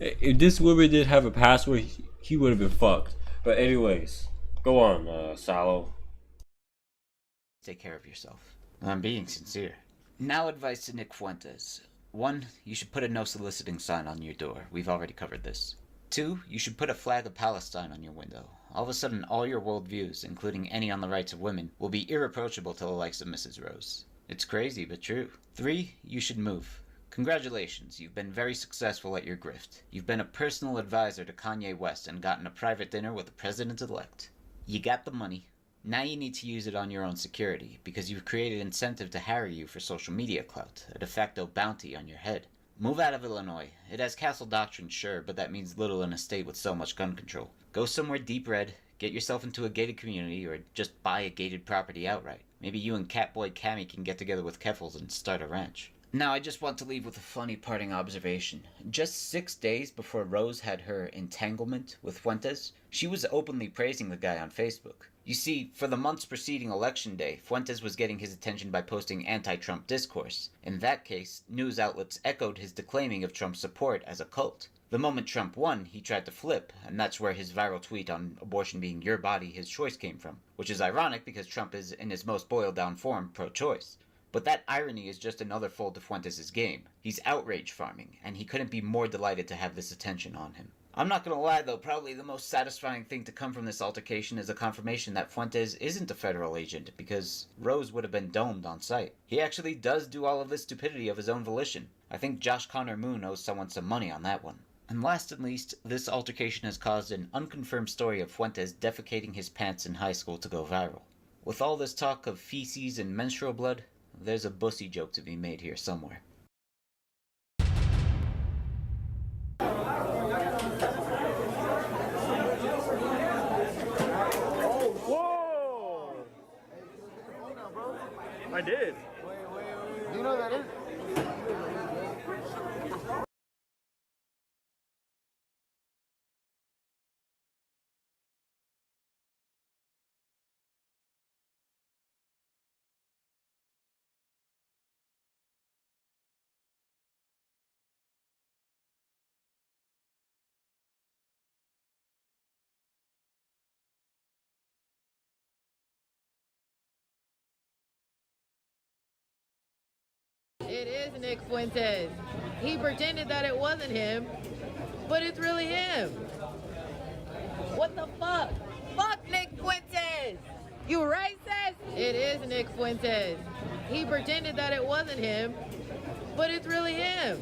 he would have been fucked. But anyways, go on, Salo. Take care of yourself. I'm being sincere. Now advice to Nick Fuentes. 1. You should put a no soliciting sign on your door. We've already covered this. 2. You should put a flag of Palestine on your window. All of a sudden, all your worldviews, including any on the rights of women, will be irreproachable to the likes of Mrs. Rose. It's crazy, but true. 3. You should move. Congratulations, you've been very successful at your grift. You've been a personal advisor to Kanye West and gotten a private dinner with the president-elect. You got the money. Now you need to use it on your own security, because you've created incentive to harry you for social media clout, a de facto bounty on your head. Move out of Illinois. It has castle doctrine, sure, but that means little in a state with so much gun control. Go somewhere deep red, get yourself into a gated community, or just buy a gated property outright. Maybe you and Catboy Cammy can get together with Keffels and start a ranch. Now, I just want to leave with a funny parting observation. Just 6 days before Rose had her entanglement with Fuentes, she was openly praising the guy on Facebook. You see, for the months preceding Election Day, Fuentes was getting his attention by posting anti-Trump discourse. In that case, news outlets echoed his declaiming of Trump's support as a cult. The moment Trump won, he tried to flip, and that's where his viral tweet on abortion being your body, his choice came from. Which is ironic because Trump is, in his most boiled down form, pro-choice. But that irony is just another fold to Fuentes' game. He's outrage farming, and he couldn't be more delighted to have this attention on him. I'm not gonna lie though, probably the most satisfying thing to come from this altercation is a confirmation that Fuentes isn't a federal agent, because Rose would have been domed on sight. He actually does do all of this stupidity of his own volition. I think Josh Connor Moon owes someone some money on that one. And last and least, this altercation has caused an unconfirmed story of Fuentes defecating his pants in high school to go viral. With all this talk of feces and menstrual blood, there's a bussy joke to be made here somewhere. I did. Do you know that is? It is Nick Fuentes. He pretended that it wasn't him, but it's really him. What the fuck? Fuck Nick Fuentes! You racist? It is Nick Fuentes. He pretended that it wasn't him, but it's really him.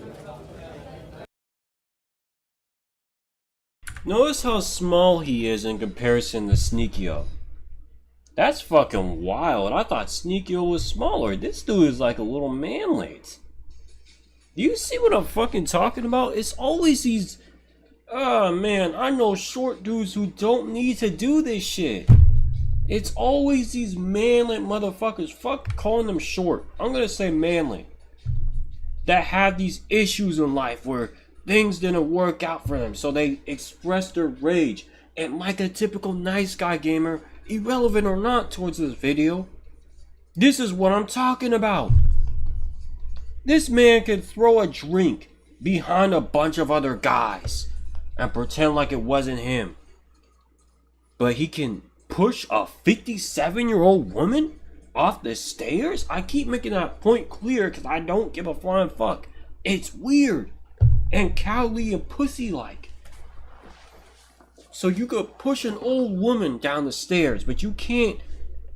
Notice how small he is in comparison to Sneakio. That's fucking wild. I thought Sneakio was smaller. This dude is like a little manlet. Do you see what I'm fucking talking about? It's always these... Oh man, I know short dudes who don't need to do this shit. It's always these manlet motherfuckers. Fuck calling them short. I'm gonna say manlet. That have these issues in life where things didn't work out for them, so they express their rage. And like a typical nice guy gamer, irrelevant or not towards this video, this is what I'm talking about. This man could throw a drink behind a bunch of other guys and pretend like it wasn't him. But he can push a 57-year-old woman off the stairs? I keep making that point clear because I don't give a flying fuck. It's weird and cowardly and pussy-like. So you could push an old woman down the stairs, but you can't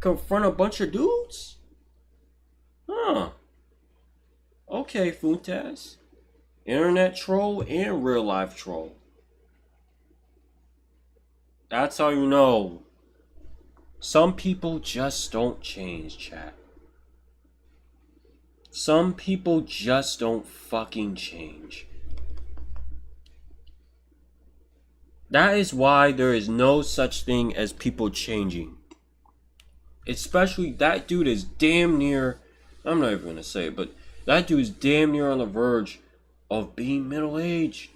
confront a bunch of dudes? Huh. Okay, Fuentes. Internet troll and real life troll. That's how you know. Some people just don't change, chat. Some people just don't fucking change. That is why there is no such thing as people changing. Especially that dude is damn near, I'm not even gonna say it, but that dude is damn near on the verge of being middle-aged.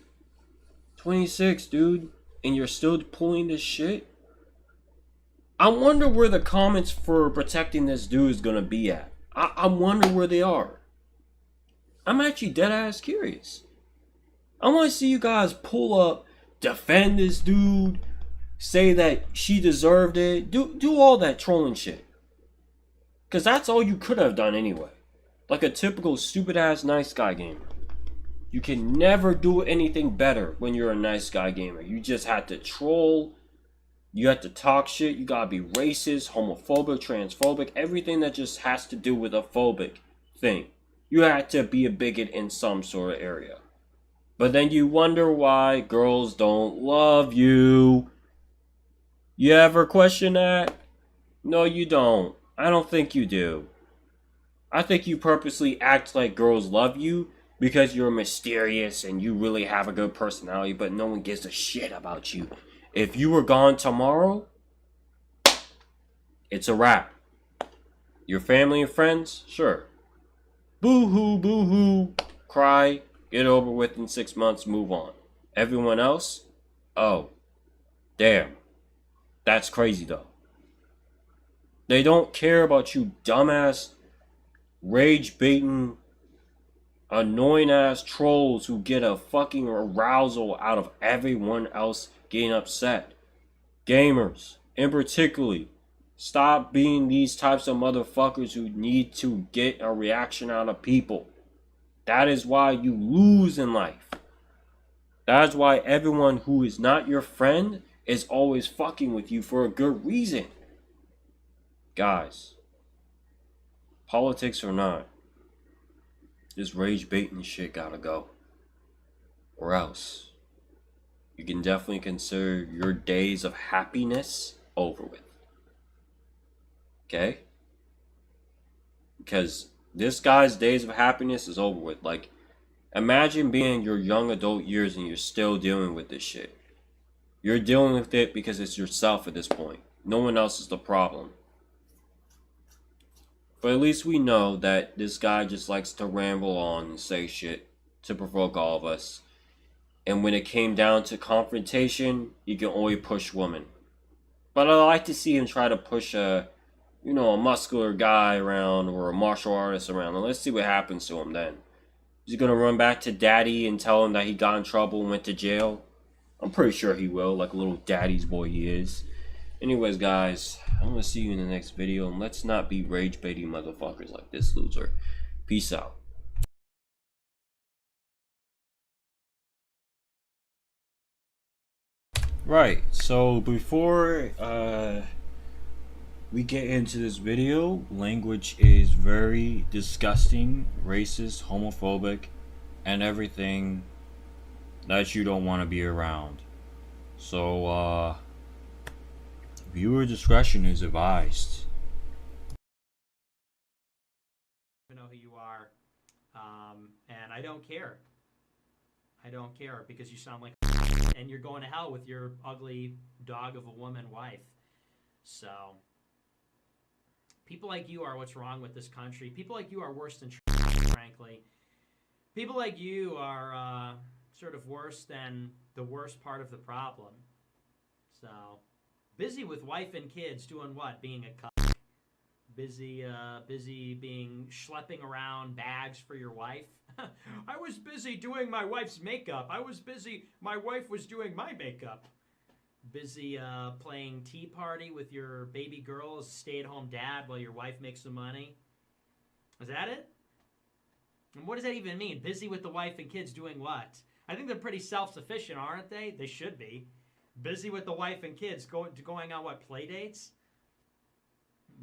26, dude, and you're still pulling this shit? I wonder where the comments for protecting this dude is gonna be at. I wonder where they are. I'm actually dead ass curious. I want to see you guys pull up, defend this dude, say that she deserved it, do all that trolling shit. Cause that's all you could have done anyway. Like a typical stupid ass nice guy gamer. You can never do anything better when you're a nice guy gamer. You just have to troll. You have to talk shit. You gotta be racist, homophobic, transphobic, everything that just has to do with a phobic thing. You have to be a bigot in some sort of area. But then you wonder why girls don't love you. You ever question that? No, you don't. I don't think you do. I think you purposely act like girls love you because you're mysterious and you really have a good personality, but no one gives a shit about you. If you were gone tomorrow, it's a wrap. Your family and friends? Sure. Boo-hoo, boo-hoo. Cry, get over with in 6 months, move on. Everyone else? Oh. Damn. That's crazy though. They don't care about you dumbass, rage-baiting, annoying-ass trolls who get a fucking arousal out of everyone else getting upset. Gamers, in particularly, stop being these types of motherfuckers who need to get a reaction out of people. That is why you lose in life. That is why everyone who is not your friend is always fucking with you for a good reason. Guys, politics or not, this rage baiting shit gotta go. Or else, you can definitely consider your days of happiness over with. Okay? Because this guy's days of happiness is over with. Like, imagine being in your young adult years and you're still dealing with this shit. You're dealing with it because it's yourself at this point. No one else is the problem. But at least we know that this guy just likes to ramble on and say shit to provoke all of us. And when it came down to confrontation, he can only push women. But I like to see him try to push a muscular guy around or a martial artist around. And let's see what happens to him then. Is he going to run back to daddy and tell him that he got in trouble and went to jail? I'm pretty sure he will, like a little daddy's boy he is. Anyways, guys, I'm going to see you in the next video. And let's not be rage-baiting motherfuckers like this loser. Peace out. Right, so before we get into this video, language is very disgusting, racist, homophobic, and everything that you don't want to be around. So, viewer discretion is advised. I know who you are, and I don't care. I don't care because you sound like and you're going to hell with your ugly dog of a woman wife. So, people like you are what's wrong with this country. People like you are worse than frankly. People like you are sort of worse than the worst part of the problem. So, busy with wife and kids doing what? Being a cuck. Busy being schlepping around bags for your wife. I was busy doing my wife's makeup. My wife was doing my makeup. Busy playing tea party with your baby girl as stay-at-home dad while your wife makes some money. Is that it? And what does that even mean? Busy with the wife and kids doing what? I think they're pretty self-sufficient, aren't they? They should be. Busy with the wife and kids going on what, play dates?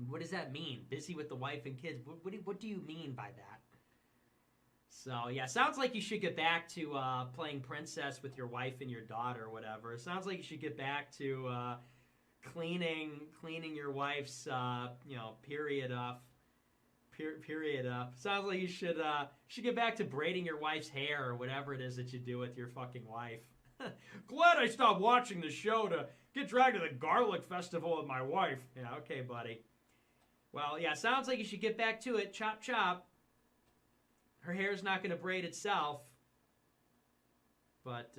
What does that mean? Busy with the wife and kids. What do you mean by that? So, yeah, sounds like you should get back to playing princess with your wife and your daughter or whatever. It sounds like you should get back to cleaning your wife's, period up. Sounds like you should get back to braiding your wife's hair or whatever it is that you do with your fucking wife. Glad I stopped watching the show to get dragged to the garlic festival with my wife. Yeah, okay, buddy. Well, yeah, sounds like you should get back to it. Chop, chop. Her hair's not going to braid itself. But,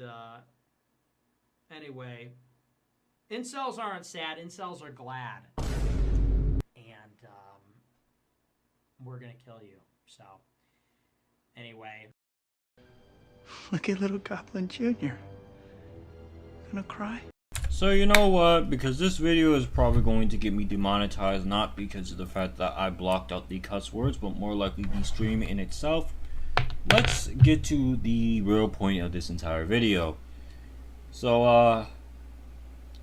anyway. Incels aren't sad. Incels are glad. And, we're going to kill you. So, anyway. Look at little Goblin Jr. Gonna cry? So you know what, because this video is probably going to get me demonetized, not because of the fact that I blocked out the cuss words, but more likely the stream in itself. Let's get to the real point of this entire video. So,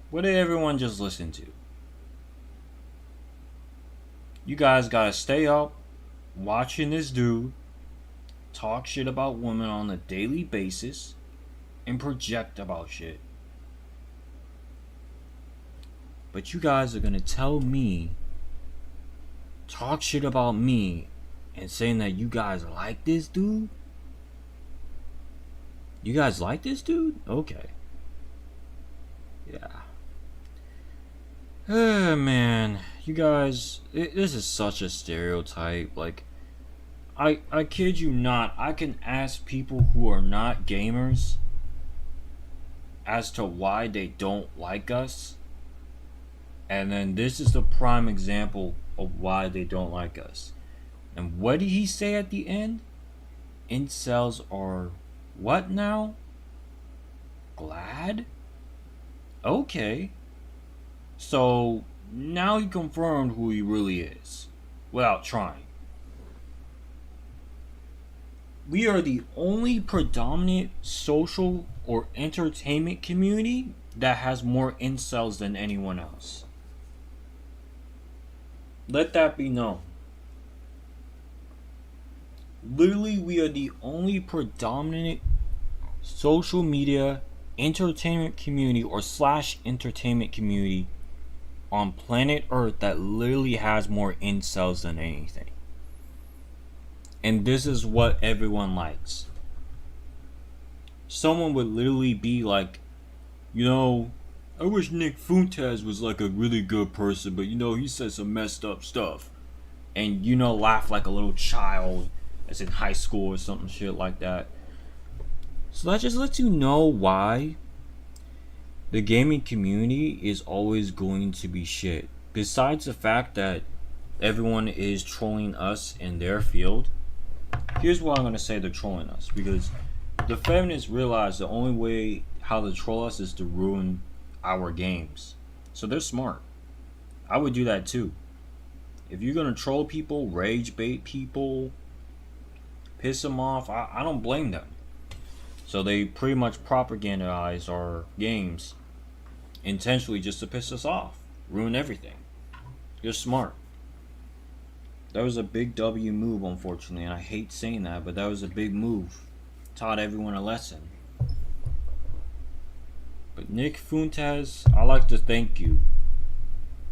what did everyone just listen to? You guys gotta stay up watching this dude talk shit about women on a daily basis and project about shit. But you guys are gonna tell me, talk shit about me, and saying that you guys like this dude? You guys like this dude? Okay. Yeah. Man, you guys, this is such a stereotype. Like, I kid you not, I can ask people who are not gamers as to why they don't like us. And then this is the prime example of why they don't like us. And what did he say at the end? Incels are what now? Glad? Okay. So now he confirmed who he really is without trying. We are the only predominant social or entertainment community that has more incels than anyone else. Let that be known. Literally, we are the only predominant social media entertainment community or / entertainment community on planet Earth that literally has more incels than anything. And this is what everyone likes. Someone would literally be like, you know, I wish Nick Fuentes was like a really good person, but you know, he said some messed up stuff. And you know, laugh like a little child as in high school or something shit like that. So that just lets you know why the gaming community is always going to be shit. Besides the fact that everyone is trolling us in their field, here's why I'm going to say they're trolling us. Because the feminists realize the only way how to troll us is to ruin our games. So they're smart. I would do that too. If you're going to troll people, rage bait people, piss them off, I don't blame them. So they pretty much propagandize our games intentionally just to piss us off, ruin everything. You're smart. That was a big W move, unfortunately, and I hate saying that, but that was a big move. Taught everyone a lesson. But Nick Fuentes, I'd like to thank you.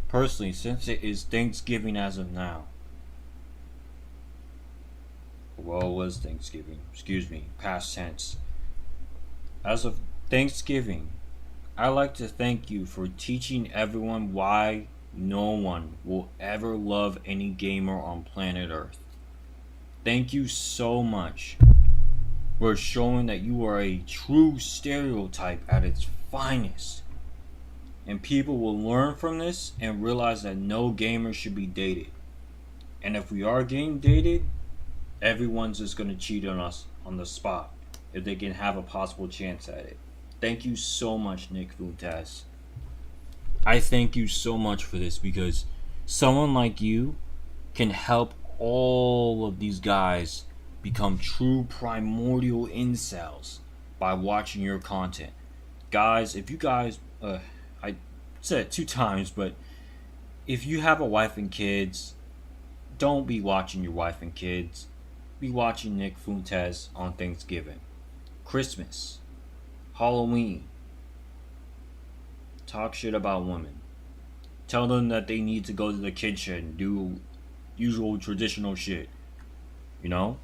Personally, since it is Thanksgiving as of now. Well, it was Thanksgiving. Excuse me, past tense. As of Thanksgiving, I'd like to thank you for teaching everyone why no one will ever love any gamer on planet Earth. Thank you so much for showing that you are a true stereotype at its finest. And people will learn from this and realize that no gamer should be dated. And if we are getting dated, everyone's just going to cheat on us on the spot if they can have a possible chance at it. Thank you so much, Nick Fuentes. I thank you so much for this, because someone like you can help all of these guys become true primordial incels by watching your content. Guys, if you guys, I said it 2 times, but if you have a wife and kids, don't be watching your wife and kids. Be watching Nick Fuentes on Thanksgiving, Christmas, Halloween. Talk shit about women. Tell them that they need to go to the kitchen and do usual traditional shit. You know?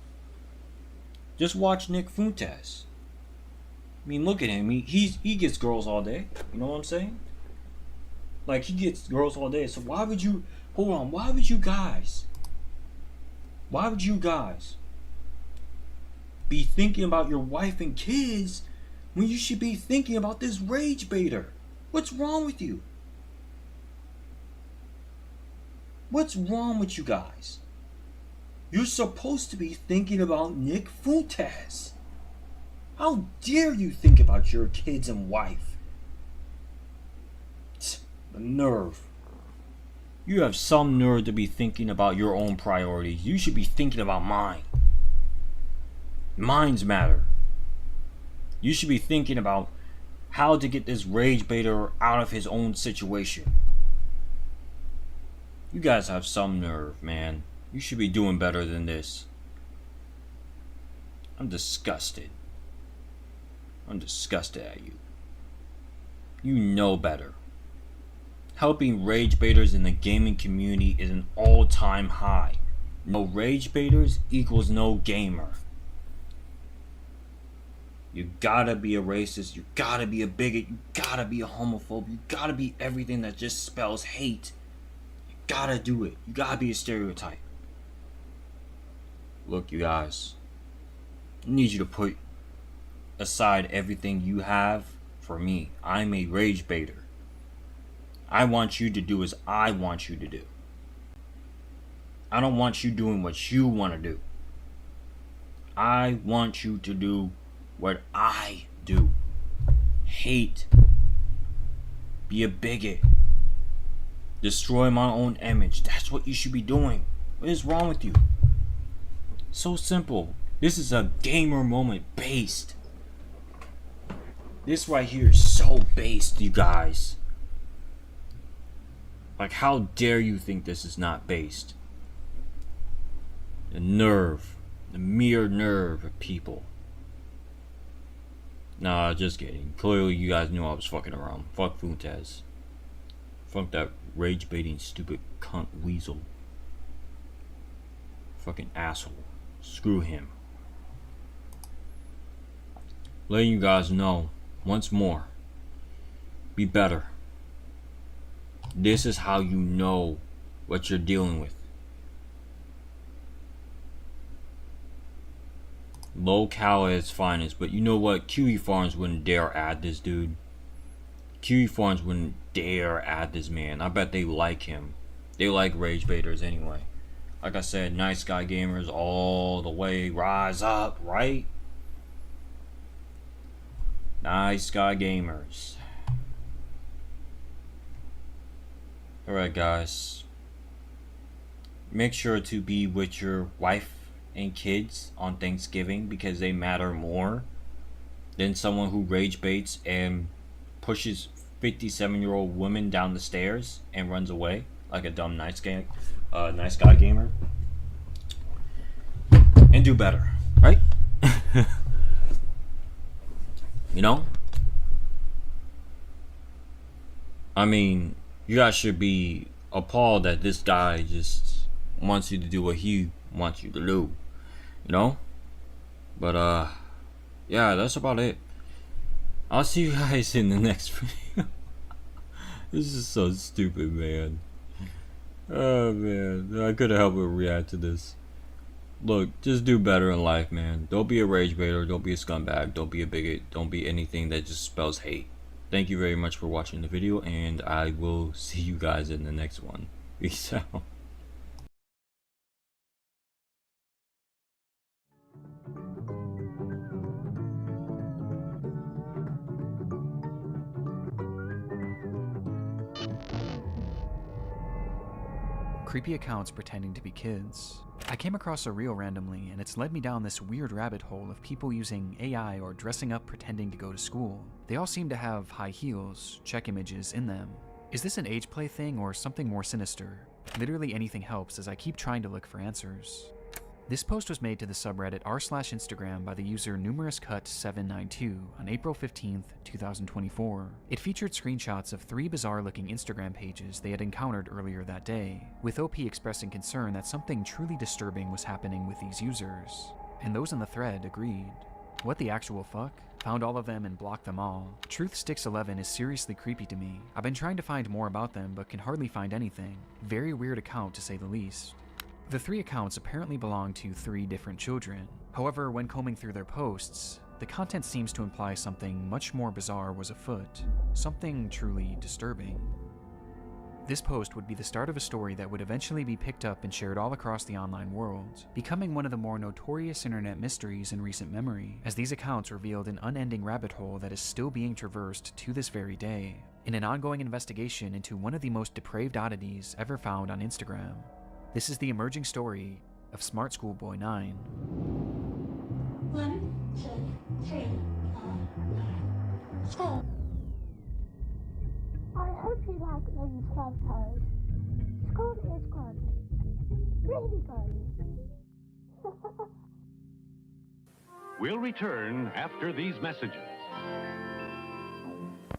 Just watch Nick Fuentes. I mean, look at him. He gets girls all day. You know what I'm saying? Like, he gets girls all day. So why would you... Hold on. Why would you guys be thinking about your wife and kids when you should be thinking about this rage baiter? What's wrong with you? What's wrong with you guys? You're supposed to be thinking about Nick Fuentes. How dare you think about your kids and wife? The nerve. You have some nerve to be thinking about your own priorities. You should be thinking about mine. Minds matter. You should be thinking about how to get this rage baiter out of his own situation. You guys have some nerve, man. You should be doing better than this. I'm disgusted. I'm disgusted at you. You know better. Helping rage baiters in the gaming community is an all-time high. No rage baiters equals no gamer. You gotta be a racist, you gotta be a bigot, you gotta be a homophobe, you gotta be everything that just spells hate. You gotta do it. You gotta be a stereotype. Look, you guys, I need you to put aside everything you have for me. I'm a rage baiter. I want you to do as I want you to do. I don't want you doing what you want to do. I want you to do what I do. Hate. Be a bigot. Destroy my own image. That's what you should be doing. What is wrong with you? So simple. This is a gamer moment based. This right here is so based, you guys. Like, how dare you think this is not based? The nerve. The mere nerve of people. Nah, just kidding. Clearly you guys knew I was fucking around. Fuck Fuentes. Fuck that rage baiting stupid cunt weasel. Fucking asshole. Screw him. Letting you guys know once more. Be better. This is how you know what you're dealing with. Low cal at its finest, but you know what? QE Farms wouldn't dare add this dude. QE Farms wouldn't dare add this man. I bet they like him. They like rage baiters anyway. Like I said, nice guy gamers all the way. Rise up, right? Nice guy gamers. Alright guys. Make sure to be with your wife and kids on Thanksgiving, because they matter more than someone who rage baits and pushes 57-year-old women down the stairs and runs away. like a dumb nice guy gamer, and do better, right? You know? I mean, you guys should be appalled that this guy just wants you to do what he wants you to do, you know? But yeah, that's about it. I'll see you guys in the next video. This is so stupid, man. Oh man, I couldn't help but react to this. Look, just do better in life, man. Don't be a rage baiter, don't be a scumbag, don't be a bigot, don't be anything that just spells hate. Thank you very much for watching the video, and I will see you guys in the next one. Peace out. Creepy accounts pretending to be kids. I came across a reel randomly, and it's led me down this weird rabbit hole of people using AI or dressing up pretending to go to school. They all seem to have high heels, check images in them. Is this an age play thing or something more sinister? Literally anything helps as I keep trying to look for answers. This post was made to the subreddit r/Instagram by the user numerouscut792 on April 15th, 2024. It featured screenshots of 3 bizarre-looking Instagram pages they had encountered earlier that day, with OP expressing concern that something truly disturbing was happening with these users. And those in the thread agreed. What the actual fuck? Found all of them and blocked them all. Truthsticks11 is seriously creepy to me. I've been trying to find more about them but can hardly find anything. Very weird account to say the least. The 3 accounts apparently belong to 3 different children. However, when combing through their posts, the content seems to imply something much more bizarre was afoot. Something truly disturbing. This post would be the start of a story that would eventually be picked up and shared all across the online world, becoming one of the more notorious internet mysteries in recent memory, as these accounts revealed an unending rabbit hole that is still being traversed to this very day, in an ongoing investigation into one of the most depraved oddities ever found on Instagram. This is the emerging story of Smart Schoolboy 9. 1, 2, 3, 4. I hope you like these photos. School is good. Really good. We'll return after these messages.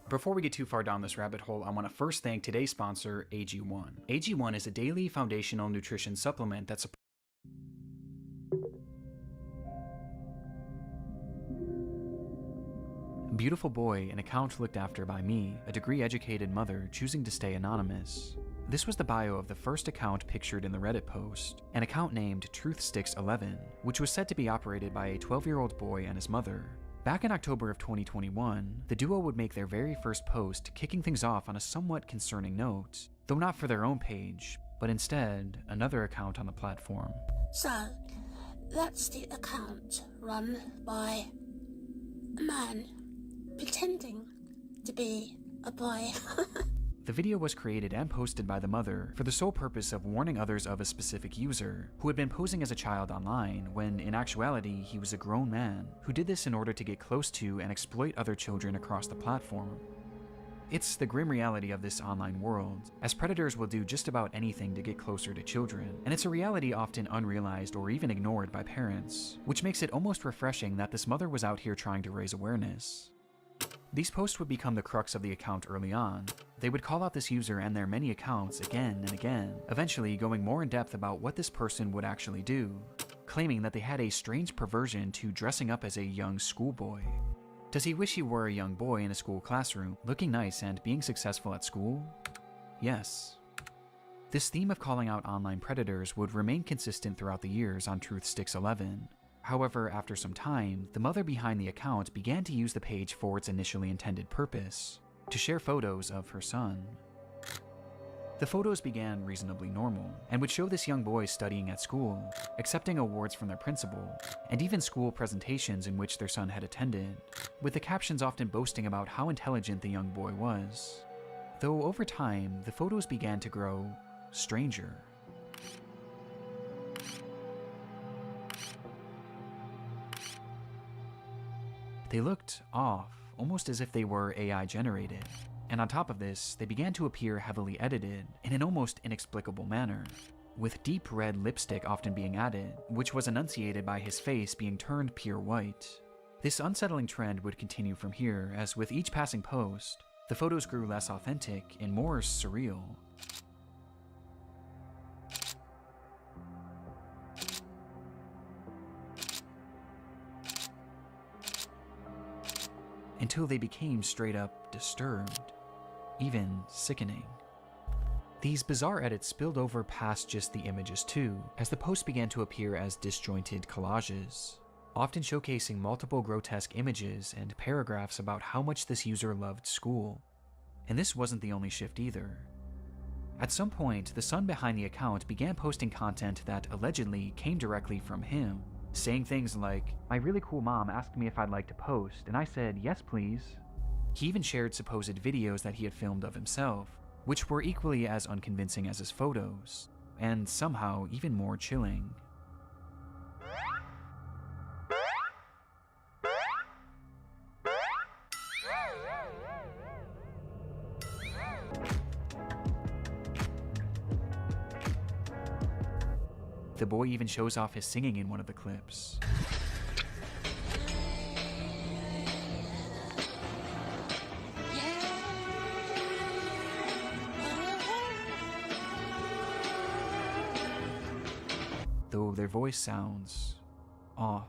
Before we get too far down this rabbit hole, I want to first thank today's sponsor, AG1. AG1 is a daily foundational nutrition supplement that supports Beautiful boy, an account looked after by me, a degree-educated mother choosing to stay anonymous. This was the bio of the first account pictured in the Reddit post, an account named Truthsticks11, which was said to be operated by a 12-year-old boy and his mother. Back in October of 2021, the duo would make their very first post, kicking things off on a somewhat concerning note, though not for their own page, but instead another account on the platform. So, that's the account run by a man pretending to be a boy. The video was created and posted by the mother for the sole purpose of warning others of a specific user who had been posing as a child online when in actuality he was a grown man who did this in order to get close to and exploit other children across the platform. It's the grim reality of this online world, as predators will do just about anything to get closer to children, and it's a reality often unrealized or even ignored by parents, which makes it almost refreshing that this mother was out here trying to raise awareness. These posts would become the crux of the account early on. They would call out this user and their many accounts again and again, eventually going more in depth about what this person would actually do, claiming that they had a strange perversion to dressing up as a young schoolboy. Does he wish he were a young boy in a school classroom, looking nice and being successful at school? Yes. This theme of calling out online predators would remain consistent throughout the years on Truthsticks11. However, after some time, the mother behind the account began to use the page for its initially intended purpose, to share photos of her son. The photos began reasonably normal, and would show this young boy studying at school, accepting awards from their principal, and even school presentations in which their son had attended, with the captions often boasting about how intelligent the young boy was. Though over time, the photos began to grow stranger. They looked off, almost as if they were AI generated. And on top of this, they began to appear heavily edited in an almost inexplicable manner, with deep red lipstick often being added, which was enunciated by his face being turned pure white. This unsettling trend would continue from here, as with each passing post, the photos grew less authentic and more surreal. Until they became straight up disturbed, even sickening. These bizarre edits spilled over past just the images too, as the posts began to appear as disjointed collages, often showcasing multiple grotesque images and paragraphs about how much this user loved school. And this wasn't the only shift either. At some point, the son behind the account began posting content that allegedly came directly from him, saying things like, "My really cool mom asked me if I'd like to post, and I said, yes please." He even shared supposed videos that he had filmed of himself, which were equally as unconvincing as his photos, and somehow even more chilling. The boy even shows off his singing in one of the clips. Though their voice sounds off.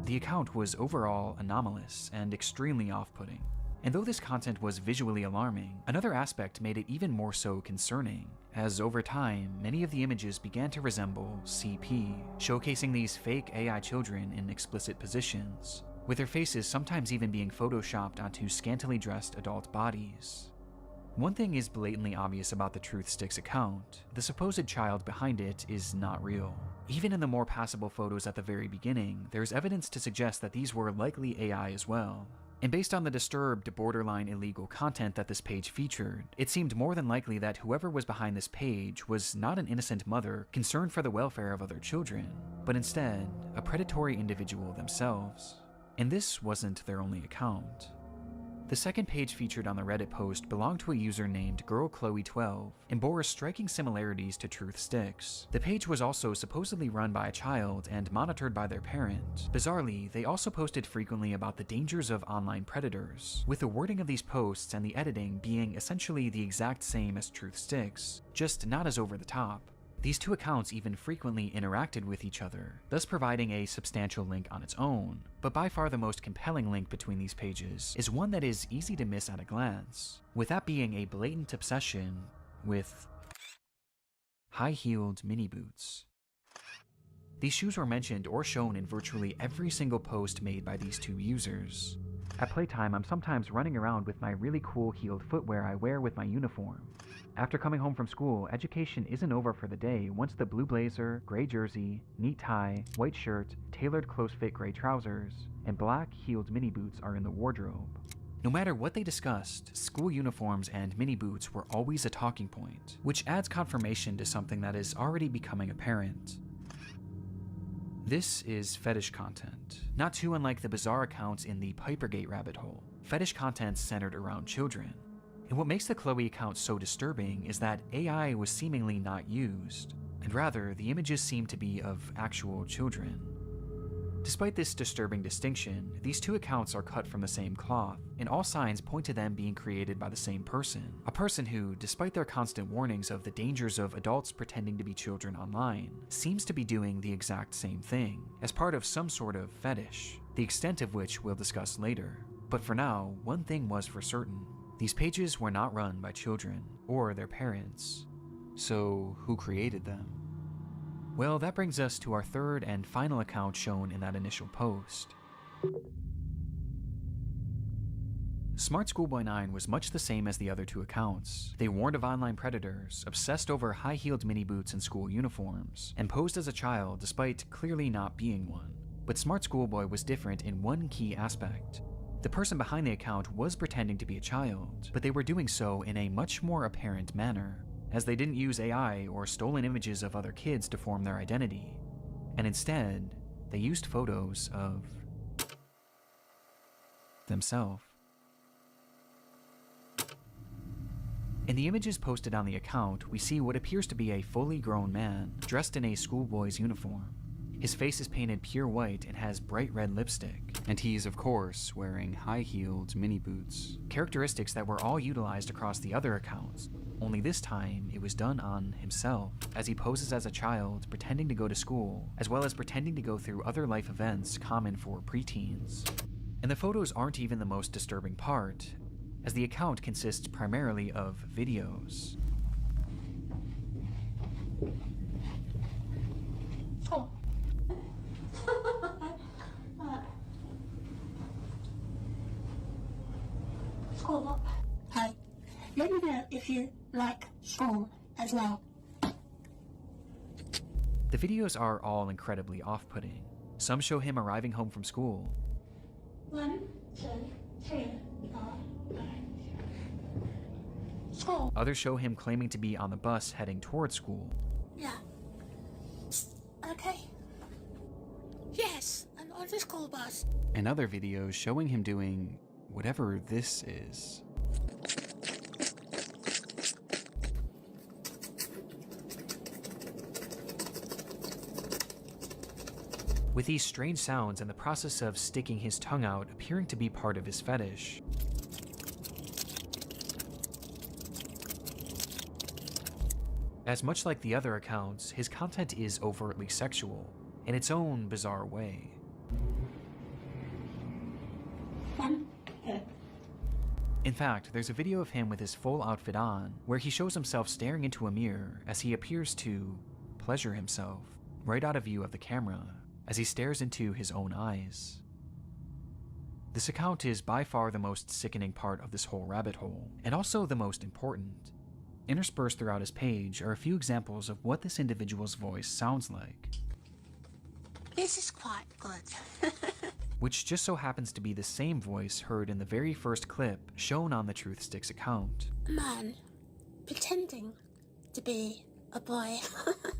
The account was overall anomalous and extremely off-putting. And though this content was visually alarming, another aspect made it even more so concerning, as over time, many of the images began to resemble CP, showcasing these fake AI children in explicit positions, with their faces sometimes even being photoshopped onto scantily dressed adult bodies. One thing is blatantly obvious about the Truth Sticks account: the supposed child behind it is not real. Even in the more passable photos at the very beginning, there's evidence to suggest that these were likely AI as well. And based on the disturbed, borderline illegal content that this page featured, it seemed more than likely that whoever was behind this page was not an innocent mother concerned for the welfare of other children, but instead, a predatory individual themselves. And this wasn't their only account. The second page featured on the Reddit post belonged to a user named GirlChloe12 and bore striking similarities to Truth Sticks. The page was also supposedly run by a child and monitored by their parent. Bizarrely, they also posted frequently about the dangers of online predators, with the wording of these posts and the editing being essentially the exact same as Truth Sticks, just not as over the top. These two accounts even frequently interacted with each other, thus providing a substantial link on its own, but by far the most compelling link between these pages is one that is easy to miss at a glance, with that being a blatant obsession with high-heeled mini boots. These shoes were mentioned or shown in virtually every single post made by these two users. At playtime, I'm sometimes running around with my really cool heeled footwear I wear with my uniform. After coming home from school, education isn't over for the day once the blue blazer, gray jersey, neat tie, white shirt, tailored close-fit gray trousers, and black heeled mini boots are in the wardrobe. No matter what they discussed, school uniforms and mini boots were always a talking point, which adds confirmation to something that is already becoming apparent. This is fetish content, not too unlike the bizarre accounts in the Pipergate rabbit hole. Fetish content centered around children. And what makes the Chloe account so disturbing is that AI was seemingly not used, and rather the images seem to be of actual children. Despite this disturbing distinction, these two accounts are cut from the same cloth, and all signs point to them being created by the same person. A person who, despite their constant warnings of the dangers of adults pretending to be children online, seems to be doing the exact same thing, as part of some sort of fetish, the extent of which we'll discuss later. But for now, one thing was for certain. These pages were not run by children, or their parents. So, who created them? Well, that brings us to our third and final account shown in that initial post. Smart Schoolboy 9 was much the same as the other two accounts. They warned of online predators, obsessed over high-heeled mini boots and school uniforms, and posed as a child despite clearly not being one. But Smart Schoolboy was different in one key aspect. The person behind the account was pretending to be a child, but they were doing so in a much more apparent manner, as they didn't use AI or stolen images of other kids to form their identity, and instead, they used photos of themselves. In the images posted on the account, we see what appears to be a fully grown man, dressed in a schoolboy's uniform. His face is painted pure white and has bright red lipstick, and he's of course wearing high-heeled mini boots. Characteristics that were all utilized across the other accounts, only this time it was done on himself, as he poses as a child pretending to go to school, as well as pretending to go through other life events common for preteens. And the photos aren't even the most disturbing part, as the account consists primarily of videos. School. Hi. Let me know if you like school as well. The videos are all incredibly off-putting. Some show him arriving home from school. 1, 2, 3, 4, 5. School. Others show him claiming to be on the bus heading towards school. Yeah. Okay. Yes, I'm on the school bus. And other videos showing him doing whatever this is. With these strange sounds and the process of sticking his tongue out appearing to be part of his fetish. As much like the other accounts, his content is overtly sexual, in its own bizarre way. In fact, there's a video of him with his full outfit on, where he shows himself staring into a mirror as he appears to pleasure himself, right out of view of the camera, as he stares into his own eyes. This account is by far the most sickening part of this whole rabbit hole, and also the most important. Interspersed throughout his page are a few examples of what this individual's voice sounds like. This is quite good. Which just so happens to be the same voice heard in the very first clip shown on the Truth Sticks account. A man pretending to be a boy.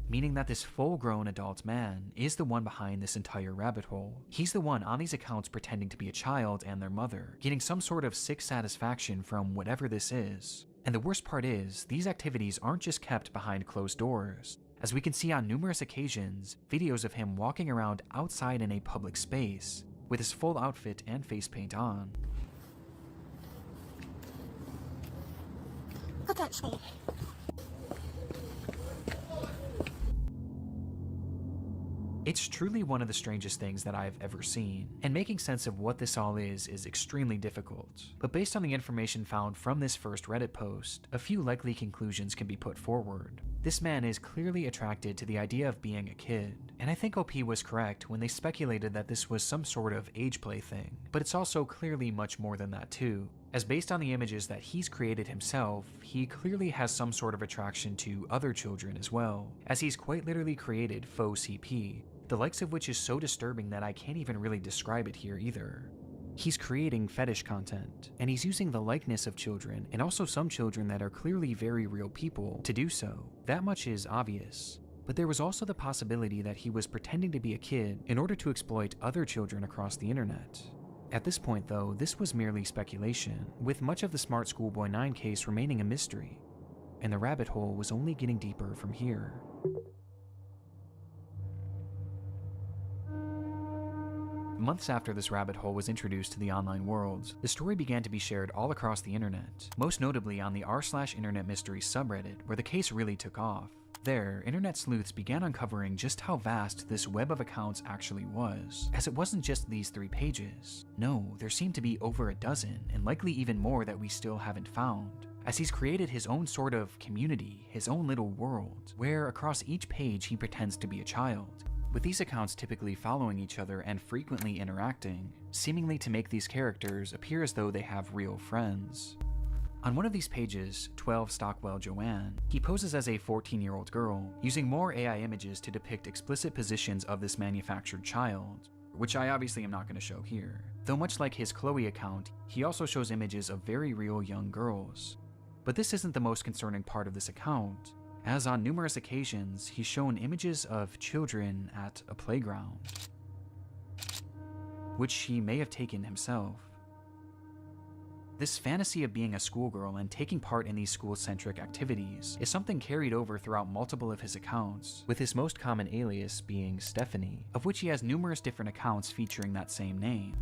Meaning that this full-grown adult man is the one behind this entire rabbit hole. He's the one on these accounts pretending to be a child and their mother, getting some sort of sick satisfaction from whatever this is. And the worst part is, these activities aren't just kept behind closed doors. As we can see on numerous occasions, videos of him walking around outside in a public space, with his full outfit and face paint on. Look at me. It's truly one of the strangest things that I've ever seen, and making sense of what this all is extremely difficult. But based on the information found from this first Reddit post, a few likely conclusions can be put forward. This man is clearly attracted to the idea of being a kid, and I think OP was correct when they speculated that this was some sort of age play thing, but it's also clearly much more than that too. As based on the images that he's created himself, he clearly has some sort of attraction to other children as well, as he's quite literally created faux CP, the likes of which is so disturbing that I can't even really describe it here either. He's creating fetish content, and he's using the likeness of children, and also some children that are clearly very real people, to do so. That much is obvious. But there was also the possibility that he was pretending to be a kid in order to exploit other children across the internet. At this point though, this was merely speculation, with much of the Smart Schoolboy 9 case remaining a mystery, and the rabbit hole was only getting deeper from here. Months after this rabbit hole was introduced to the online world, the story began to be shared all across the internet, most notably on the r/Internet Mysteries subreddit, where the case really took off. There, internet sleuths began uncovering just how vast this web of accounts actually was, as it wasn't just these 3 pages. No, there seemed to be over a dozen, and likely even more that we still haven't found, as he's created his own sort of community, his own little world, where across each page he pretends to be a child, with these accounts typically following each other and frequently interacting, seemingly to make these characters appear as though they have real friends. On one of these pages, 12 Stockwell Joanne, he poses as a 14-year-old girl, using more AI images to depict explicit positions of this manufactured child, which I obviously am not going to show here. Though much like his Chloe account, he also shows images of very real young girls. But this isn't the most concerning part of this account, as on numerous occasions he's shown images of children at a playground, which he may have taken himself. This fantasy of being a schoolgirl and taking part in these school-centric activities is something carried over throughout multiple of his accounts, with his most common alias being Stephanie, of which he has numerous different accounts featuring that same name.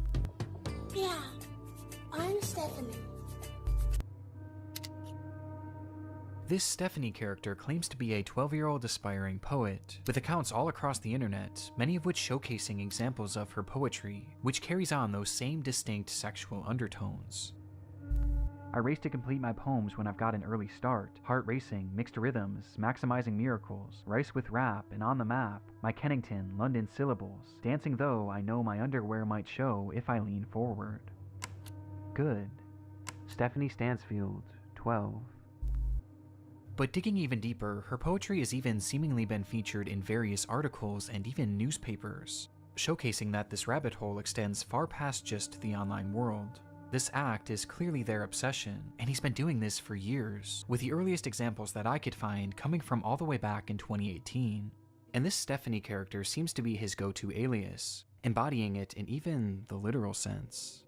Yeah, I'm Stephanie. This Stephanie character claims to be a 12-year-old aspiring poet, with accounts all across the internet, many of which showcasing examples of her poetry, which carries on those same distinct sexual undertones. I race to complete my poems when I've got an early start. Heart racing, mixed rhythms, maximizing miracles, rice with rap, and on the map. My Kennington, London syllables. Dancing though I know my underwear might show if I lean forward. Good. Stephanie Stansfield, 12. But digging even deeper, her poetry has even seemingly been featured in various articles and even newspapers, showcasing that this rabbit hole extends far past just the online world. This act is clearly their obsession, and he's been doing this for years, with the earliest examples that I could find coming from all the way back in 2018. And this Stephanie character seems to be his go-to alias, embodying it in even the literal sense.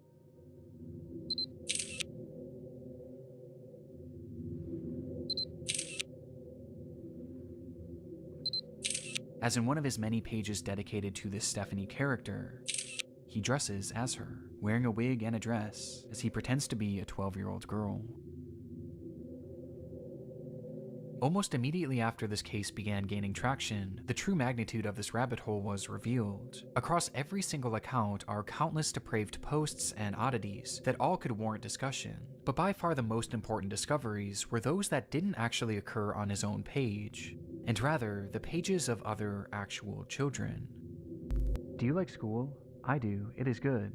As in one of his many pages dedicated to this Stephanie character, he dresses as her, wearing a wig and a dress, as he pretends to be a 12-year-old girl. Almost immediately after this case began gaining traction, the true magnitude of this rabbit hole was revealed. Across every single account are countless depraved posts and oddities that all could warrant discussion, but by far the most important discoveries were those that didn't actually occur on his own page, and rather the pages of other actual children. Do you like school? I do. It is good.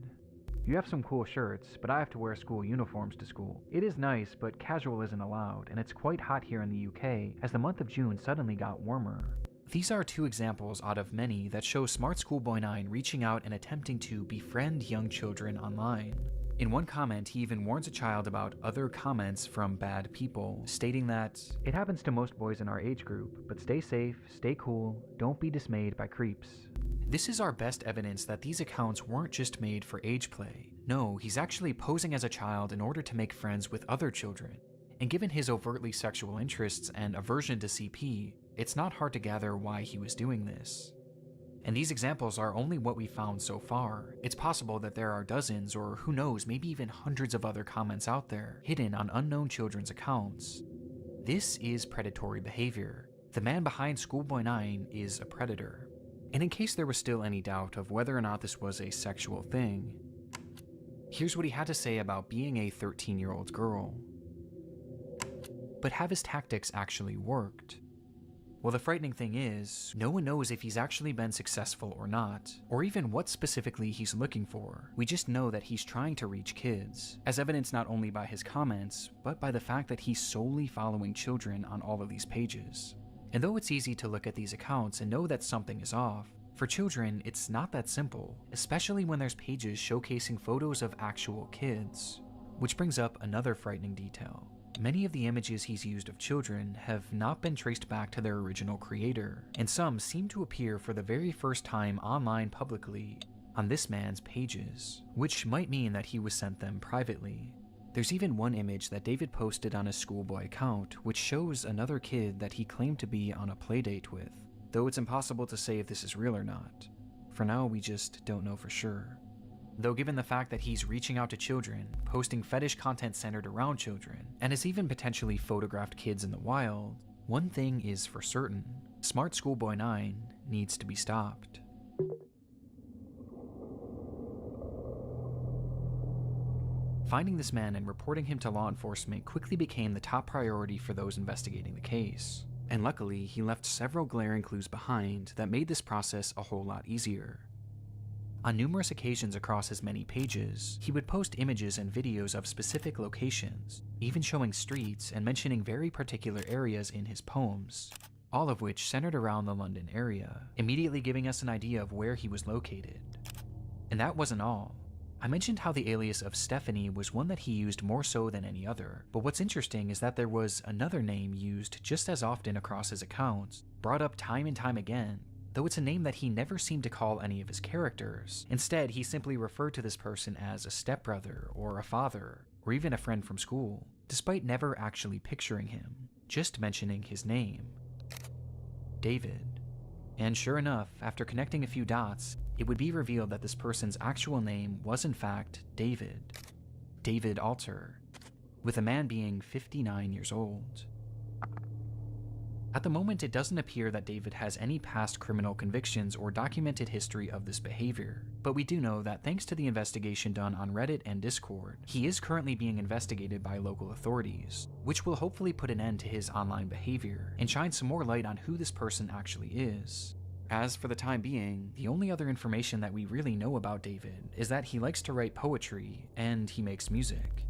You have some cool shirts, but I have to wear school uniforms to school. It is nice, but casual isn't allowed, and it's quite hot here in the UK, as the month of June suddenly got warmer. These are two examples out of many that show Smart Schoolboy 9 reaching out and attempting to befriend young children online. In one comment, he even warns a child about other comments from bad people, stating that, "It happens to most boys in our age group, but stay safe, stay cool, don't be dismayed by creeps." This is our best evidence that these accounts weren't just made for age play. No, he's actually posing as a child in order to make friends with other children. And given his overtly sexual interests and aversion to CP, it's not hard to gather why he was doing this. And these examples are only what we found so far. It's possible that there are dozens, or who knows, maybe even hundreds of other comments out there, hidden on unknown children's accounts. This is predatory behavior. The man behind Schoolboy 9 is a predator. And in case there was still any doubt of whether or not this was a sexual thing, here's what he had to say about being a 13-year-old girl. But have his tactics actually worked? Well, the frightening thing is, no one knows if he's actually been successful or not, or even what specifically he's looking for. We just know that he's trying to reach kids, as evidenced not only by his comments, but by the fact that he's solely following children on all of these pages. And though it's easy to look at these accounts and know that something is off, for children it's not that simple, especially when there's pages showcasing photos of actual kids. Which brings up another frightening detail. Many of the images he's used of children have not been traced back to their original creator, and some seem to appear for the very first time online publicly on this man's pages, which might mean that he was sent them privately. There's even one image that David posted on his Schoolboy account, which shows another kid that he claimed to be on a playdate with, though it's impossible to say if this is real or not. For now, we just don't know for sure. Though given the fact that he's reaching out to children, posting fetish content centered around children, and has even potentially photographed kids in the wild, one thing is for certain: Smart Schoolboy 9 needs to be stopped. Finding this man and reporting him to law enforcement quickly became the top priority for those investigating the case. And luckily, he left several glaring clues behind that made this process a whole lot easier. On numerous occasions across his many pages, he would post images and videos of specific locations, even showing streets and mentioning very particular areas in his poems, all of which centered around the London area, immediately giving us an idea of where he was located. And that wasn't all. I mentioned how the alias of Stephanie was one that he used more so than any other, but what's interesting is that there was another name used just as often across his accounts, brought up time and time again, though it's a name that he never seemed to call any of his characters. Instead, he simply referred to this person as a stepbrother, or a father, or even a friend from school, despite never actually picturing him, just mentioning his name, David. And sure enough, after connecting a few dots, it would be revealed that this person's actual name was in fact David Alter, with the man being 59 years old. At the moment, it doesn't appear that David has any past criminal convictions or documented history of this behavior, but we do know that thanks to the investigation done on Reddit and Discord, he is currently being investigated by local authorities, which will hopefully put an end to his online behavior and shine some more light on who this person actually is. As for the time being, the only other information that we really know about David is that he likes to write poetry and he makes music.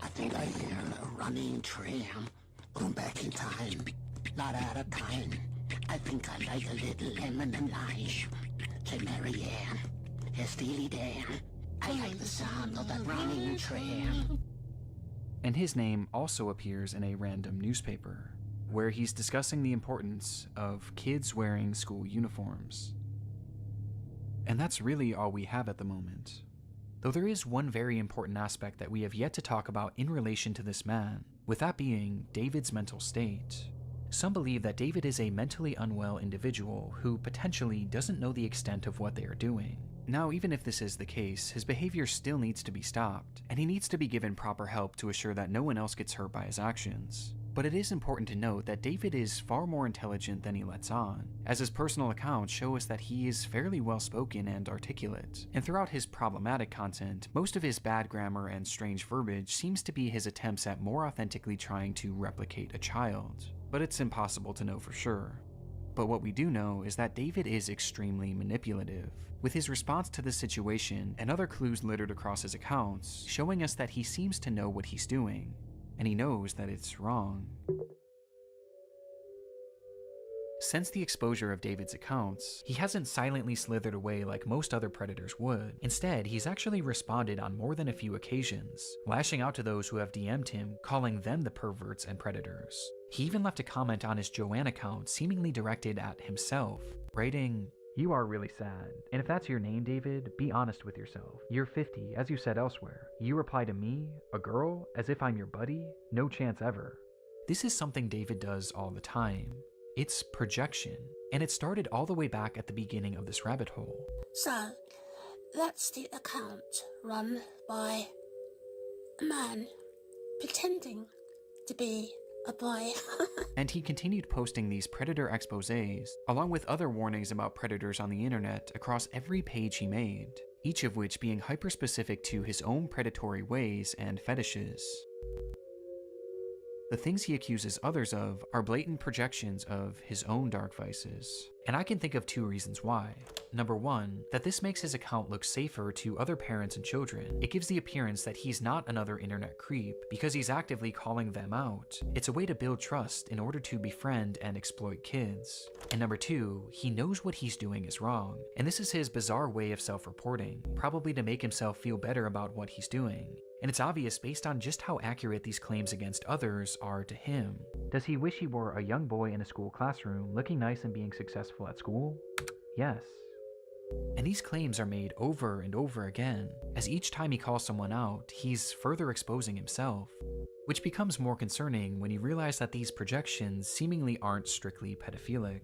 I think I hear a running tram going back in time, not out of kind. I think I like a little lemon and lime. Say Marianne, hey Steely Dan, I like the sound of that running tram. And his name also appears in a random newspaper, where he's discussing the importance of kids wearing school uniforms. And that's really all we have at the moment. Though there is one very important aspect that we have yet to talk about in relation to this man, with that being David's mental state. Some believe that David is a mentally unwell individual who potentially doesn't know the extent of what they are doing. Now, even if this is the case, his behavior still needs to be stopped, and he needs to be given proper help to assure that no one else gets hurt by his actions. But it is important to note that David is far more intelligent than he lets on, as his personal accounts show us that he is fairly well-spoken and articulate, and throughout his problematic content, most of his bad grammar and strange verbiage seems to be his attempts at more authentically trying to replicate a child, but it's impossible to know for sure. But what we do know is that David is extremely manipulative, with his response to the situation and other clues littered across his accounts showing us that he seems to know what he's doing, and he knows that it's wrong. Since the exposure of David's accounts, he hasn't silently slithered away like most other predators would. Instead, he's actually responded on more than a few occasions, lashing out to those who have DM'd him, calling them the perverts and predators. He even left a comment on his Joanne account seemingly directed at himself, writing, "You are really sad. And if that's your name, David, be honest with yourself. You're 50, as you said elsewhere. You reply to me, a girl, as if I'm your buddy? No chance ever." This is something David does all the time. It's projection, and it started all the way back at the beginning of this rabbit hole. So, that's the account run by a man pretending to be a boy. And he continued posting these predator exposés, along with other warnings about predators on the internet across every page he made, each of which being hyper-specific to his own predatory ways and fetishes. The things he accuses others of are blatant projections of his own dark vices. And I can think of two reasons why. Number one, that this makes his account look safer to other parents and children. It gives the appearance that he's not another internet creep, because he's actively calling them out. It's a way to build trust in order to befriend and exploit kids. And number two, he knows what he's doing is wrong, and this is his bizarre way of self-reporting, probably to make himself feel better about what he's doing. And it's obvious based on just how accurate these claims against others are to him. Does he wish he were a young boy in a school classroom, looking nice and being successful at school? Yes. And these claims are made over and over again, as each time he calls someone out, he's further exposing himself, which becomes more concerning when you realize that these projections seemingly aren't strictly pedophilic.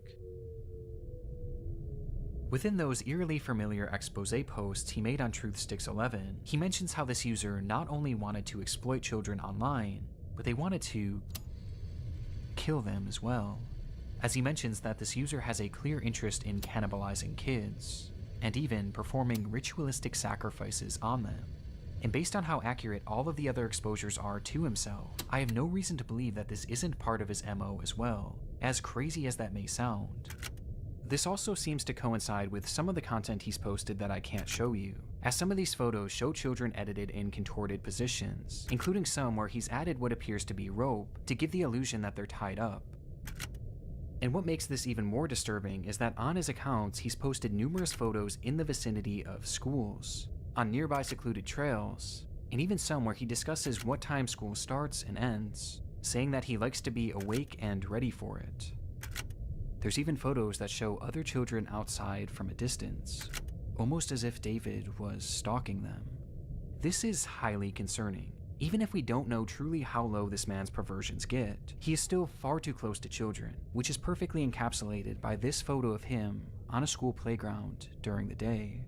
Within those eerily familiar expose posts he made on TruthSticks11, he mentions how this user not only wanted to exploit children online, but they wanted to kill them as well. As he mentions that this user has a clear interest in cannibalizing kids, and even performing ritualistic sacrifices on them. And based on how accurate all of the other exposures are to himself, I have no reason to believe that this isn't part of his MO as well, as crazy as that may sound. This also seems to coincide with some of the content he's posted that I can't show you, as some of these photos show children edited in contorted positions, including some where he's added what appears to be rope to give the illusion that they're tied up. And what makes this even more disturbing is that on his accounts he's posted numerous photos in the vicinity of schools, on nearby secluded trails, and even some where he discusses what time school starts and ends, saying that he likes to be awake and ready for it. There's even photos that show other children outside from a distance. almost as if David was stalking them. This is highly concerning. Even if we don't know truly how low this man's perversions get, he is still far too close to children, which is perfectly encapsulated by this photo of him on a school playground during the day.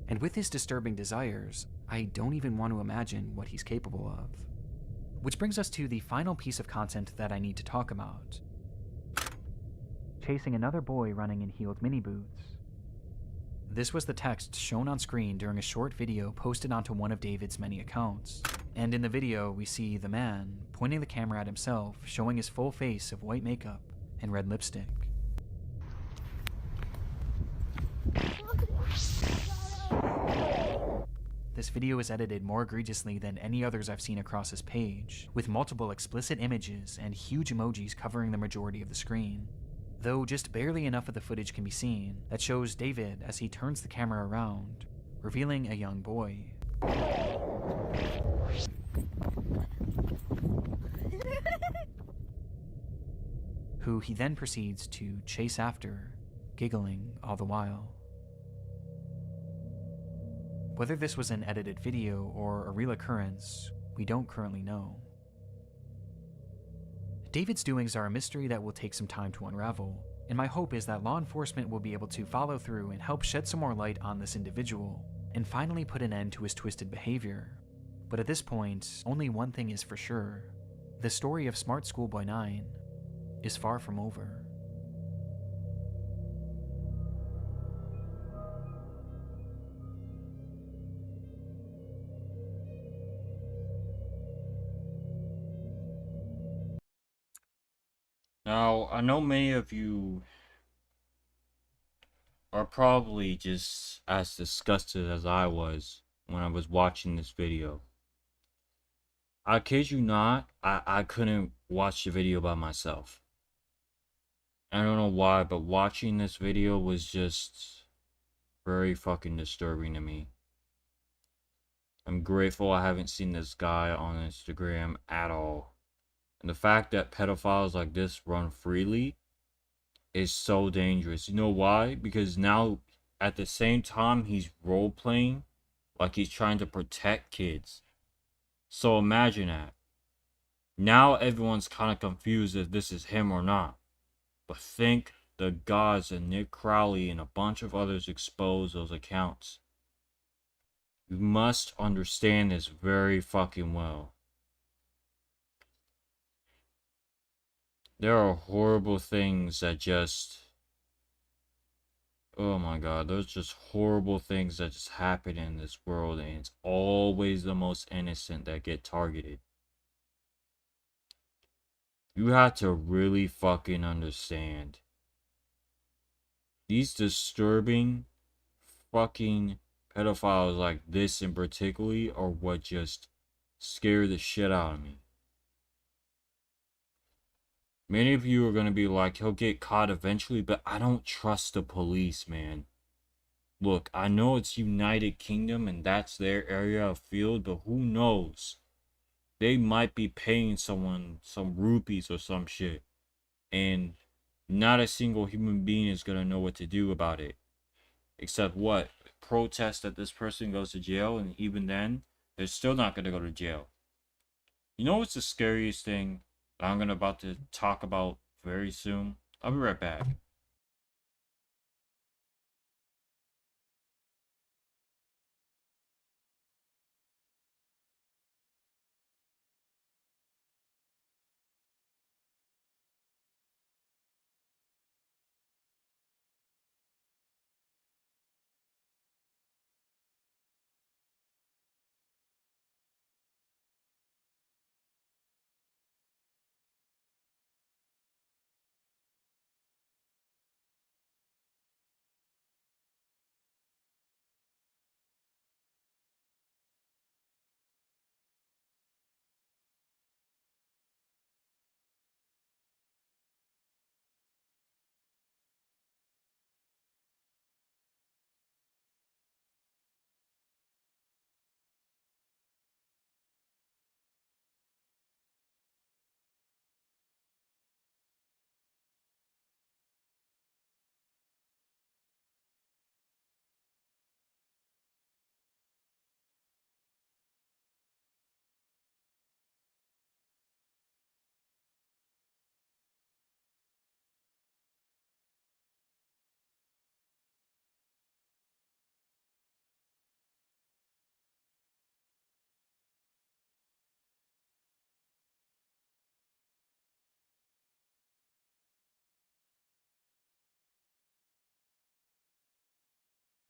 And with his disturbing desires, I don't even want to imagine what he's capable of. Which brings us to the final piece of content that I need to talk about. Chasing another boy running in heeled mini boots. This was the text shown on screen during a short video posted onto one of David's many accounts. And in the video, we see the man pointing the camera at himself, showing his full face of white makeup and red lipstick. This video is edited more egregiously than any others I've seen across his page, with multiple explicit images and huge emojis covering the majority of the screen. Though just barely enough of the footage can be seen that shows David as he turns the camera around, revealing a young boy. Who he then proceeds to chase after, giggling all the while. Whether this was an edited video or a real occurrence, we don't currently know. David's doings are a mystery that will take some time to unravel, and my hope is that law enforcement will be able to follow through and help shed some more light on this individual, and finally put an end to his twisted behavior. But at this point, only one thing is for sure. The story of Smart Schoolboy 9 is far from over. Now, I know many of you are probably just as disgusted as I was when I was watching this video. I kid you not, I couldn't watch the video by myself. I don't know why, but watching this video was just very fucking disturbing to me. I'm grateful I haven't seen this guy on Instagram at all. And the fact that pedophiles like this run freely is so dangerous. You know why? Because now, at the same time, he's role-playing like he's trying to protect kids. So imagine that. Now everyone's kind of confused if this is him or not. But think the gods that Nick Crowley and a bunch of others expose those accounts. You must understand this very fucking well. There are horrible things that just... Oh my god, there's just horrible things that just happen in this world, and it's always the most innocent that get targeted. You have to really fucking understand. These disturbing fucking pedophiles like this in particularly are what just scare the shit out of me. Many of you are going to be like, he'll get caught eventually, but I don't trust the police, man. Look, I know it's United Kingdom and that's their area of field, but who knows? They might be paying someone some rupees or some shit. And not a single human being is going to know what to do about it. Except what? Protest that this person goes to jail, and even then, they're still not going to go to jail. You know what's the scariest thing I'm about to talk about very soon? I'll be right back.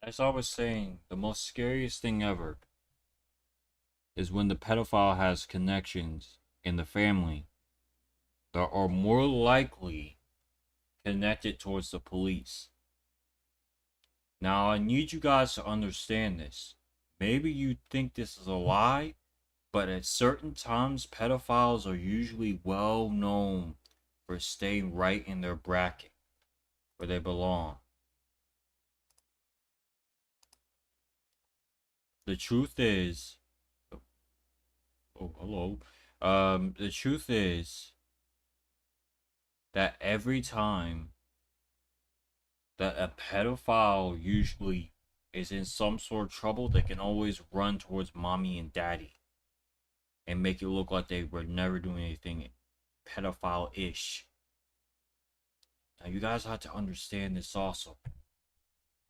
As I was saying, the most scariest thing ever is when the pedophile has connections in the family that are more likely connected towards the police. Now, I need you guys to understand this. Maybe you think this is a lie, but at certain times, pedophiles are usually well known for staying right in their bracket where they belong. The truth is, oh, hello. The truth is that every time that a pedophile usually is in some sort of trouble, they can always run towards mommy and daddy and make it look like they were never doing anything pedophile-ish. Now, you guys have to understand this also.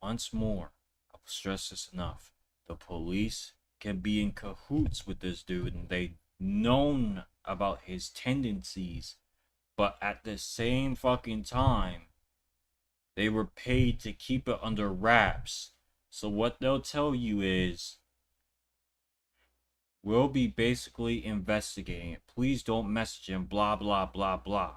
Once more, I will stress this enough. The police can be in cahoots with this dude and they've known about his tendencies, but at the same fucking time, they were paid to keep it under wraps. So what they'll tell you is, we'll be basically investigating it. Please don't message him, blah, blah, blah, blah.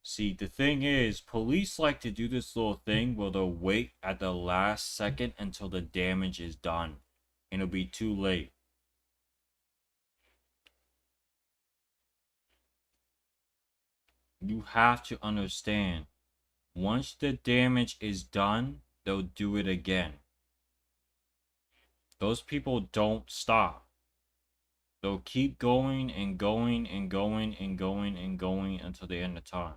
See, the thing is, police like to do this little thing where they'll wait at the last second until the damage is done. And it'll be too late. You have to understand, once the damage is done, they'll do it again. Those people don't stop. They'll keep going and going and going and going and going until the end of time.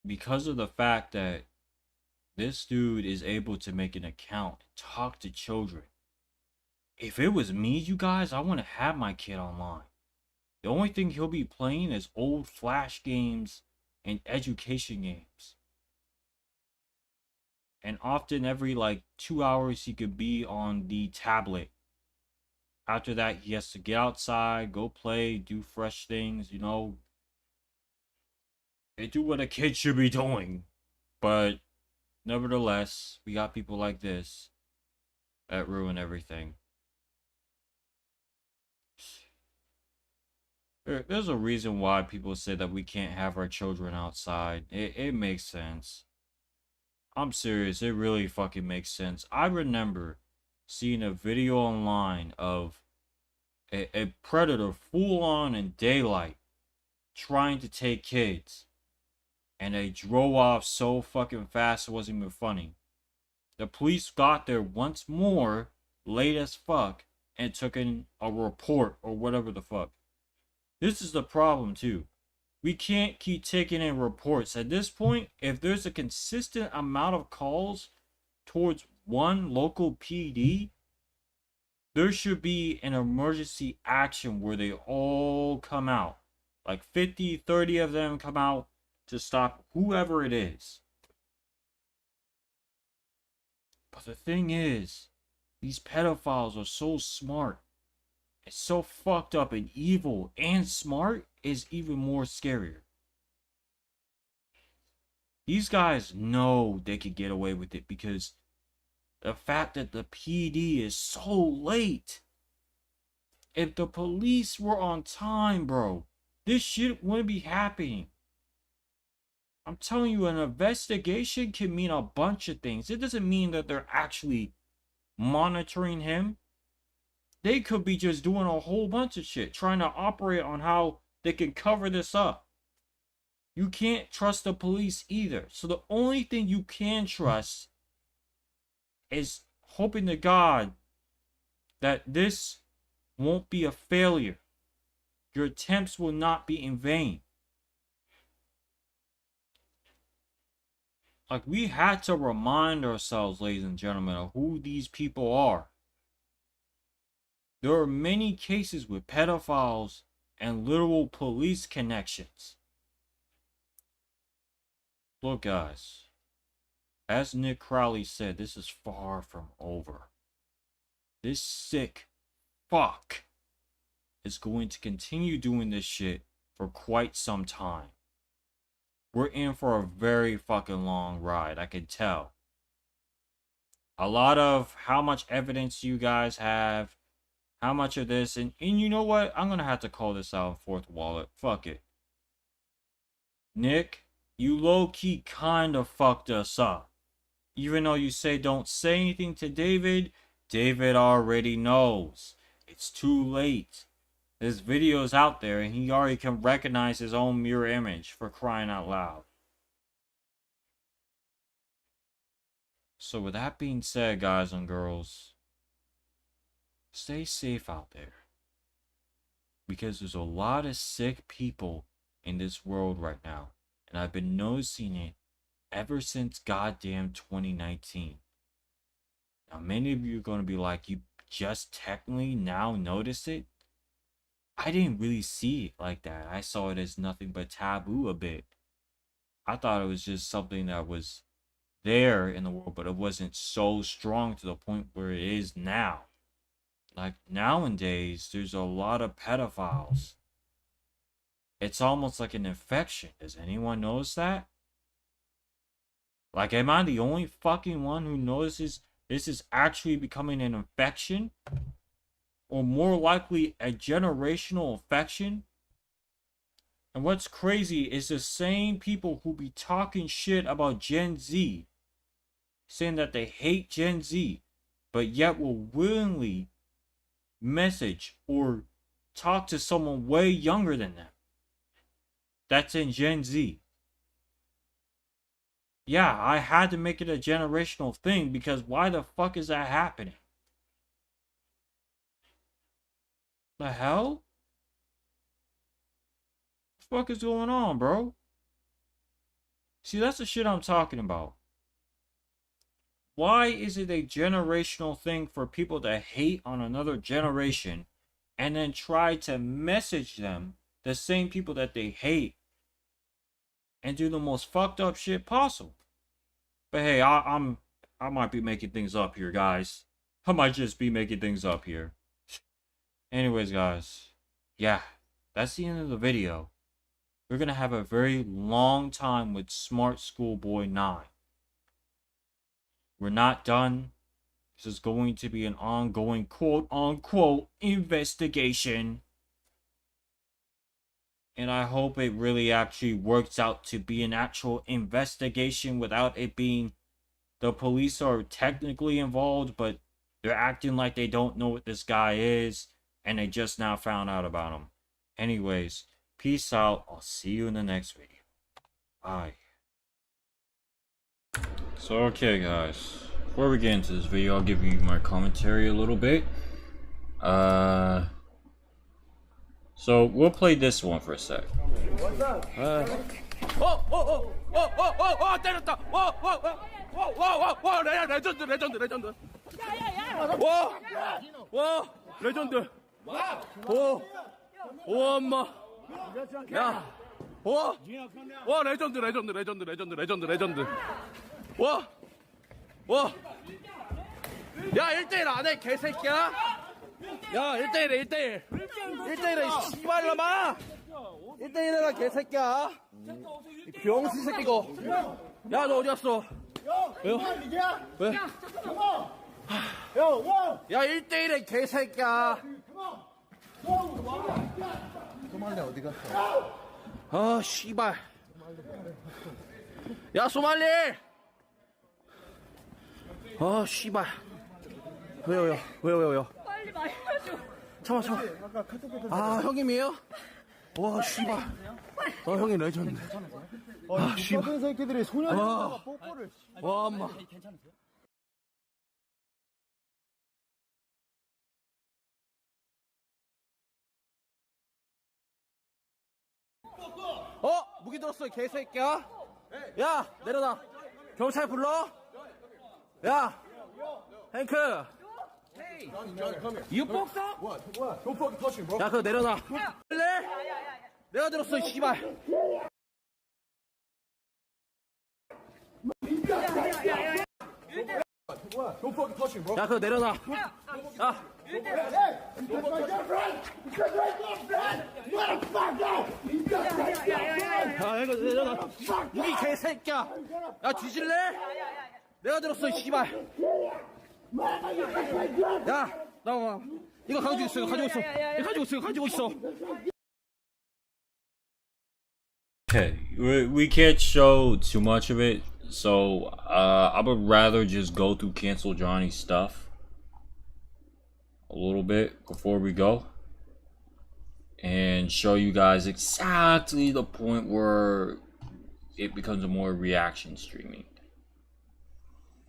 Because of the fact that this dude is able to make an account, talk to children. If it was me, you guys, I wouldn't have my kid online. The only thing he'll be playing is old Flash games and education games. And often every like 2 hours he could be on the tablet. After that, he has to get outside, go play, do fresh things, you know. They do what a kid should be doing. But nevertheless, we got people like this that ruin everything. There's a reason why people say that we can't have our children outside. It makes sense. I'm serious, it really fucking makes sense. I remember seeing a video online of a predator full on in daylight trying to take kids. And they drove off so fucking fast it wasn't even funny. The police got there once more, late as fuck, and took in a report or whatever the fuck. This is the problem too. We can't keep taking in reports. At this point, if there's a consistent amount of calls towards one local PD, there should be an emergency action where they all come out. Like 50, 30 of them come out to stop whoever it is. But the thing is, these pedophiles are so smart. It's so fucked up and evil and smart is even more scarier. These guys know they could get away with it because the fact that the PD is so late. If the police were on time, bro, this shit wouldn't be happening. I'm telling you, an investigation can mean a bunch of things. It doesn't mean that they're actually monitoring him. They could be just doing a whole bunch of shit, trying to operate on how they can cover this up. You can't trust the police either. So the only thing you can trust is hoping to God that this won't be a failure. Your attempts will not be in vain. Like, we had to remind ourselves, ladies and gentlemen, of who these people are. There are many cases with pedophiles and literal police connections. Look, guys, as Nick Crowley said, this is far from over. This sick fuck is going to continue doing this shit for quite some time. we're in for a very fucking long ride. I can tell. A lot of how much evidence you guys have, how much of this, and you know what? I'm gonna have to call this out, Fourth Wallet. Fuck it. Nick, you low-key kinda fucked us up. Even though you say don't say anything to David, David already knows. It's too late. This video's out there and he already can recognize his own mirror image, for crying out loud. So with that being said, guys and girls, stay safe out there. Because there's a lot of sick people in this world right now. And I've been noticing it ever since goddamn 2019. Now many of you are going to be like, you just technically now notice it? I didn't really see it like that. I saw it as nothing but taboo a bit. I thought it was just something that was there in the world, but it wasn't so strong to the point where it is now. Like nowadays, there's a lot of pedophiles. It's almost like an infection. Does anyone notice that? Like, am I the only fucking one who notices this is actually becoming an infection? Or more likely a generational infection? And what's crazy is the same people who be talking shit about Gen Z, saying that they hate Gen Z, but yet will willingly message or talk to someone way younger than them. That's in Gen Z. Yeah, I had to make it a generational thing because why the fuck is that happening? The hell? What the fuck is going on, bro? See, that's the shit I'm talking about. Why is it a generational thing for people to hate on another generation and then try to message them, the same people that they hate, and do the most fucked up shit possible? But hey, I might be making things up here, guys. I might just be making things up here. Anyways, guys, yeah, that's the end of the video. We're gonna have a very long time with Smart Schoolboy 9. We're not done. This is going to be an ongoing quote-unquote investigation. And I hope it really actually works out to be an actual investigation without it being the police are technically involved, but they're acting like they don't know what this guy is. And they just now found out about him. Anyways, peace out. I'll see you in the next video. Bye. So, okay, guys. Before we get into this video, I'll give you my commentary a little bit. So, we'll play this one for a sec. What's up? 레전드. 와, 레전드. 오, 엄마. 야, 와, 레전드. 와. 야, 1대1 안 해, 개새끼야. 야, 1대1. 1대1에 씨발놈아. 1대1 해라, 개새끼야. 이 병신 새끼고. 야, 너 어디 갔어? 왜요? 왜? 야, 1대1에 개새끼야. 소말리 어디 갔어? 아, 씨발. 야, 소말리. 아, 씨발. 왜요? 빨리 말해줘. 참아. 아, 형님이에요? 와, 씨발. 형님 레전드. 아, 씨발. 새끼들이 소년이가 뽀뽀를. 와, 엄마. 무기 들었어, 이 개새끼야. 야, 내려놔. 경찰 불러. 야, 행크. You boxer? What? Don't fucking touch him, bro. 야, 그거 내려놔. 내가 들었어, 이 씨발. Don't fucking touch him, bro. 야, 그거 내려놔. 야. Motherfucker! 야, 이거 내려놔. 이 개새끼야. 야, 뒤질래? 내가 들었어, 이 씨발. 야, 나와. 이거 가지고 있어, 이거 가지고 있어. 이거 가지고 있어, 이거 가지고 있어. Okay, we can't show too much of it, so I would rather just go through Cancel Johnny's stuff a little bit before we go and show you guys exactly the point where it becomes a more reaction streaming.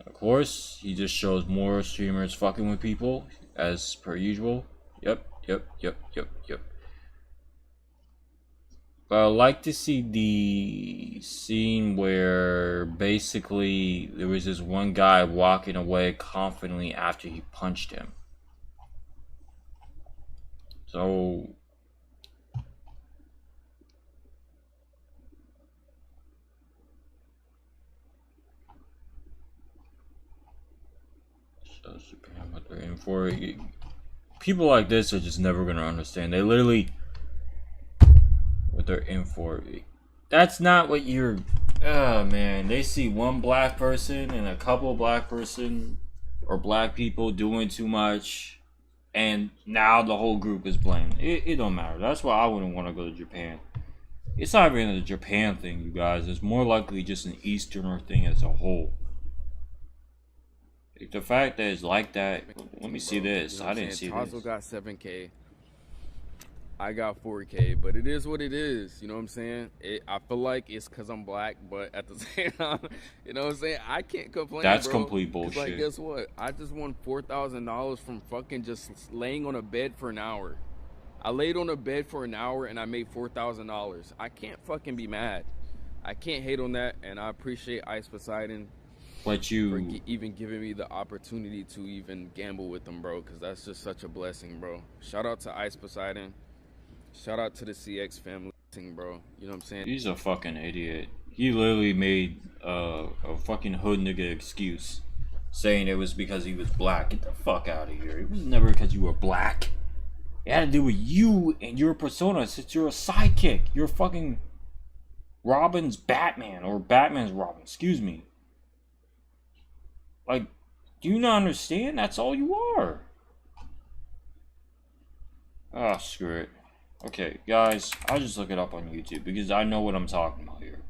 Of course, he just shows more streamers fucking with people as per usual. Yep. But I'd like to see the scene where basically there was this one guy walking away confidently after he punched him. So shows Japan what they're in for. People like this are just never gonna understand. They literally what they're in for. That's not what you're. Oh man, they see one black person and a couple black person or black people doing too much, and now the whole group is blamed. It don't matter. That's why I wouldn't want to go to Japan. It's not even a Japan thing, you guys. It's more likely just an Easterner thing as a whole. The fact that it's like that. Let me see this. You know I didn't see Tazo this. got 7K. I got 4K, but it is what it is. You know what I'm saying? I feel like it's because I'm black, but at the same time, you know what I'm saying? I can't complain. That's bro. complete 'Cause, bullshit. like, guess what? I just won $4,000 from fucking just laying on a bed for an hour. I laid on a bed for an hour and I made $4,000. I can't fucking be mad. I can't hate on that, and I appreciate Ice Poseidon. But you for even giving me the opportunity to even gamble with them, bro, because that's just such a blessing, bro. Shout out to Ice Poseidon. Shout out to the CX family, bro. You know what I'm saying? He's a fucking idiot. He literally made a fucking hood nigga excuse, saying it was because he was black. Get the fuck out of here. It was never because you were black. It had to do with you and your persona, since you're a sidekick. You're fucking Robin's Batman, or Batman's Robin, excuse me. Like, do you not understand? That's all you are. Ah, screw it. Okay, guys, I'll just look it up on YouTube because I know what I'm talking about here.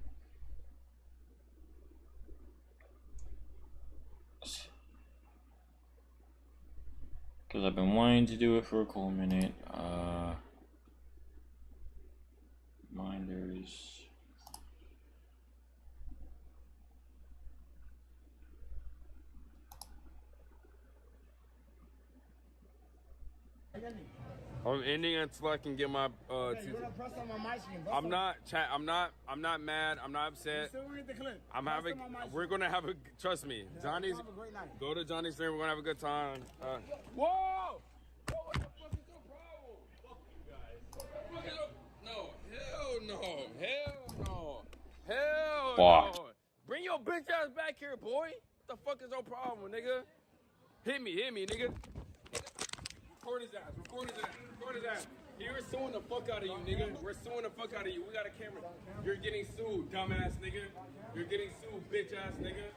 Because I've been wanting to do it for a cool minute. Minders. I'm ending until I can get my I'm not mad, I'm not upset. We're gonna have a, trust me, Johnny's, go to Johnny's stream, we're gonna have a good time. Whoa! What the fuck is your problem? Fuck you guys. No, hell no. Bring your bitch ass back here, boy. What the fuck is your problem, nigga? Hit me, nigga. Record his ass. Here, we're suing the fuck out of you, nigga. We're suing the fuck out of you. We got a camera. You're getting sued, dumbass nigga. You're getting sued, bitch ass nigga.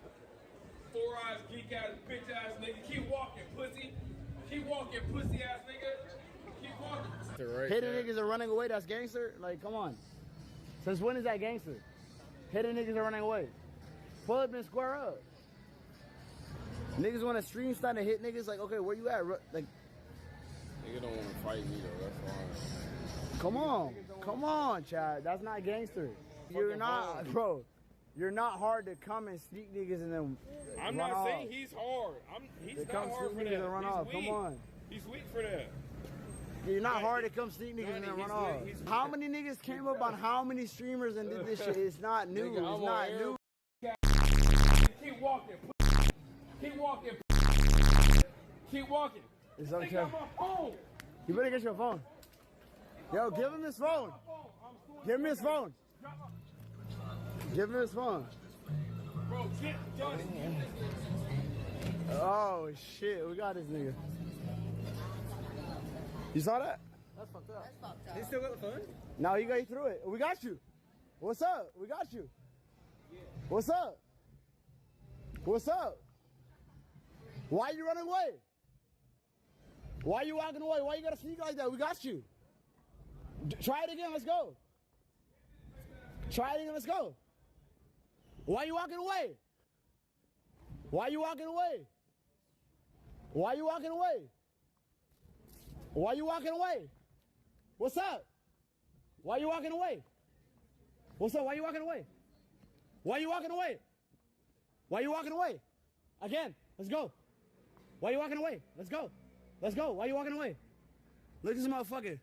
4 eyes, geek ass, bitch ass nigga. Keep walking, pussy. Keep walking, pussy ass nigga. Keep walking. Hitting niggas are running away, that's gangster? Like, come on. Since when is that gangster? Hitting niggas are running away. Pull up and square up. Niggas want to stream start to hit niggas, like, okay, where you at? Like, nigga don't want to fight me though, that's why. Come on, Chad. That's not gangster. You're not, bro. You're not hard to come and sneak niggas and then I'm run not off. saying he's hard. He's They not come hard sneak for niggas that. and run He's off. weak. Come on. He's weak for that. You're not hard to come sneak niggas and then run off. How many niggas came up on how many streamers and did this shit? It's not new. Nigga, It's not new. Keep walking. Keep walking. Keep walking. It's okay. Take out my phone. You better get your phone. Yo, give him his phone. Give him his phone. Give him his phone. Bro, get Johnny. Oh shit, we got this nigga. You saw that? That's fucked up. He still got the phone? No, he threw it. We got you. What's up? We got you. What's up? What's up? Why you running away? Why you walking away? Why you gotta sneak like that? We got you. Try it again. Let's go. Try it again. Let's go. Why you walking away? Why you walking away? Why you walking away? Why you walking away? What's up? Why you walking away? What's up? Why you walking away? Why you walking away? Why you walking away? Again. Let's go. Why you walking away? Let's go. Let's go. Why you walking away? Look at this motherfucker.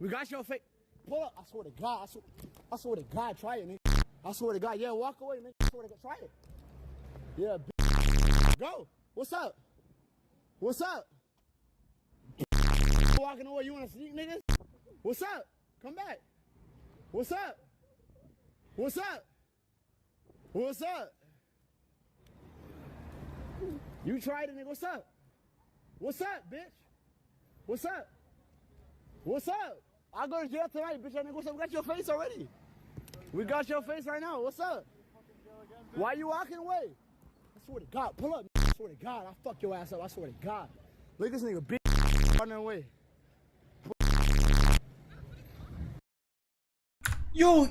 We got your face. Pull up. I swear to God. I swear to God. Try it, nigga. I swear to God. Yeah, walk away, nigga. I swear to God. Try it. Yeah, bitch. Go. What's up? What's up? Walking away. You want to sneak, niggas? What's up? Come back. What's up? What's up? What's up? You tried it, nigga. What's up? What's up, bitch? What's up? What's up? I'll go to jail tonight, bitch. Nigga, what's up? We got your face already. We got your face right now. What's up? Why you walking away? I swear to God. Pull up. I swear to God. I'll fuck your ass up. I swear to God. Look at this nigga, bitch. Running away. Yo,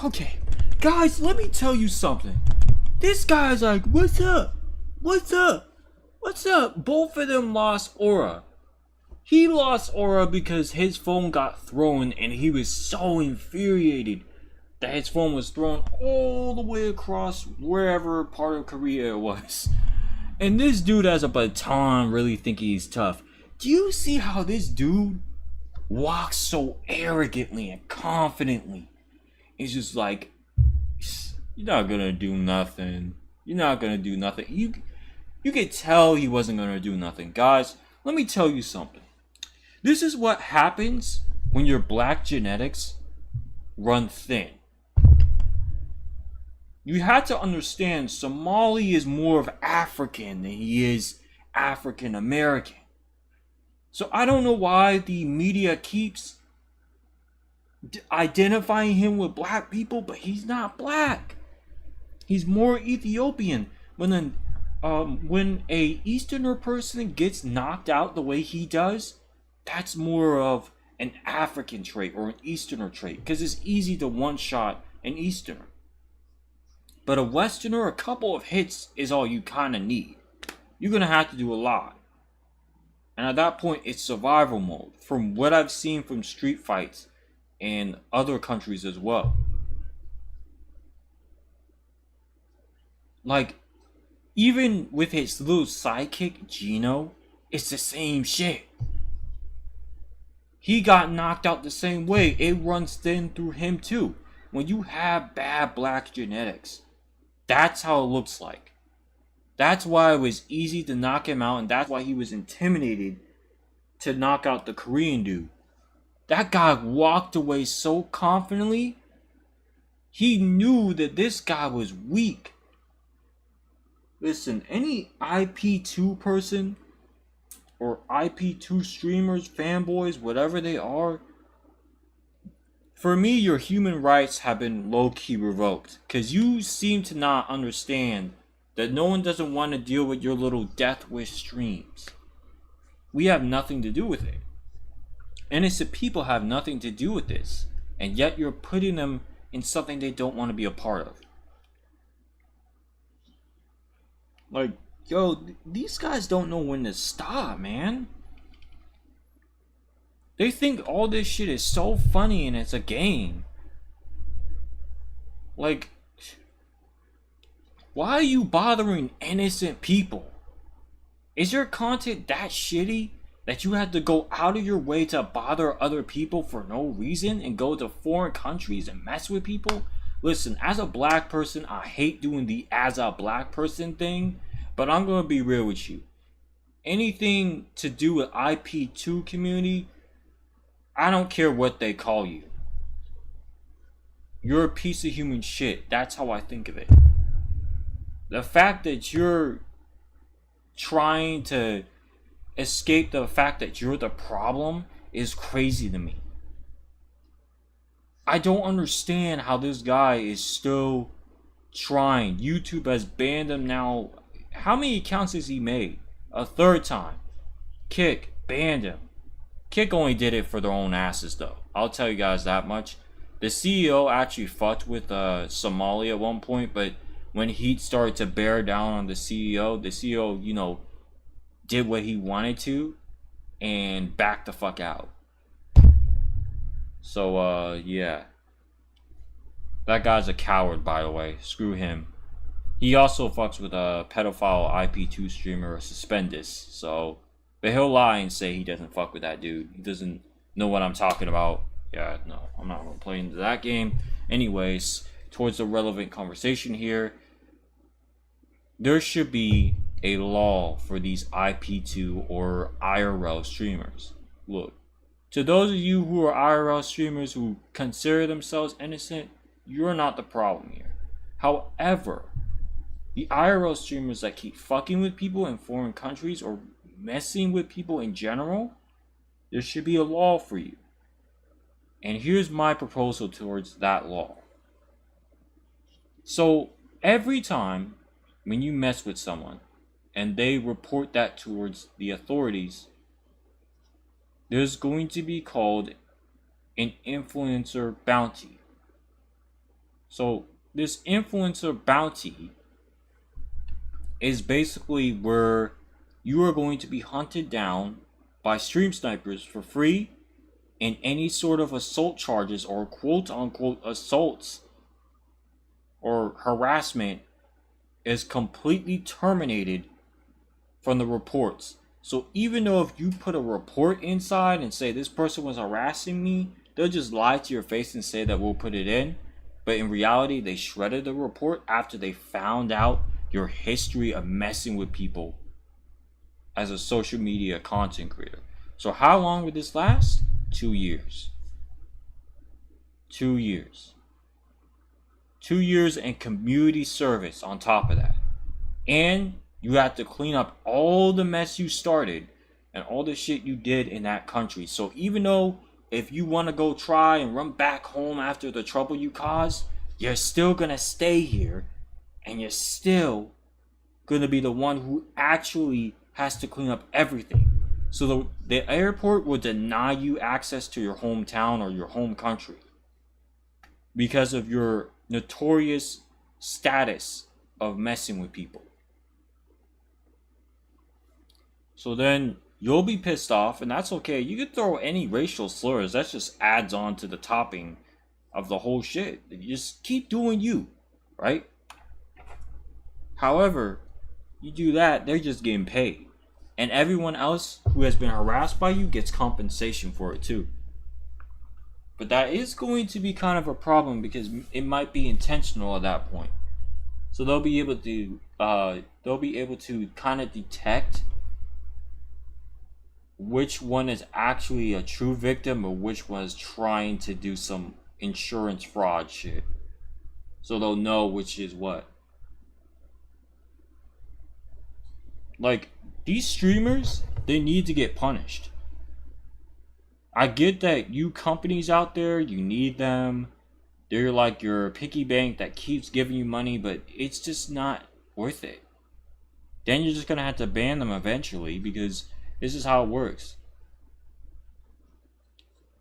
okay. Guys, let me tell you something. This guy's like, what's up? What's up? What's up? Both of them lost aura. He lost aura because his phone got thrown and he was so infuriated that his phone was thrown all the way across wherever part of Korea it was. And this dude has a baton, really thinking he's tough. Do you see how this dude walks so arrogantly and confidently? It's just like, you're not gonna do nothing. You're not gonna do nothing. You could tell he wasn't gonna do nothing. Guys, let me tell you something. This is what happens when your black genetics run thin. You have to understand, Somali is more of African than he is African American. So I don't know why the media keeps identifying him with black people, but he's not black. He's more Ethiopian. When a Easterner person gets knocked out the way he does, that's more of an African trait or an Easterner trait, because it's easy to one-shot an Easterner. But a Westerner, a couple of hits is all you kind of need. You're going to have to do a lot. And at that point, it's survival mode. From what I've seen from street fights in other countries as well. Like, even with his little sidekick, Gino, it's the same shit. He got knocked out the same way. It runs thin through him too. When you have bad black genetics, that's how it looks like. That's why it was easy to knock him out, and that's why he was intimidated to knock out the Korean dude. That guy walked away so confidently. He knew that this guy was weak. Listen, any IP2 person or IP2 streamers, fanboys, whatever they are, for me, your human rights have been low-key revoked. Because you seem to not understand that no one doesn't want to deal with your little death wish streams. We have nothing to do with it. Innocent people have nothing to do with this. And yet you're putting them in something they don't want to be a part of. Like, yo, these guys don't know when to stop, man. They think all this shit is so funny and it's a game. Like, why are you bothering innocent people? Is your content that shitty that you had to go out of your way to bother other people for no reason and go to foreign countries and mess with people? Listen, as a black person, I hate doing the as a black person thing, but I'm going to be real with you. Anything to do with IP2 community, I don't care what they call you. You're a piece of human shit. That's how I think of it. The fact that you're trying to escape the fact that you're the problem is crazy to me. I don't understand how this guy is still trying. YouTube has banned him now. How many accounts has he made? A third time. Kick banned him. Kick only did it for their own asses though. I'll tell you guys that much. The CEO actually fucked with Somalia at one point, but when heat started to bear down on the CEO, you know, did what he wanted to and backed the fuck out. So, yeah. That guy's a coward, by the way. Screw him. He also fucks with a pedophile IP2 streamer, Suspendus. So, but he'll lie and say he doesn't fuck with that dude. He doesn't know what I'm talking about. Yeah, no, I'm not gonna play into that game. Anyways, towards the relevant conversation here, there should be a law for these IP2 or IRL streamers. Look, to those of you who are IRL streamers who consider themselves innocent, you're not the problem here. However, the IRL streamers that keep fucking with people in foreign countries or messing with people in general, there should be a law for you. And here's my proposal towards that law. So, every time when you mess with someone and they report that towards the authorities, there's going to be called an influencer bounty. So, this influencer bounty is basically where you are going to be hunted down by stream snipers for free, and any sort of assault charges or quote-unquote assaults or harassment is completely terminated from the reports. So even though if you put a report inside and say this person was harassing me, they'll just lie to your face and say that we'll put it in. But in reality, they shredded the report after they found out your history of messing with people as a social media content creator. So how long would this last? 2 years. 2 years. 2 years and community service on top of that. And you have to clean up all the mess you started and all the shit you did in that country. So even though if you want to go try and run back home after the trouble you caused, you're still going to stay here and you're still going to be the one who actually has to clean up everything. So the airport will deny you access to your hometown or your home country because of your notorious status of messing with people. So then you'll be pissed off, and that's okay. You can throw any racial slurs. That just adds on to the topping of the whole shit. You just keep doing you, right? However, you do that, they're just getting paid. And everyone else who has been harassed by you gets compensation for it too. But that is going to be kind of a problem because it might be intentional at that point. So they'll be able to kind of detect which one is actually a true victim or which one is trying to do some insurance fraud shit. So they'll know which is what. Like, these streamers, they need to get punished. I get that you companies out there, you need them. They're like your piggy bank that keeps giving you money, but it's just not worth it. Then you're just going to have to ban them eventually because this is how it works.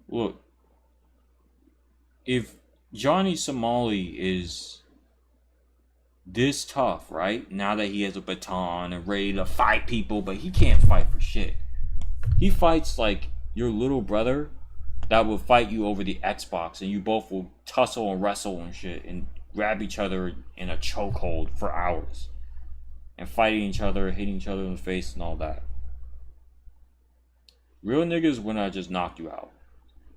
Look, if Johnny Somali is this tough, right? Now that he has a baton and ready to fight people, but he can't fight for shit. He fights like your little brother that will fight you over the Xbox, and you both will tussle and wrestle and shit and grab each other in a chokehold for hours and fighting each other, hitting each other in the face and all that. Real niggas would not just knock you out.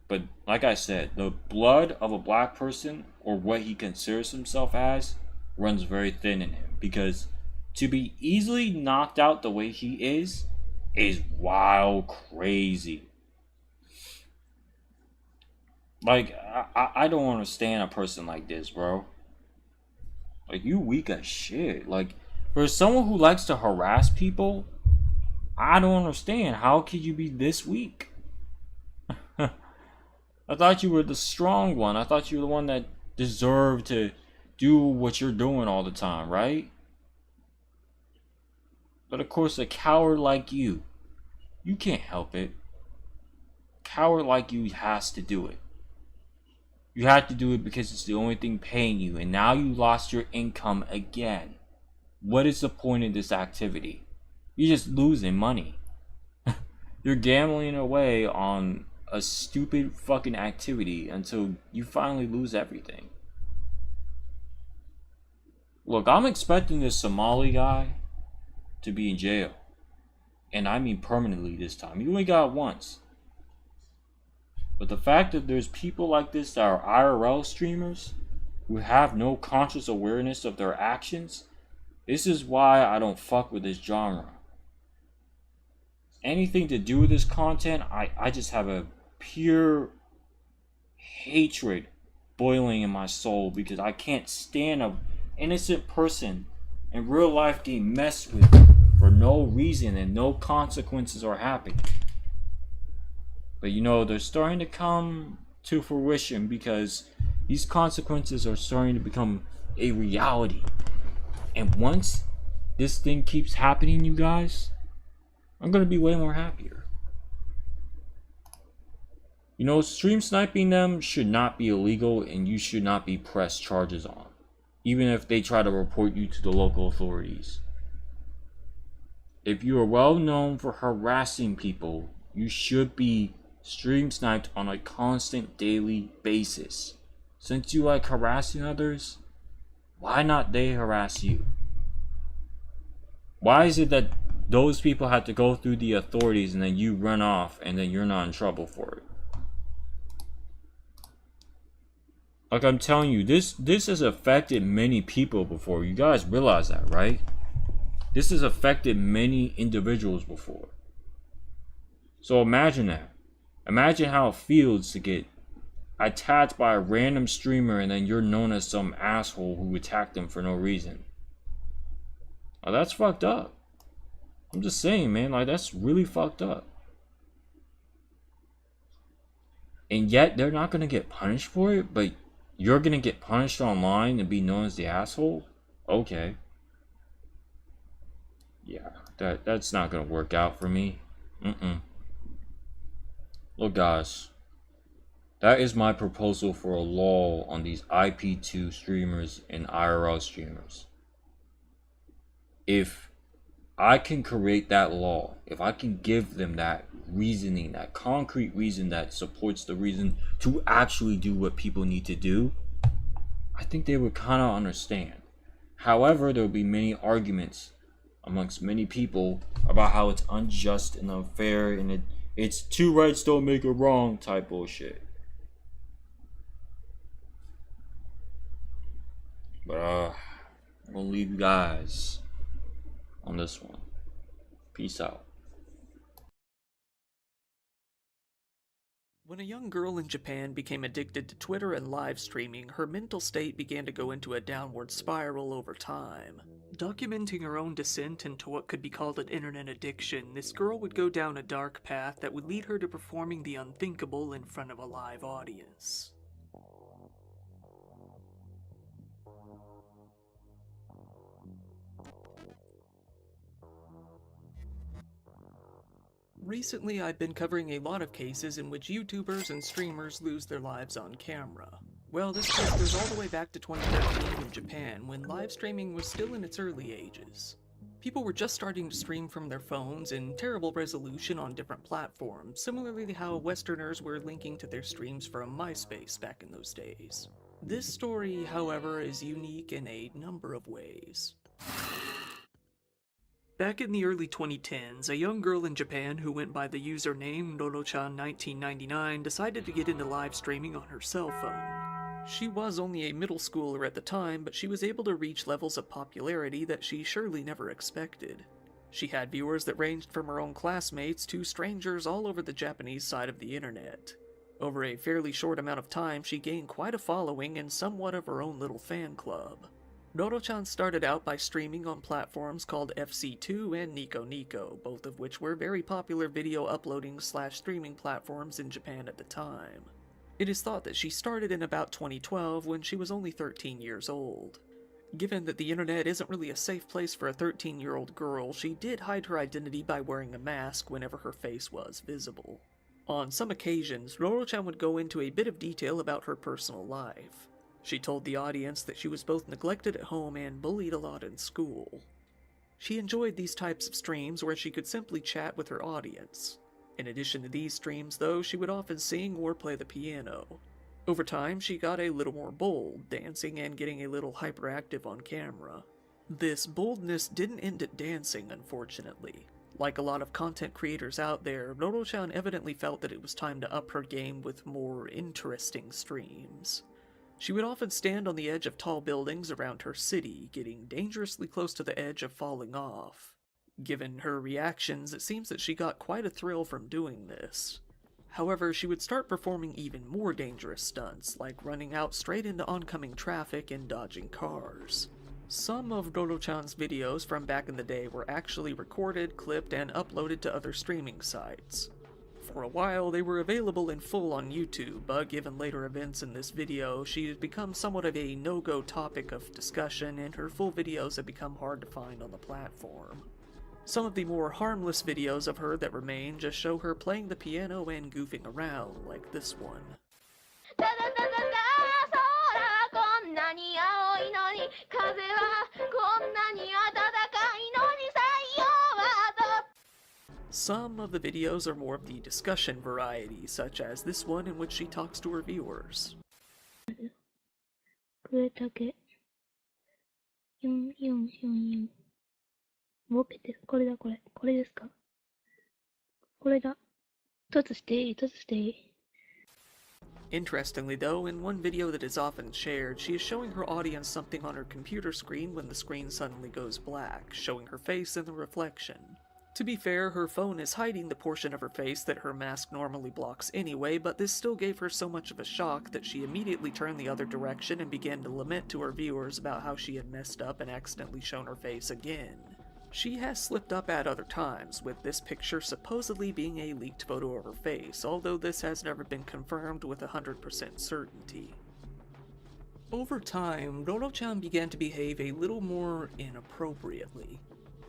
But like I said, the blood of a black person, or what he considers himself as, runs very thin in him, because to be easily knocked out the way he is wild crazy. Like, I don't understand a person like this, bro. Like, you weak as shit. Like, for someone who likes to harass people, I don't understand. How could you be this weak? I thought you were the strong one. I thought you were the one that deserved to do what you're doing all the time, right? But of course, a coward like you can't help it. A coward like you has to do it. You have to do it because it's the only thing paying you, and now you lost your income again. What is the point of this activity? You're just losing money. You're gambling away on a stupid fucking activity until you finally lose everything. Look, I'm expecting this Somali guy to be in jail. And I mean permanently this time. You only got it once. But the fact that there's people like this that are IRL streamers who have no conscious awareness of their actions, this is why I don't fuck with this genre. Anything to do with this content, I just have a pure hatred boiling in my soul because I can't stand an innocent person in real life getting messed with for no reason and no consequences are happening. But you know, they're starting to come to fruition because these consequences are starting to become a reality. And once this thing keeps happening, you guys, I'm going to be way more happier. You know, stream sniping them should not be illegal and you should not be pressed charges on, even if they try to report you to the local authorities. If you are well known for harassing people, you should be stream sniped on a constant daily basis. Since you like harassing others, why not they harass you? Why is it that those people have to go through the authorities and then you run off and then you're not in trouble for it? Like I'm telling you, this has affected many people before. You guys realize that, right? This has affected many individuals before. So imagine that. Imagine how it feels to get attacked by a random streamer and then you're known as some asshole who attacked them for no reason. Oh, that's fucked up. I'm just saying, man, like that's really fucked up. And yet they're not gonna get punished for it, but you're gonna get punished online and be known as the asshole? Okay. Yeah, that's not gonna work out for me. Look, guys, that is my proposal for a law on these IP2 streamers and IRL streamers. If I can create that law, if I can give them that reasoning, that concrete reason that supports the reason to actually do what people need to do, I think they would kind of understand. However, there will be many arguments amongst many people about how it's unjust and unfair and it's two rights don't make a wrong type bullshit. But I'm gonna leave you guys on this one. Peace out. When a young girl in Japan became addicted to Twitter and live streaming, her mental state began to go into a downward spiral over time. Documenting her own descent into what could be called an internet addiction, this girl would go down a dark path that would lead her to performing the unthinkable in front of a live audience. Recently, I've been covering a lot of cases in which YouTubers and streamers lose their lives on camera. Well, this case goes all the way back to 2013 in Japan, when live streaming was still in its early ages. People were just starting to stream from their phones in terrible resolution on different platforms, similarly how Westerners were linking to their streams from MySpace back in those days. This story, however, is unique in a number of ways. Back in the early 2010s, a young girl in Japan who went by the username Noro-chan1999 decided to get into live streaming on her cell phone. She was only a middle schooler at the time, but she was able to reach levels of popularity that she surely never expected. She had viewers that ranged from her own classmates to strangers all over the Japanese side of the internet. Over a fairly short amount of time, she gained quite a following and somewhat of her own little fan club. Noro-chan started out by streaming on platforms called FC2 and Nico Nico, both of which were very popular video uploading/streaming platforms in Japan at the time. It is thought that she started in about 2012 when she was only 13 years old. Given that the internet isn't really a safe place for a 13-year-old girl, she did hide her identity by wearing a mask whenever her face was visible. On some occasions, Roro-chan would go into a bit of detail about her personal life. She told the audience that she was both neglected at home and bullied a lot in school. She enjoyed these types of streams where she could simply chat with her audience. In addition to these streams, though, she would often sing or play the piano. Over time, she got a little more bold, dancing and getting a little hyperactive on camera. This boldness didn't end at dancing, unfortunately. Like a lot of content creators out there, Roro-chan evidently felt that it was time to up her game with more interesting streams. She would often stand on the edge of tall buildings around her city, getting dangerously close to the edge of falling off. Given her reactions, it seems that she got quite a thrill from doing this. However, she would start performing even more dangerous stunts, like running out straight into oncoming traffic and dodging cars. Some of Roro-chan's videos from back in the day were actually recorded, clipped, and uploaded to other streaming sites. For a while, they were available in full on YouTube, but given later events in this video, she has become somewhat of a no-go topic of discussion, and her full videos have become hard to find on the platform. Some of the more harmless videos of her that remain just show her playing the piano and goofing around, like this one. Some of the videos are more of the discussion variety, such as this one in which she talks to her viewers. ボケて、これだ、これ。これですか？これだ。凸していい、凸していい。 Interestingly though, in one video that is often shared, she is showing her audience something on her computer screen when the screen suddenly goes black, showing her face in the reflection. To be fair, her phone is hiding the portion of her face that her mask normally blocks anyway, but this still gave her so much of a shock that she immediately turned the other direction and began to lament to her viewers about how she had messed up and accidentally shown her face again. She has slipped up at other times, with this picture supposedly being a leaked photo of her face, although this has never been confirmed with 100% certainty. Over time, Roro-chan began to behave a little more inappropriately.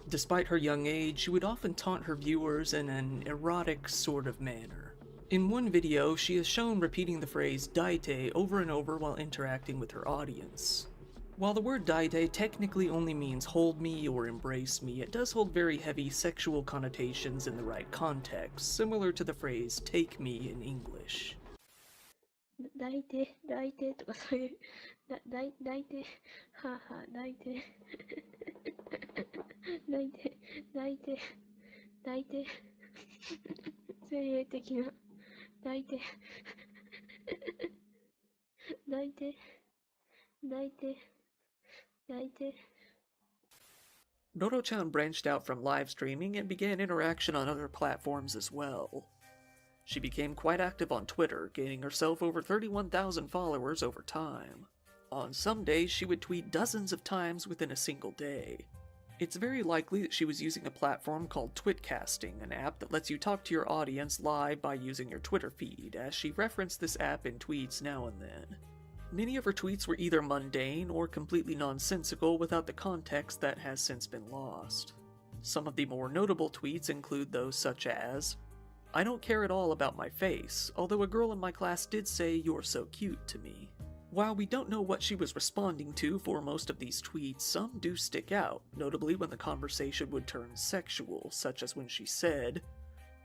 Despite her young age, she would often taunt her viewers in an erotic sort of manner. In one video, she is shown repeating the phrase "daite" over and over while interacting with her audience. While the word daite technically only means hold me or embrace me, it does hold very heavy sexual connotations in the right context, similar to the phrase take me in English. 抱いて、抱いてとかそういう、抱いて、はぁはぁ、抱いて、抱いて、抱いて、抱いて、精霊的な、抱いて、抱いて、抱いて、抱いて。Roro-chan branched out from live streaming and began interaction on other platforms as well. She became quite active on Twitter, gaining herself over 31,000 followers over time. On some days, she would tweet dozens of times within a single day. It's very likely that she was using a platform called Twitcasting, an app that lets you talk to your audience live by using your Twitter feed, as she referenced this app in tweets now and then. Many of her tweets were either mundane or completely nonsensical without the context that has since been lost. Some of the more notable tweets include those such as, "I don't care at all about my face, although a girl in my class did say you're so cute to me." While we don't know what she was responding to for most of these tweets, some do stick out, notably when the conversation would turn sexual, such as when she said,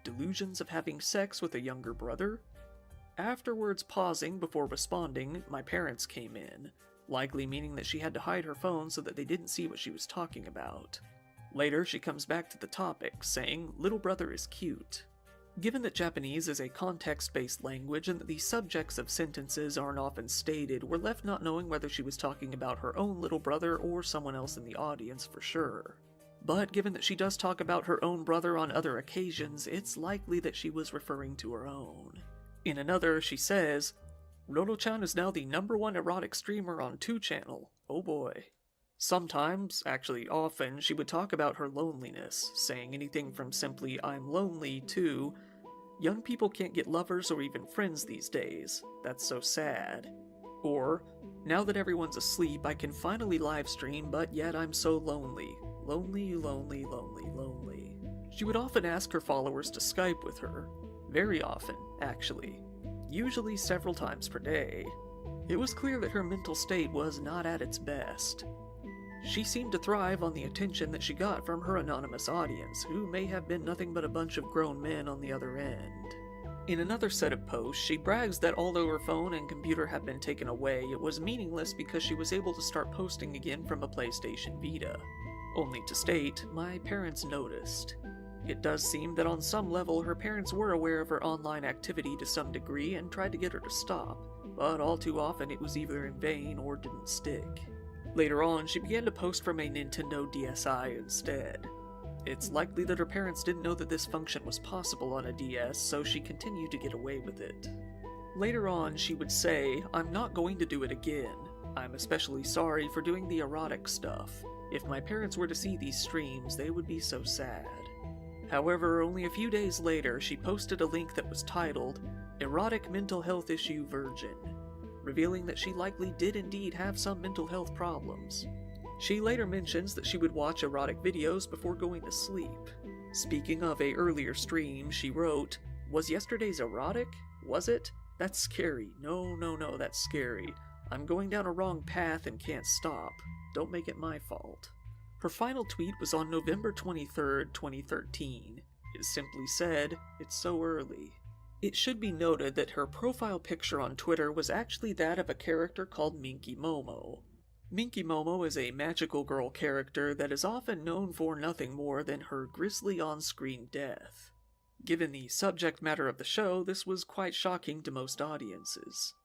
"Delusions of having sex with a younger brother?" Afterwards pausing before responding, "My parents came in," likely meaning that she had to hide her phone so that they didn't see what she was talking about. Later, she comes back to the topic, saying, "Little brother is cute." Given that Japanese is a context-based language and that the subjects of sentences aren't often stated, we're left not knowing whether she was talking about her own little brother or someone else in the audience for sure. But given that she does talk about her own brother on other occasions, it's likely that she was referring to her own. In another, she says, "Roro-chan is now the #1 erotic streamer on 2channel. Oh boy." Sometimes, actually often, she would talk about her loneliness, saying anything from simply "I'm lonely" to Young people can't get lovers or even friends these days. That's so sad. Or, now that everyone's asleep, I can finally live stream, but yet I'm so lonely. Lonely, lonely, lonely, lonely. She would often ask her followers to Skype with her. Very often, actually. Usually several times per day. It was clear that her mental state was not at its best. She seemed to thrive on the attention that she got from her anonymous audience, who may have been nothing but a bunch of grown men on the other end. In another set of posts, she brags that although her phone and computer had been taken away, it was meaningless because she was able to start posting again from a PlayStation Vita. Only to state, my parents noticed. It does seem that on some level her parents were aware of her online activity to some degree and tried to get her to stop, but all too often it was either in vain or didn't stick. Later on, she began to post from a Nintendo DSi instead. It's likely that her parents didn't know that this function was possible on a DS, so she continued to get away with it. Later on, she would say, "I'm not going to do it again. I'm especially sorry for doing the erotic stuff. If my parents were to see these streams, they would be so sad." However, only a few days later, she posted a link that was titled, "Erotic Mental Health Issue Virgin," revealing that she likely did indeed have some mental health problems. She later mentions that she would watch erotic videos before going to sleep. Speaking of a earlier stream, she wrote, "Was yesterday's erotic? Was it? That's scary. No, that's scary. I'm going down a wrong path and can't stop. Don't make it my fault." Her final tweet was on November 23rd, 2013. It simply said, "It's so early." It should be noted that her profile picture on Twitter was actually that of a character called Minky Momo. Minky Momo is a magical girl character that is often known for nothing more than her grisly on-screen death. Given the subject matter of the show, this was quite shocking to most audiences.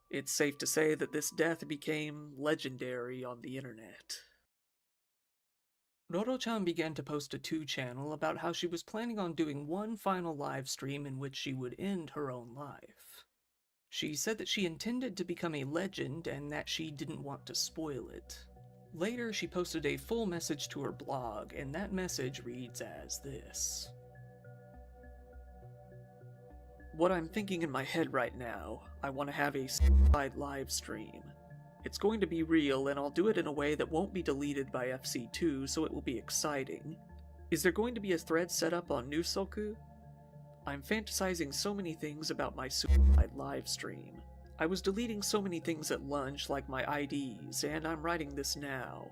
It's safe to say that this death became legendary on the internet. Roro-chan began to post a 2 channel about how she was planning on doing one final live stream in which she would end her own life. She said that she intended to become a legend and that she didn't want to spoil it. Later, she posted a full message to her blog, and that message reads as this. "What I'm thinking in my head right now, I want to have a suicide live stream. It's going to be real, and I'll do it in a way that won't be deleted by FC2, so it will be exciting. Is there going to be a thread set up on Neusxanity? I'm fantasizing so many things about my suicide live stream. I was deleting so many things at lunch, like my IDs, and I'm writing this now.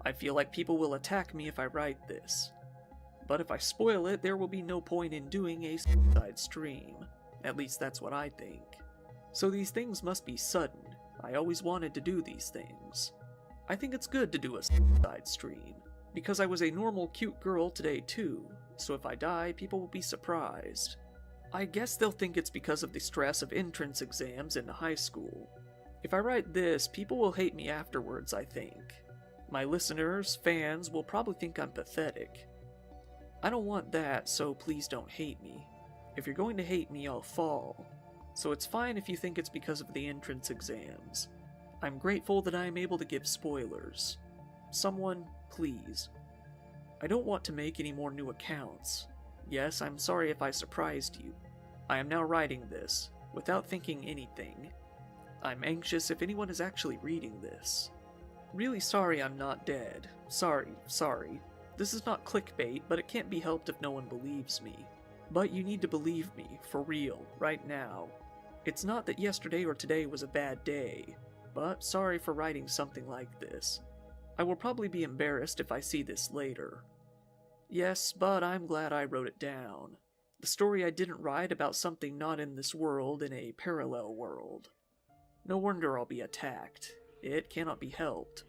I feel like people will attack me if I write this. But if I spoil it, there will be no point in doing a suicide stream. At least that's what I think. So these things must be sudden. I always wanted to do these things. I think it's good to do a suicide stream, because I was a normal cute girl today too, so if I die, people will be surprised. I guess they'll think it's because of the stress of entrance exams in high school. If I write this, people will hate me afterwards, I think. My listeners, fans, will probably think I'm pathetic. I don't want that, so please don't hate me. If you're going to hate me, I'll fall. So it's fine if you think it's because of the entrance exams. I'm grateful that I am able to give spoilers. Someone, please. I don't want to make any more new accounts. Yes, I'm sorry if I surprised you. I am now writing this, without thinking anything. I'm anxious if anyone is actually reading this. Really sorry I'm not dead. Sorry. This is not clickbait, but it can't be helped if no one believes me. But you need to believe me, for real, right now. It's not that yesterday or today was a bad day, but sorry for writing something like this. I will probably be embarrassed if I see this later. Yes, but I'm glad I wrote it down. The story I didn't write about something not in this world in a parallel world. No wonder I'll be attacked. It cannot be helped.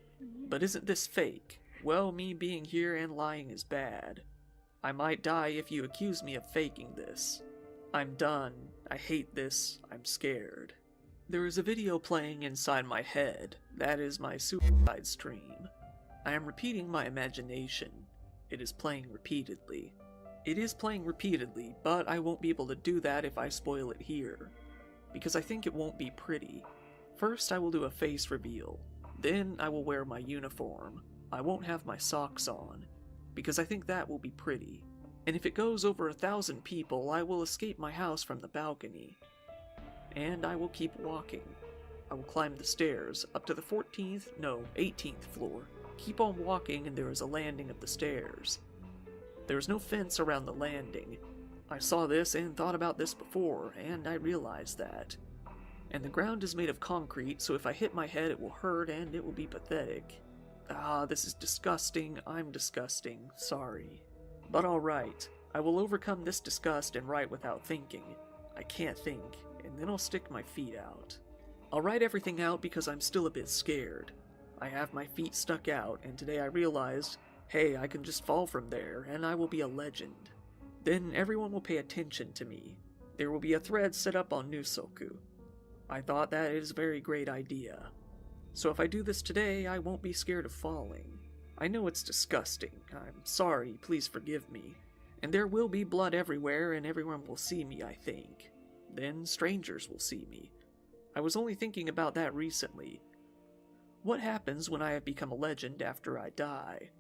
But isn't this fake? Well, me being here and lying is bad. I might die if you accuse me of faking this. I'm done. I hate this. I'm scared. There is a video playing inside my head. That is my suicide stream. I am repeating my imagination. It is playing repeatedly. But I won't be able to do that if I spoil it here. Because I think it won't be pretty. First, I will do a face reveal. Then, I will wear my uniform. I won't have my socks on. Because I think that will be pretty. and if it goes over 1,000 people, I will escape my house from the balcony. And I will keep walking. I will climb the stairs up to the 18th floor. Keep on walking and there is a landing of the stairs. There is no fence around the landing. I saw this and thought about this before, and I realized that. And the ground is made of concrete, so if I hit my head it will hurt and it will be pathetic. Ah, this is disgusting. I'm disgusting. Sorry. But alright. I will overcome this disgust and write without thinking. I can't think, and then I'll stick my feet out. I'll write everything out because I'm still a bit scared. I have my feet stuck out, and today I realized, hey, I can just fall from there, and I will be a legend. Then everyone will pay attention to me. There will be a thread set up on Neusxanity. I thought that is a very great idea. So if I do this today, I won't be scared of falling. I know it's disgusting. I'm sorry, please forgive me. And there will be blood everywhere, and everyone will see me, I think. Then strangers will see me. I was only thinking about that recently. What happens when I have become a legend after I die?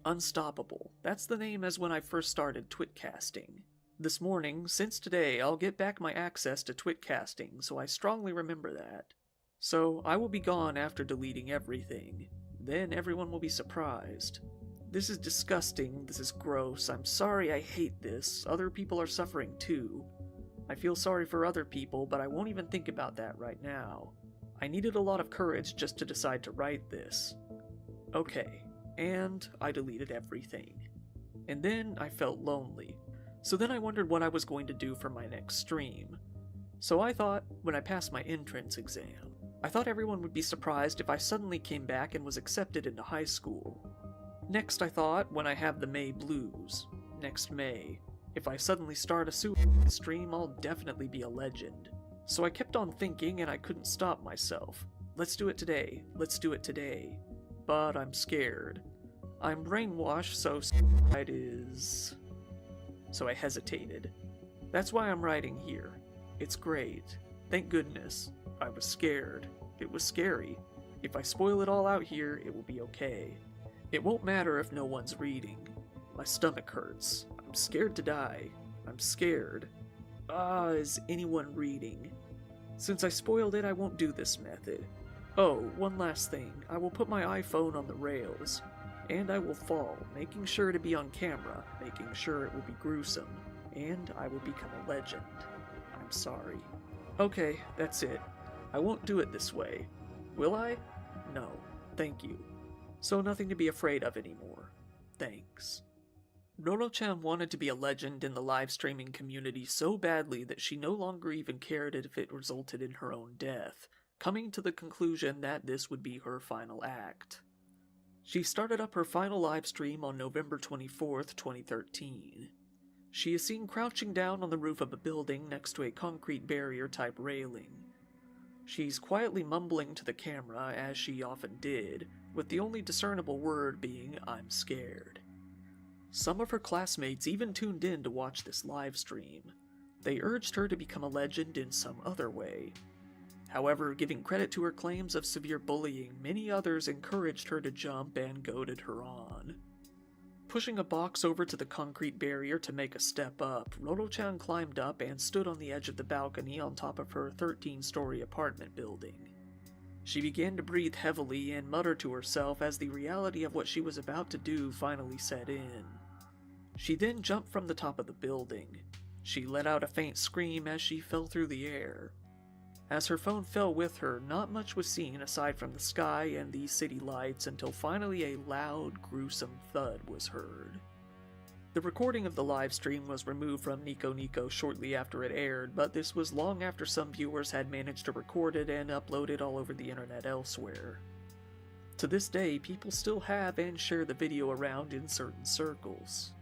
Unstoppable. That's the name as when I first started twitcasting. This morning, since today, I'll get back my access to twitcasting, so I strongly remember that. So, I will be gone after deleting everything. Then everyone will be surprised. This is disgusting, this is gross, I'm sorry, I hate this, other people are suffering too. I feel sorry for other people, but I won't even think about that right now. I needed a lot of courage just to decide to write this. Okay, and I deleted everything. And then I felt lonely. So then I wondered what I was going to do for my next stream. So I thought, when I passed my entrance exam, I thought everyone would be surprised if I suddenly came back and was accepted into high school. Next I thought, when I have the May blues, next May, if I suddenly start a suicide stream, I'll definitely be a legend. So I kept on thinking and I couldn't stop myself. Let's do it today, let's do it today. But I'm scared. I'm brainwashed, so suicide is... So I hesitated. That's why I'm writing here. It's great. Thank goodness. I was scared. It was scary. If I spoil it all out here, it will be okay. It won't matter if no one's reading. My stomach hurts. I'm scared to die. I'm scared. Is anyone reading? Since I spoiled it, I won't do this method. Oh, one last thing. I will put my iPhone on the rails. And I will fall, making sure to be on camera, making sure it will be gruesome. And I will become a legend. I'm sorry. Okay, that's it. I won't do it this way. Will I? No. Thank you. So nothing to be afraid of anymore. Thanks. Roro-chan wanted to be a legend in the live streaming community so badly that she no longer even cared if it resulted in her own death, coming to the conclusion that this would be her final act. She started up her final live stream on November 24th, 2013. She is seen crouching down on the roof of a building next to a concrete barrier-type railing. She's quietly mumbling to the camera, as she often did, with the only discernible word being, "I'm scared." Some of her classmates even tuned in to watch this live stream. They urged her to become a legend in some other way. However, giving credit to her claims of severe bullying, many others encouraged her to jump and goaded her on. Pushing a box over to the concrete barrier to make a step up, Roro-chan climbed up and stood on the edge of the balcony on top of her 13-story apartment building. She began to breathe heavily and mutter to herself as the reality of what she was about to do finally set in. She then jumped from the top of the building. She let out a faint scream as she fell through the air. As her phone fell with her, not much was seen aside from the sky and the city lights until finally a loud, gruesome thud was heard. The recording of the live stream was removed from Nico Nico shortly after it aired, but this was long after some viewers had managed to record it and upload it all over the internet elsewhere. To this day, people still have and share the video around in certain circles.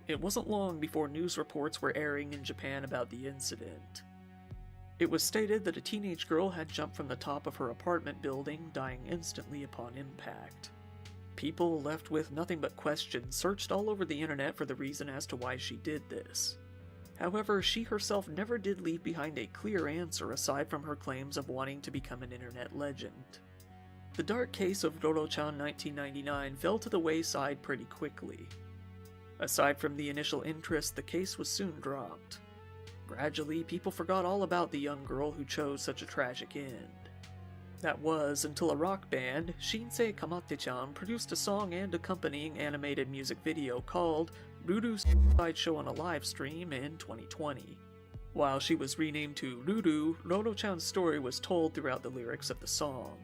It wasn't long before news reports were airing in Japan about the incident. It was stated that a teenage girl had jumped from the top of her apartment building, dying instantly upon impact. People, left with nothing but questions, searched all over the internet for the reason as to why she did this. However, she herself never did leave behind a clear answer aside from her claims of wanting to become an internet legend. The dark case of Roro-chan 1999 fell to the wayside pretty quickly. Aside from the initial interest, the case was soon dropped. Gradually, people forgot all about the young girl who chose such a tragic end. That was until a rock band, Shinsei Kamate-chan, produced a song and accompanying animated music video called Ruru's Sideshow on a live stream in 2020. While she was renamed to Ruru, Roro-chan's story was told throughout the lyrics of the song.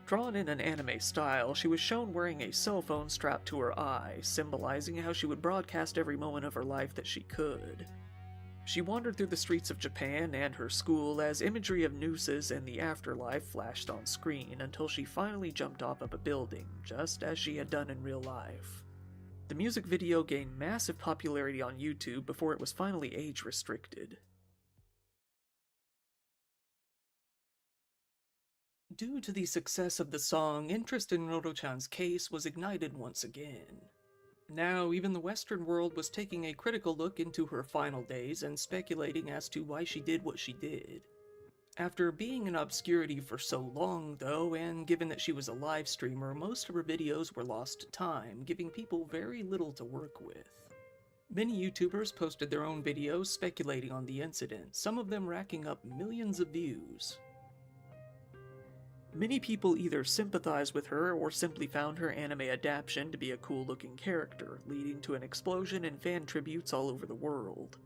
Drawn in an anime style, she was shown wearing a cell phone strapped to her eye, symbolizing how she would broadcast every moment of her life that she could. She wandered through the streets of Japan and her school as imagery of nooses and the afterlife flashed on screen until she finally jumped off of a building, just as she had done in real life. The music video gained massive popularity on YouTube before it was finally age restricted. Due to the success of the song, interest in Roro-chan's case was ignited once again. Now, even the Western world was taking a critical look into her final days and speculating as to why she did what she did. After being in obscurity for so long, though, and given that she was a live streamer, most of her videos were lost to time, giving people very little to work with. Many YouTubers posted their own videos speculating on the incident, some of them racking up millions of views. Many people either sympathized with her or simply found her anime adaptation to be a cool-looking character, leading to an explosion in fan tributes all over the world.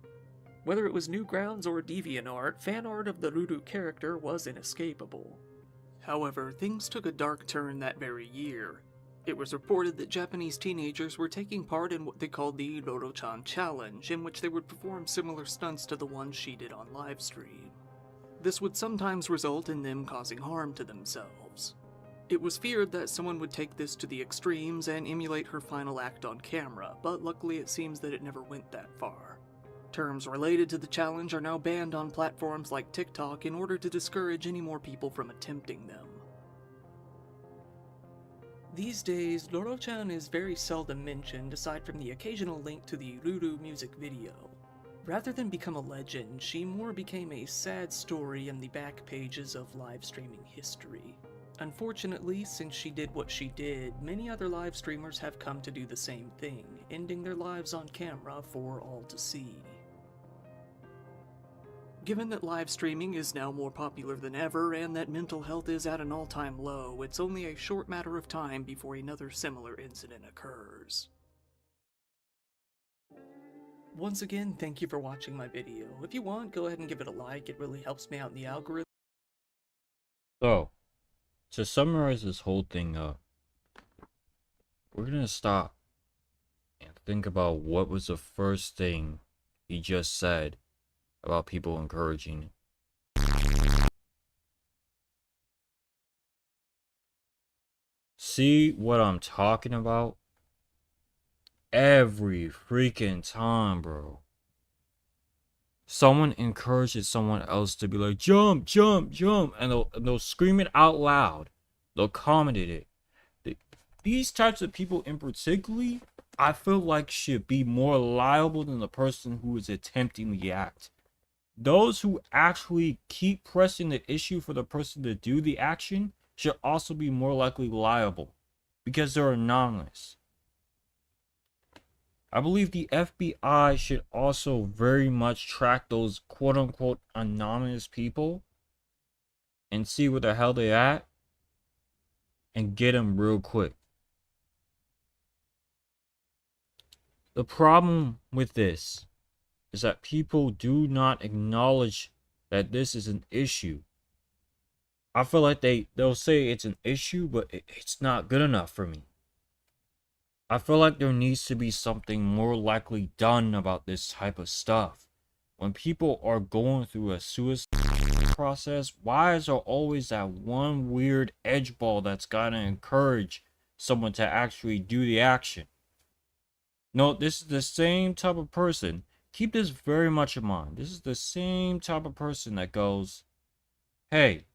Whether it was Newgrounds or DeviantArt, fan art of the Ruru character was inescapable. However, things took a dark turn that very year. It was reported that Japanese teenagers were taking part in what they called the Roro-chan Challenge, in which they would perform similar stunts to the ones she did on livestream. This would sometimes result in them causing harm to themselves. It was feared that someone would take this to the extremes and emulate her final act on camera, but luckily it seems that it never went that far. Terms related to the challenge are now banned on platforms like TikTok in order to discourage any more people from attempting them. These days, Roro-chan is very seldom mentioned aside from the occasional link to the Ruru music video. Rather than become a legend, she more became a sad story in the back pages of live streaming history. Unfortunately, since she did what she did, many other live streamers have come to do the same thing, ending their lives on camera for all to see. Given that live streaming is now more popular than ever and that mental health is at an all-time low, it's only a short matter of time before another similar incident occurs. Once again, thank you for watching my video. If you want, go ahead and give it a like, it really helps me out in the algorithm. So, to summarize this whole thing up, we're gonna stop and think about what was the first thing he just said about people encouraging it. See what I'm talking about? Every freaking time, bro. Someone encourages someone else to be like, jump, jump, jump, and they'll scream it out loud. They'll comment it. These types of people in particular, I feel like should be more liable than the person who is attempting the act. Those who actually keep pressing the issue for the person to do the action should also be more likely liable because they're anonymous. I believe the FBI should also very much track those quote-unquote anonymous people and see where the hell they at and get them real quick. The problem with this is that people do not acknowledge that this is an issue. I feel like they'll say it's an issue, but it's not good enough for me. I feel like there needs to be something more likely done about this type of stuff. When people are going through a suicide process, why is there always that one weird edgeball that's gotta encourage someone to actually do the action? No, this is the same type of person. Keep this very much in mind. This is the same type of person that goes, hey,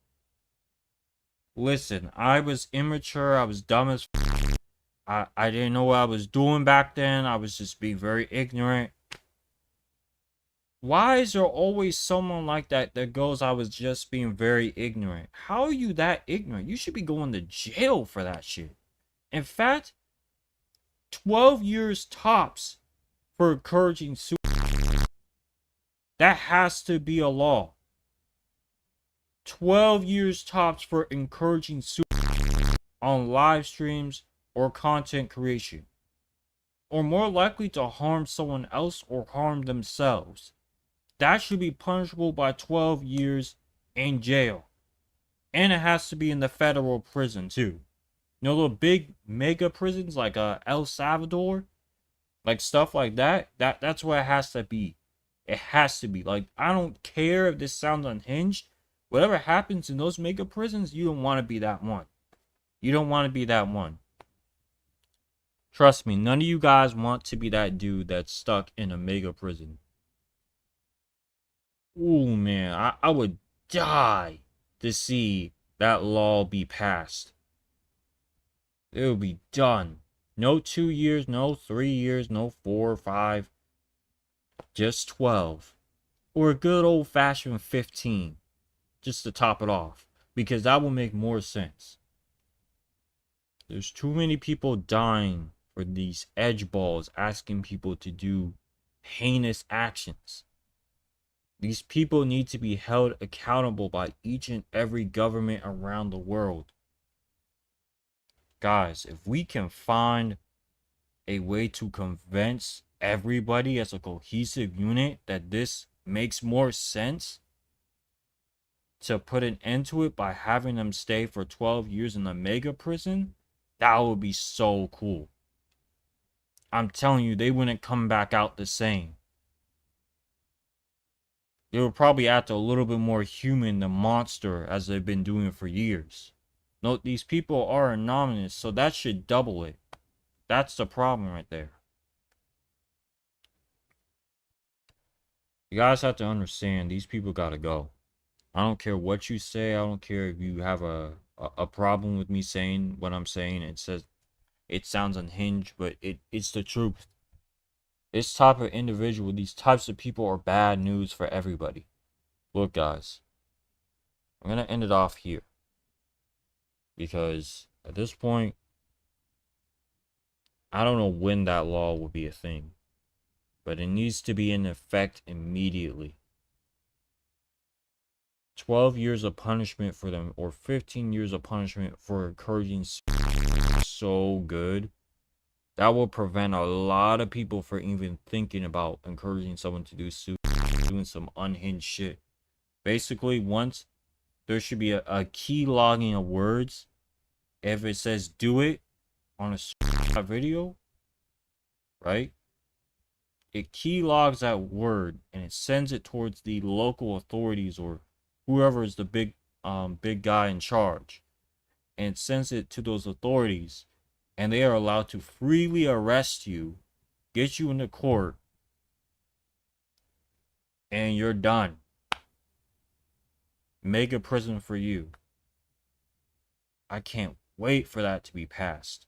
listen, I was immature, I was dumb as I didn't know what I was doing back then. I was just being very ignorant. Why is there always someone like that that goes, I was just being very ignorant? How are you that ignorant? You should be going to jail for that shit. In fact, 12 years tops for encouraging suicide. That has to be a law. 12 years tops for encouraging suicide on live streams or content creation, or more likely to harm someone else or harm themselves. That should be punishable by 12 years in jail. And it has to be in the federal prison too. You know, little big mega prisons like El Salvador, like stuff like that. That's where it has to be. It has to be. Like, I don't care if this sounds unhinged. Whatever happens in those mega prisons, you don't want to be that one. You don't want to be that one. Trust me, none of you guys want to be that dude that's stuck in a mega prison. Ooh, man, I would die to see that law be passed. It will be done. No 2 years, no 3 years, no 4 or 5. Just 12. Or a good old-fashioned 15. Just to top it off. Because that will make more sense. There's too many people dying for these edge balls asking people to do heinous actions. These people need to be held accountable by each and every government around the world. Guys, if we can find a way to convince everybody as a cohesive unit that this makes more sense to put an end to it by having them stay for 12 years in a mega prison, that would be so cool. I'm telling you, they wouldn't come back out the same. They would probably act a little bit more human than monster as they've been doing for years. Note, these people are anonymous, so that should double it. That's the problem right there. You guys have to understand, these people gotta go. I don't care what you say. I don't care if you have a problem with me saying what I'm saying. It sounds unhinged, but it's the truth. This type of individual, these types of people are bad news for everybody. Look, guys, I'm going to end it off here. Because at this point, I don't know when that law will be a thing. But it needs to be in effect immediately. 12 years of punishment for them, or 15 years of punishment for encouraging so good. That will prevent a lot of people from even thinking about encouraging someone to do doing some unhinged shit. Basically, once there should be a key logging of words. If it says do it on a video, right? It key logs that word and it sends it towards the local authorities or whoever is the big guy in charge, and sends it to those authorities, and they are allowed to freely arrest you, get you into court, and you're done. Make a prison for you. I can't wait for that to be passed.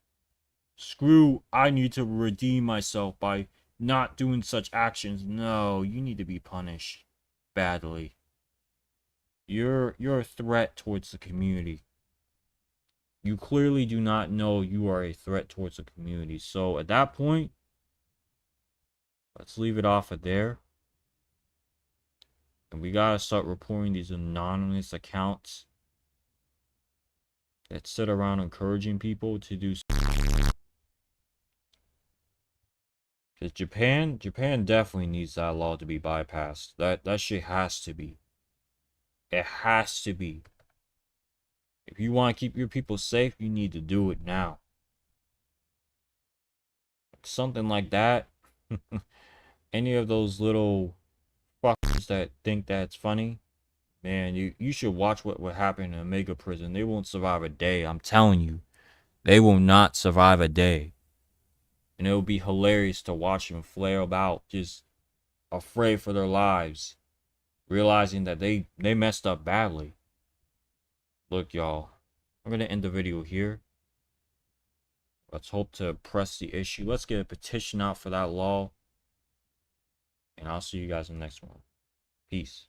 Screw, I need to redeem myself by not doing such actions. No, you need to be punished badly. You're a threat towards the community. You clearly do not know you are a threat towards the community. So at that point, let's leave it off at there. And we gotta start reporting these anonymous accounts that sit around encouraging people to do. Because Japan definitely needs that law to be bypassed. That shit has to be. It has to be. If you want to keep your people safe, you need to do it now. Something like that. Any of those little fuckers that think that's funny, man, you should watch what would happen in a mega prison. They won't survive a day. I'm telling you. They will not survive a day. And it will be hilarious to watch them flail about, just afraid for their lives, realizing that they messed up badly. Look, y'all, I'm going to end the video here. Let's hope to press the issue. Let's get a petition out for that law. And I'll see you guys in the next one. Peace.